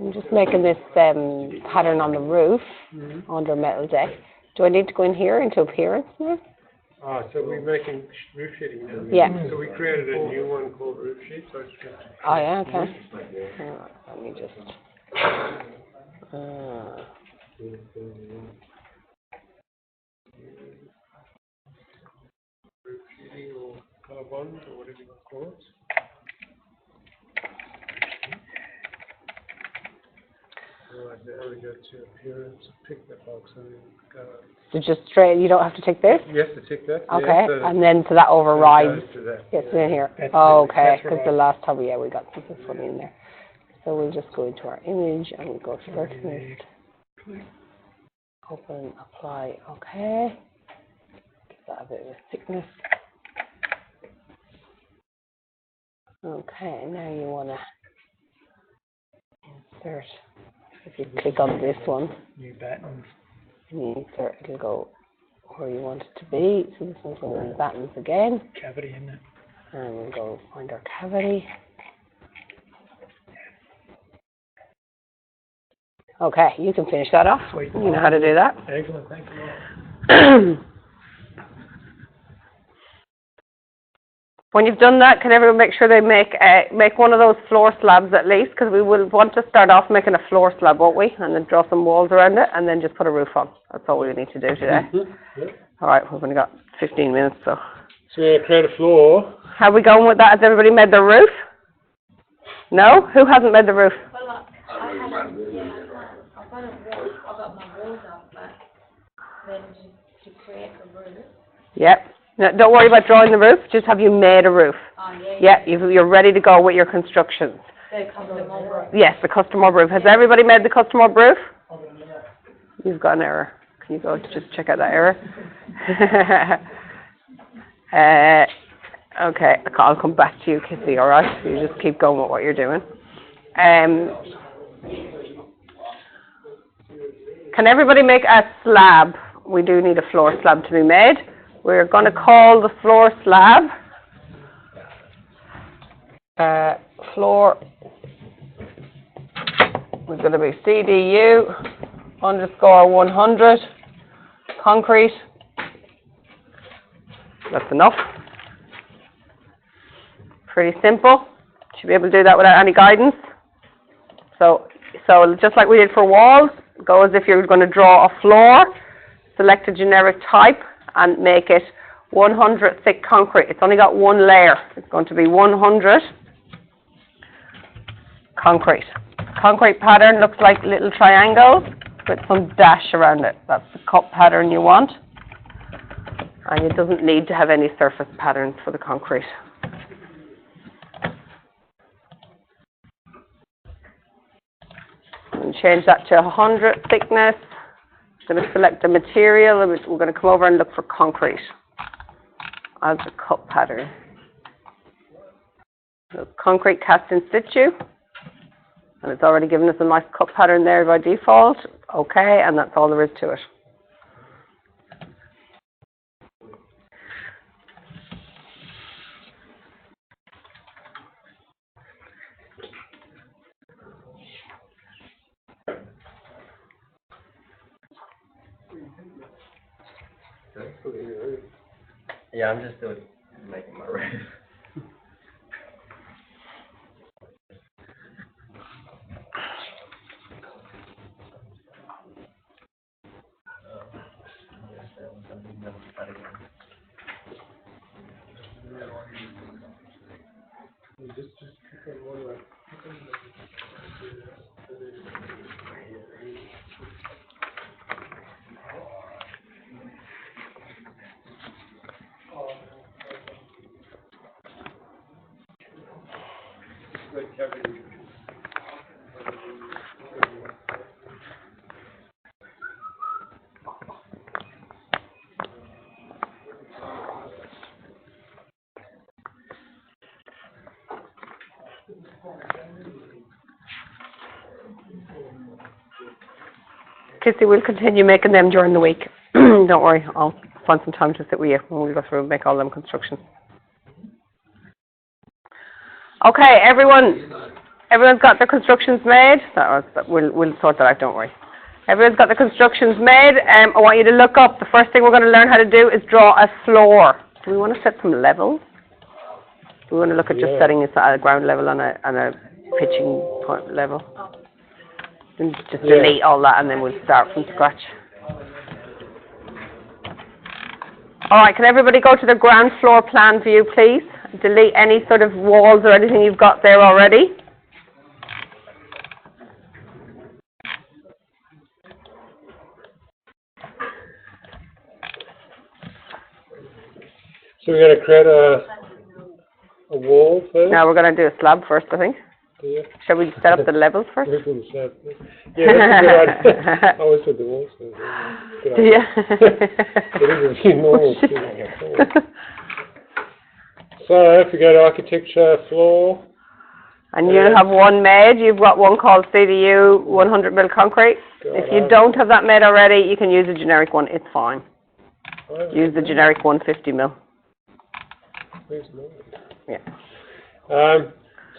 I'm just making this pattern on the roof. under metal deck. Do I need to go in here into appearance now? Ah, so we're making roof sheeting now? Yeah. So we created a new one called roof sheet, so it's just... Oh, yeah, okay. Let me just... Roof sheeting or colour bond or whatever you want to call it. Right, now we go to appearance, pick that box and then go... So just straight, you don't have to tick this? You have to tick that? Okay, yeah, so and then so that overrides, goes to that. gets in here. That's Oh, right, okay, that's because right. the last time, yeah, we got something funny in there. So we'll just go into our image and we'll go to Vertimist. Open, apply, okay. Give that a bit of a thickness. Okay, now you want to insert. If you click on this one, New buttons. and you insert, it'll go where you want it to be. So this one's going to be buttons again. Cavity in it. And we'll go find our cavity. Okay, you can finish that off. Sweet. You know how to do that. Excellent, thank you. When you've done that, can everyone make sure they make one of those floor slabs at least, because we will want to start off making a floor slab, won't we? And then draw some walls around it, and then just put a roof on. That's all we need to do today. All right, we've only got 15 minutes, so. So we're going to create a floor. How are we going with that? Has everybody made their roof? No? Who hasn't made the roof? Well, like, I haven't, yeah, I've got a wall, I've got my walls up, but then to create the roof, Yep. No, don't worry about drawing the roof, just have you made a roof? Yeah, you're ready to go with your constructions. the custom roof. Yes, the custom orb roof. Has everybody made the custom orb roof? You've got an error. Can you go just check out that error? Okay, I'll come back to you, Kissy, all right? You just keep going with what you're doing. Can everybody make a slab? We do need a floor slab to be made. We're going to call the floor slab floor. We're going to be CDU _ 100 concrete. That's enough. Pretty simple. Should be able to do that without any guidance. So just like we did for walls, go as if you're going to draw a floor, select a generic type and make it 100 thick concrete. It's only got one layer. It's going to be 100 concrete. Concrete pattern looks like little triangles with some dash around it. That's the cup pattern you want. And it doesn't need to have any surface patterns for the concrete. And change that to 100 thickness. I'm going to select a material, and we're going to come over and look for concrete as the cup pattern. So concrete cast in situ, and it's already given us a nice cup pattern there by default. Okay, and that's all there is to it. Yeah, I'm just still making my roof. Kissy, we'll continue making them during the week. Don't worry, I'll find some time to sit with you when we go through and make all them constructions. Okay, everyone's got their constructions made. We'll sort that out, don't worry. Everyone's got the constructions made. I want you to look up. The first thing we're going to learn how to do is draw a floor. Do we want to set some levels? Do we want to look at just setting it at a ground level and a pitching point level? And just delete all that and then we'll start from scratch. Alright, can everybody go to the ground floor plan view, please? Delete any sort of walls or anything you've got there already. So we're going to create a wall first? Now we're going to do a slab first, I think. Yeah. Shall we set up the levels first? Yeah, that's a good idea. I always said the walls first. Good idea. Yeah. It is a few normal things. So if we go to architecture, floor. And you'll have one made. You've got one called CDU 100 mil concrete. If you don't have that made already, you can use a generic one. It's fine. Use the generic 150 mil. Yeah.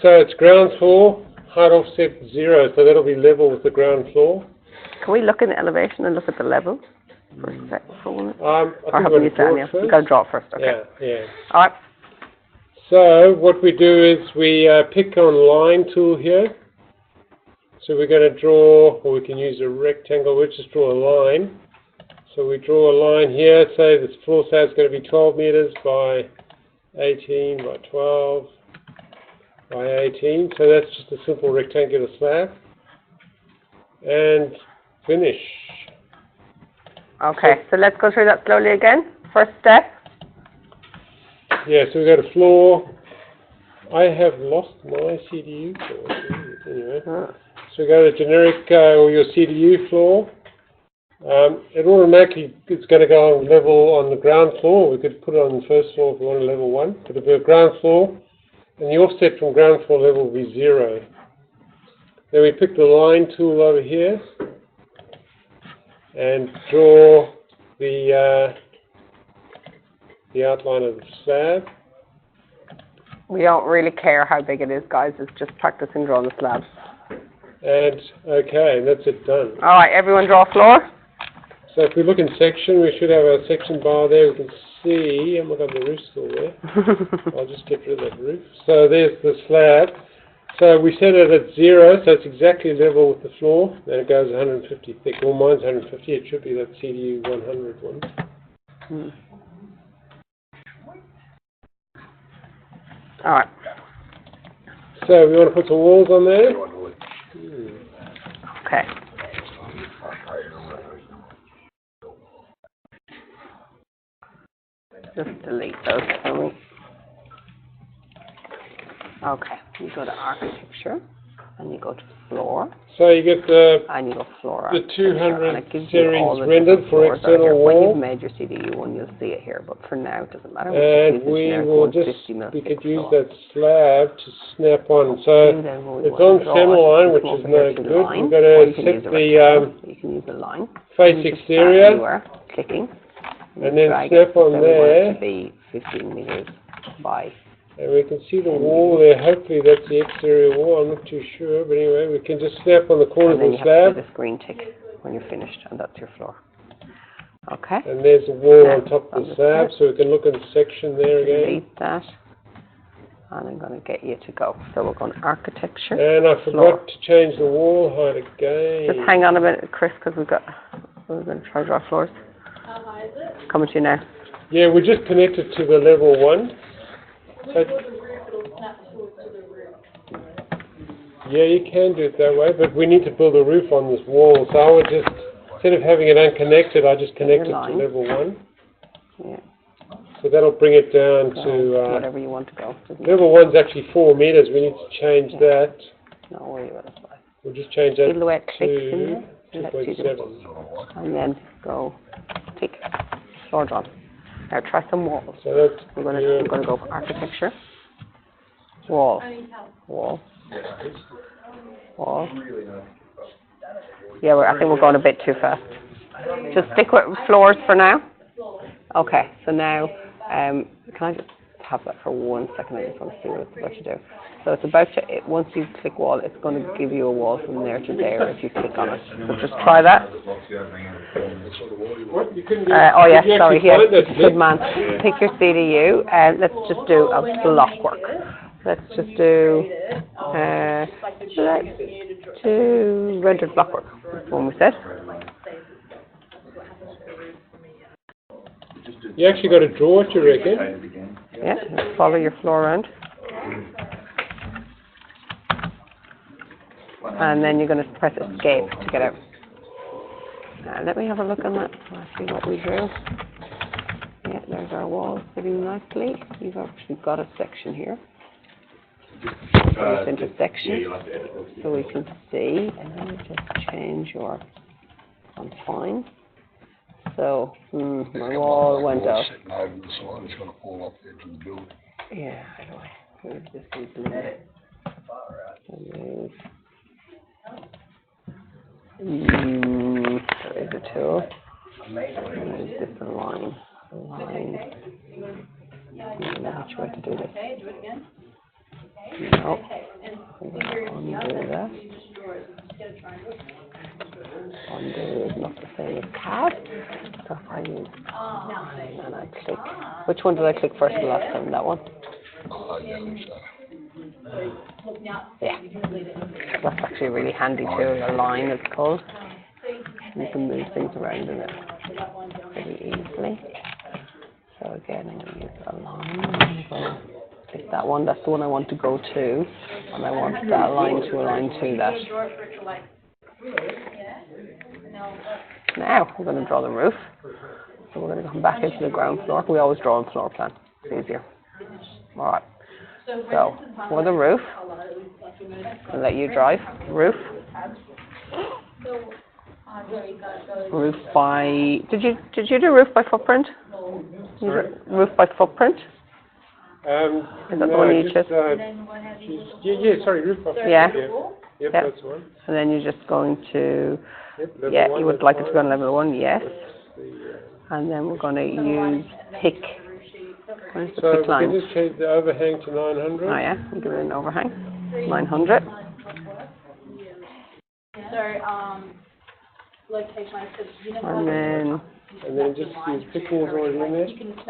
So it's ground floor, height offset 0, so that'll be level with the ground floor. Can we look in the elevation and look at the level for a second? I Or think have we're we going done? to You've got to draw it first. Okay. Yeah. All right. So what we do is we pick on line tool here. So we're going to draw, or we can use a rectangle, we'll just draw a line. So we draw a line here, say this floor size is going to be 12 meters by 18 by 12 by 18. So that's just a simple rectangular slab. And finish. Okay, so let's go through that slowly again. First step. Yeah, so we go to floor. I have lost my CDU floor. Anyway. So we go to generic or your CDU floor. It automatically it's going to go on level on the ground floor. We could put it on the first floor if we want a level 1. But if we're ground floor, and the offset from ground floor level will be 0. Then we pick the line tool over here and draw the outline of the slab. We don't really care how big it is, guys. It's just practicing drawing the slabs. And okay, and that's it done. All right, everyone draw a floor. So if we look in section, we should have a section bar there. We can see, and we've got the roof still there. I'll just get rid of that roof. So there's the slab. So we set it at 0, so it's exactly level with the floor. Then it goes 150 thick. Well, mine's 150. It should be that CDU 100 one. All right. So we want to put some walls on there. Okay. Just delete those for me. Okay, you go to architecture, and you go to floor, So you get the and you go floor. the architecture, 200 and it gives you all series the rendered different for floors out external here. When wall. you've made your CDU one, you'll see it here, but for now, it doesn't matter. And just use the we generic will 150 mil we thick could use floor. that slab to snap on. Up to So you then, what we it's want on to draw center it. line, You which come is over here no to good. line, We've got or to you can set use a the rectangle. You can use a line. face You just start exterior anywhere, clicking, and then drag snap it. on Then we want there. it to be 15 meters by. And we can see the wall there. Hopefully that's the exterior wall. I'm not too sure, but anyway, we can just snap on the corner And of then the you have to slab. do this green tick when you're finished, and that's your floor. Okay. And there's a wall Now, on top of on the the slab, slab. so we can look at the section there again. Delete that. And I'm going to get you to go. So we're going to architecture. And I Floor. forgot to change the wall height again. Just hang on a minute, Chris, because we're going to try to draw floors. How high is it? Coming to you now. Yeah, we just connected to the level 1. We So, put the roof, it'll snap forward to the roof. yeah, you can do it that way, but we need to build a roof on this wall. So I would just, instead of having it unconnected, I just connect it to line. level 1. Yeah. So that'll bring it down Go to, whatever you want to go. Doesn't level 1's actually 4 meters. We need to change that. No worry about it. We'll just change that Feel the way it clicks in to there. Let you do it. 2.7. And then go tick. Floor drawn. Now try some walls. So that's, We're going to go for architecture. Wall. Wall. Wall. Yeah, I think we're going a bit too fast. Just stick with floors for now. Okay, so now, can I just have that for 1 second? I just want to see what it's about to do. So it's about to, once you click wall, it's going to give you a wall from there to there if you click on it. So just try that. What, you couldn't Oh yes, did you sorry, actually here, find that good slip? man. Pick your CDU and let's just do a block work. Let's just do, let's do rendered block work. That's the one we said. You actually got to draw it, you reckon? Yeah, follow your floor around. And then you're going to press escape to get out. Let me have a look on that. Let's see what we drew. Yeah, there's our wall sitting nicely. You've actually got a section here. This intersection, so we can see. And then just change your confine. So, my wall went out. Sitting over the side, it's gonna fall off the edge of the building. Yeah, how do I move this easily? Move. There is a tool. Move this line. I don't know which way to do this. No. I'm going to undo that. Undo is not the same as CAD. So if I use and I click. Which one did I click first the last time? That one? Yeah. That's actually a really handy tool. A line is called. You can move things around in it pretty easily. So again, I'm going to use a line. I'm going to click that one. That's the one I want to go to. And I want that line to align to that. Now, we're going to draw the roof. So we're going to come back into the ground floor. We always draw on floor plan. It's easier. Alright. So, for the roof, I'll let you drive. Roof. Roof by, did you do roof by footprint? Roof by footprint? Is that the one you chose? Yeah, sorry, roof off. Yeah. Yep, Yep. that's the one. And then you're just going to, Yep, yeah, one, you would that's like it to fine. go on level 1, yes. And then we're going to use pick. Where's the So pick we line? can just change the overhang to 900. Oh yeah, we'll give it an overhang. 900. So, location, so you know. And then, just use pick wall's already in there.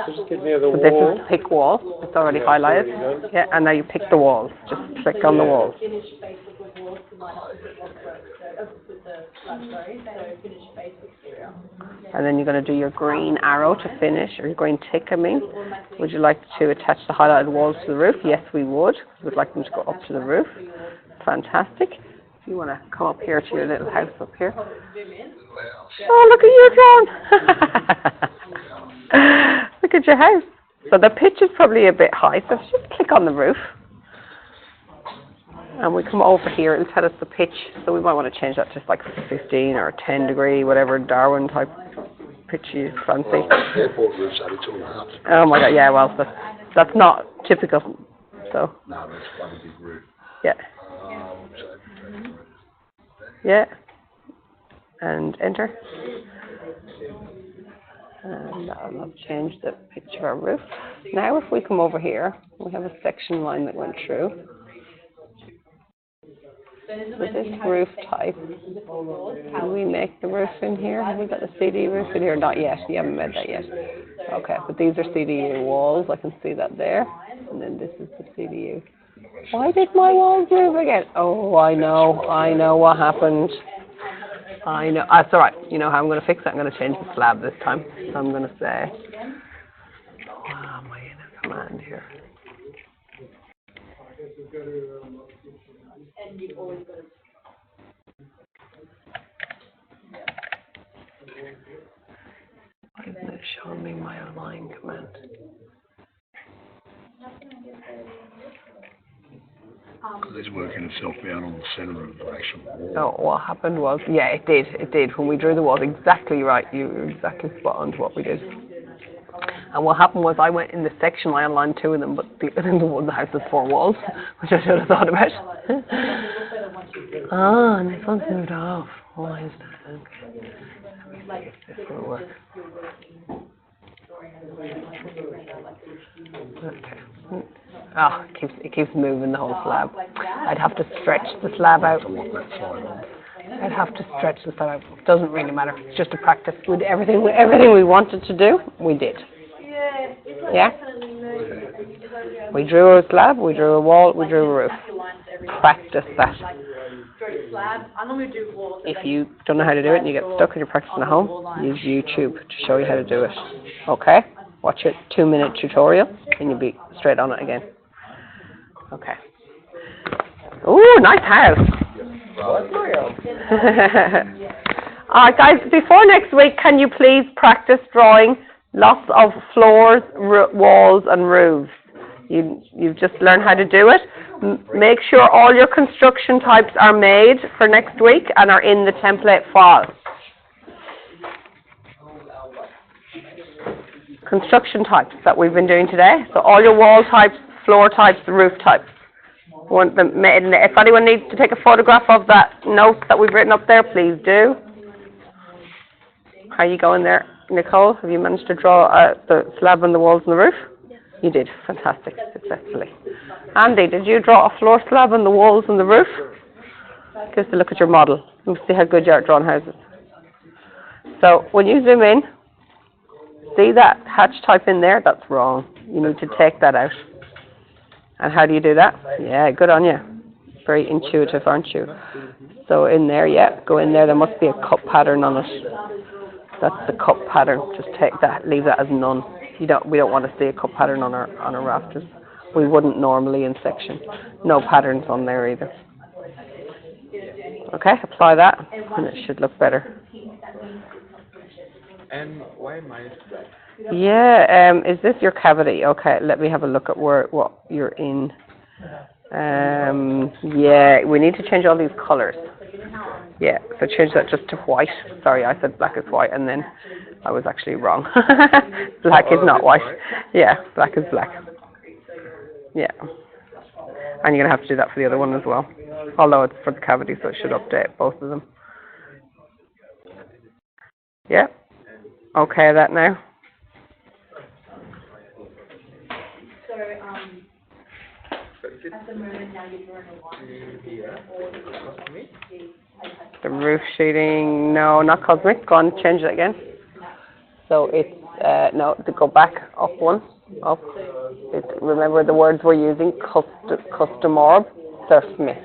Just get near the so this wall. is the pick wall. It's already Yeah, highlighted. it's already done. Yeah, and now you pick the walls. Just click on the walls. Finish basic with walls to line up with the story, so finish base exterior. And then you're going to do your green arrow to finish, or your green tick, I mean. Would you like to attach the highlighted walls to the roof? Yes, we would. We would like them to go up to the roof. Fantastic. If you want to come up here to your little house up here. Oh, look at you, John. Look at your house. So the pitch is probably a bit high, so just click on the roof. And we come over here and tell us the pitch. So we might want to change that to like 15 or 10 degree, whatever Darwin type pitch you fancy. Airport roof's only 2.5. Oh my god, yeah, well, that's not typical. So, No, that's quite a big roof. yeah. So, Yeah. And enter. And that'll have changed the picture of our roof. Now if we come over here, we have a section line that went through. With this roof type, can we make the roof in here? Have we got the CD roof in here? Not yet, you haven't made that yet. Okay, but these are CDU walls, I can see that there. And then this is the CDU. Why did my walls move again? Oh, I know what happened. I know, that's alright. You know how I'm going to fix it? I'm going to change the slab this time. So I'm going to say, my inner command here. Why isn't it showing me my align command? because it's working itself out on the centre of the actual wall. Oh, what happened was, yeah, it did. When we drew the walls, exactly right. You were exactly spot on to what we did. And what happened was I went in the section line, aligned two of them, but the house has 4 walls, which I should have thought about. Ah, and this one's moved off. Why is that? Okay. Let me see if this will work. Oh, it keeps moving the whole slab. I'd have to stretch the slab out. I'd have to stretch the slab out. It doesn't really matter. It's just a practice. We did everything we wanted to do, we did. Yeah? We drew a slab, we drew a wall, we drew a roof. Practice that. If you don't know how to do it and you get stuck and you're practicing at home, use YouTube to show you how to do it. Okay? Watch a 2-minute tutorial and you'll be straight on it again. Okay. Ooh, nice house. Alright guys, before next week, can you please practice drawing lots of floors, walls and roofs? You've just learned how to do it. Make sure all your construction types are made for next week and are in the template file. Construction types that we've been doing today. So all your wall types, floor types, roof types. If anyone needs to take a photograph of that note that we've written up there, please do. How are you going there, Nicole? Have you managed to draw the slab and the walls and the roof? Yes. You did. Fantastic. Successfully. Andy, did you draw a floor slab and the walls and the roof? Give us a look at your model. Let me see how good you are at drawing houses. So when you zoom in, see that hatch type in there? That's wrong. You need to take that out. And how do you do that? Yeah, good on you. Very intuitive, aren't you? So in there, yeah, go in there. There must be a cup pattern on it. That's the cup pattern. Just take that, leave that as none. We don't want to see a cup pattern on our rafters. We wouldn't normally in section. No patterns on there either. Okay, apply that, and it should look better. And why am I? Yeah, is this your cavity? Okay, let me have a look at what you're in. Yeah, we need to change all these colours. Yeah, so change that just to white. Sorry, I said black is white, and then I was actually wrong. Black is not white. Yeah, black is black. Yeah. And you're going to have to do that for the other one as well. Although it's for the cavity, so it should update both of them. Yeah. Okay, that now. At the moment now you're drawing a one. The roof sheeting, no, not cosmic. Go on, change it again. So it's, no, to go back up one, up. Remember the words we're using, custom orb, surf mist.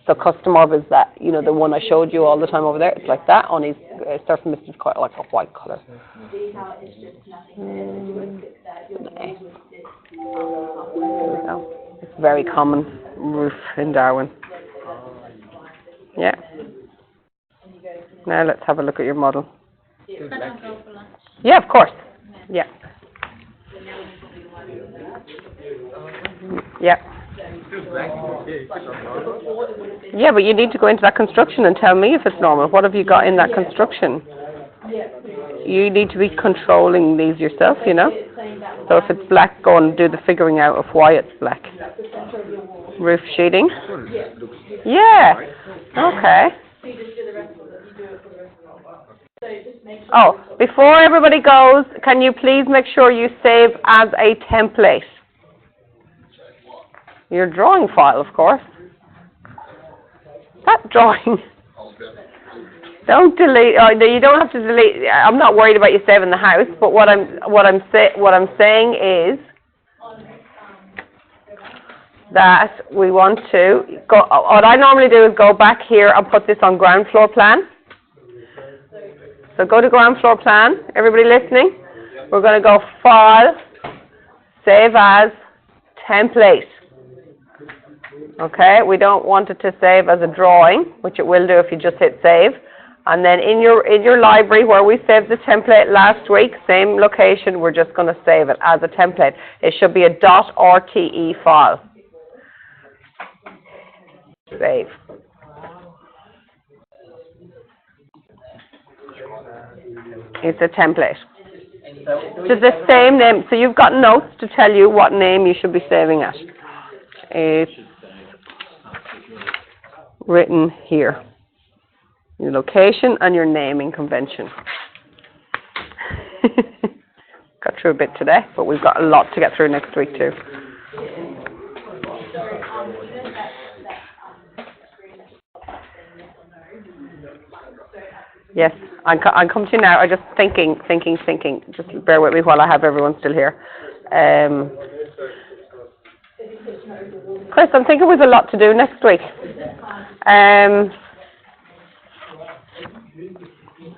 So custom orb is that, you know, the one I showed you all the time over there. It's like that, only surf mist is quite like a white colour. It's a very common roof in Darwin. Yeah. Now let's have a look at your model. Yeah, of course. Yeah. Yeah. Yeah, but you need to go into that construction and tell me if it's normal. What have you got in that construction? You need to be controlling these yourself, you know. So if it's black, go and do the figuring out of why it's black. Roof sheeting? Yeah. Okay. Oh, before everybody goes, can you please make sure you save as a template? Your drawing file, of course. That drawing. Don't delete. You don't have to delete. I'm not worried about you saving the house, but what I'm saying is that we want to go. What I normally do is go back here and put this on ground floor plan. So go to ground floor plan. Everybody listening? We're going to go File, Save As, Template. Okay, we don't want it to save as a drawing, which it will do if you just hit save. And then in your library where we saved the template last week, same location, we're just going to save it as a template. It should be a .rte file. Save. It's a template. It's the same name. So you've got notes to tell you what name you should be saving at. It's written here. Your location and your naming convention. Got through a bit today, but we've got a lot to get through next week too. Yes, I'm coming to you now. I'm just thinking. Just bear with me while I have everyone still here. Chris, I'm thinking we've a lot to do next week.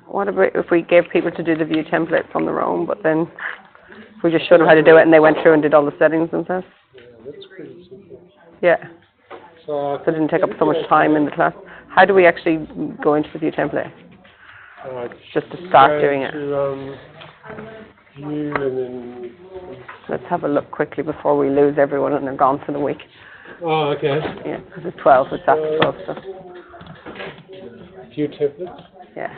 What about if we gave people to do the view templates on their own, but then we just showed them how to do it and they went through and did all the settings themselves? That's pretty simple. Yeah, So, so it didn't take up so much time in the class. How do we actually go into the view template? Just to start doing it. View and then. Let's have a look quickly before we lose everyone and they're gone for the week. Oh, okay. Yeah, because it's 12, it's after 12 stuff. View templates. Yeah.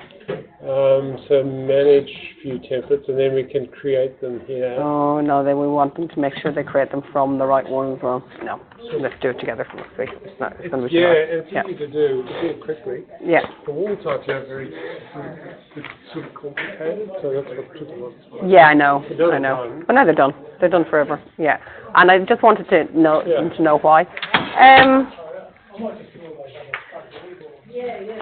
So manage view templates, and then we can create them here. Oh, no, then we want them to make sure they create them from the right one as well. No, let's do it together for next week. It's not, it's going to be too hard. It's easy to do. We can do it quickly. Yeah. The wall types are very sort of complicated, so that's what took a lot of time. Yeah, I know. They're I know. done. But now they're done. They're done forever. Yeah. And I just wanted to know why.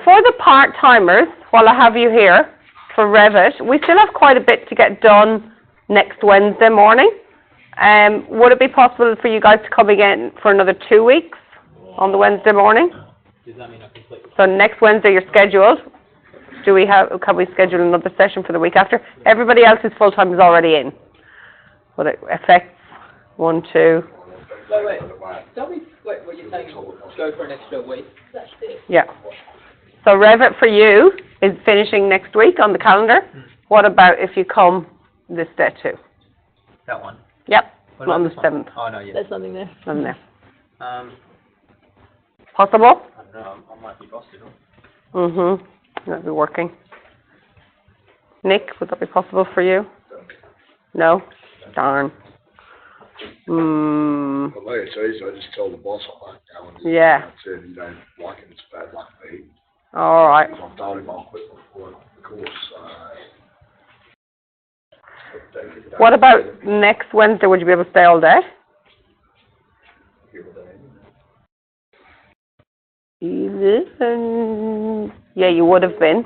For the part-timers, while I have you here, for Revit, we still have quite a bit to get done next Wednesday morning. Would it be possible for you guys to come again for another 2 weeks on the Wednesday morning? Does that mean I complete? So next Wednesday you're scheduled. Can we schedule another session for the week after? Everybody else's full-time is already in. Will it affect 1, 2? Wait. Tell me what you're saying. Go for an extra week. Yeah. So Revit for you is finishing next week on the calendar. What about if you come this day too? That one. Yep. What On the about this one? 7th. Oh no, yeah. There's something there. I'm there. I Possible? don't know. I might be busted. That'll be working. Nick, would that be possible for you? No? Darn. But like it's easy, I just tell the boss I like going. Yeah. I said, you don't like it, it's bad luck for him. All right. I've told him I'll quit before the course, What about next Wednesday? Would you be able to stay all day? Yeah, you would have been.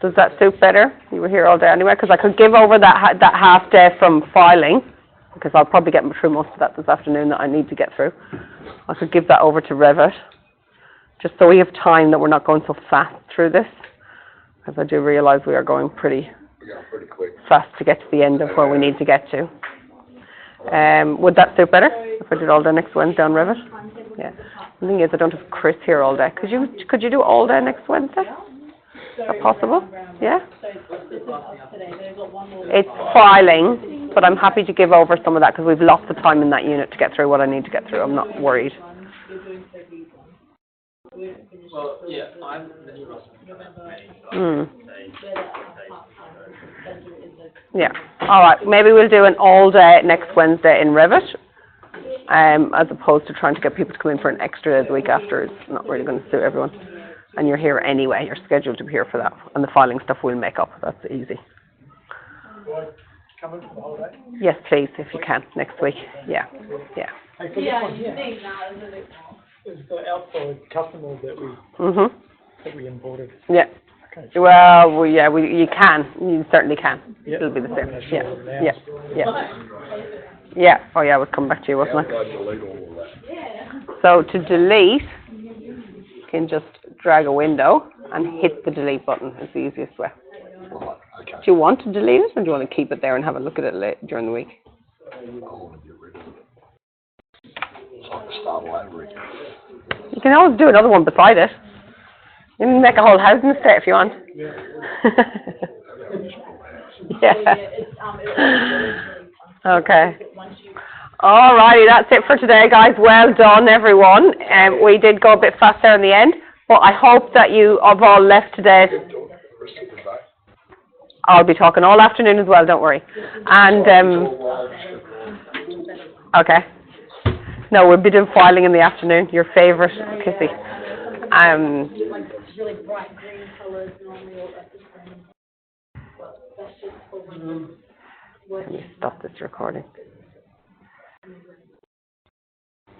Does that suit better? You were here all day anyway, because I could give over that half day from filing, because I'll probably get through most of that this afternoon that I need to get through. I could give that over to Revit, just so we have time that we're not going so fast through this, because I do realise we are going pretty quick. fast to get to the end of where we need to get to. Would that suit better if I did all day next Wednesday on Revit? Yeah. The thing is, I don't have Chris here all day. Could you do all day next Wednesday? Is that possible? Yeah? It's filing, but I'm happy to give over some of that because we've lots of time in that unit to get through what I need to get through. I'm not worried. Well, yeah, I'm the new Yeah. All right. Maybe we'll do an all day next Wednesday in Revit, as opposed to trying to get people to come in for an extra day the week after. It's not really going to suit everyone. And you're here anyway. You're scheduled to be here for that. And the filing stuff we'll make up. That's easy. Come in for the whole day? Yes, please, if you can, next week. Yeah. Yeah. Hey, for this one here, is the outside customer that we imported. Yeah. Okay. Well, you can. You certainly can. Yeah. It'll be the same. That's Yeah. all now. Yeah. Yeah. Oh yeah, I would come back to you, wasn't I? So to delete, you can just drag a window and hit the delete button. It's the easiest way. Okay. Do you want to delete it, or do you want to keep it there and have a look at it during the week? I want to get rid of it. So I can start all over again. You can always do another one beside it. You can make a whole housing estate if you want. Yeah. Okay. All righty, that's it for today, guys. Well done, everyone. We did go a bit fast there in the end, but I hope that you have all left today. I'll be talking all afternoon as well, don't worry. And, okay. No, we'll be doing filing in the afternoon, your favourite, Kissy. Like really bright green colours normally, all that's the same. That's just for when you're working. Stop this recording.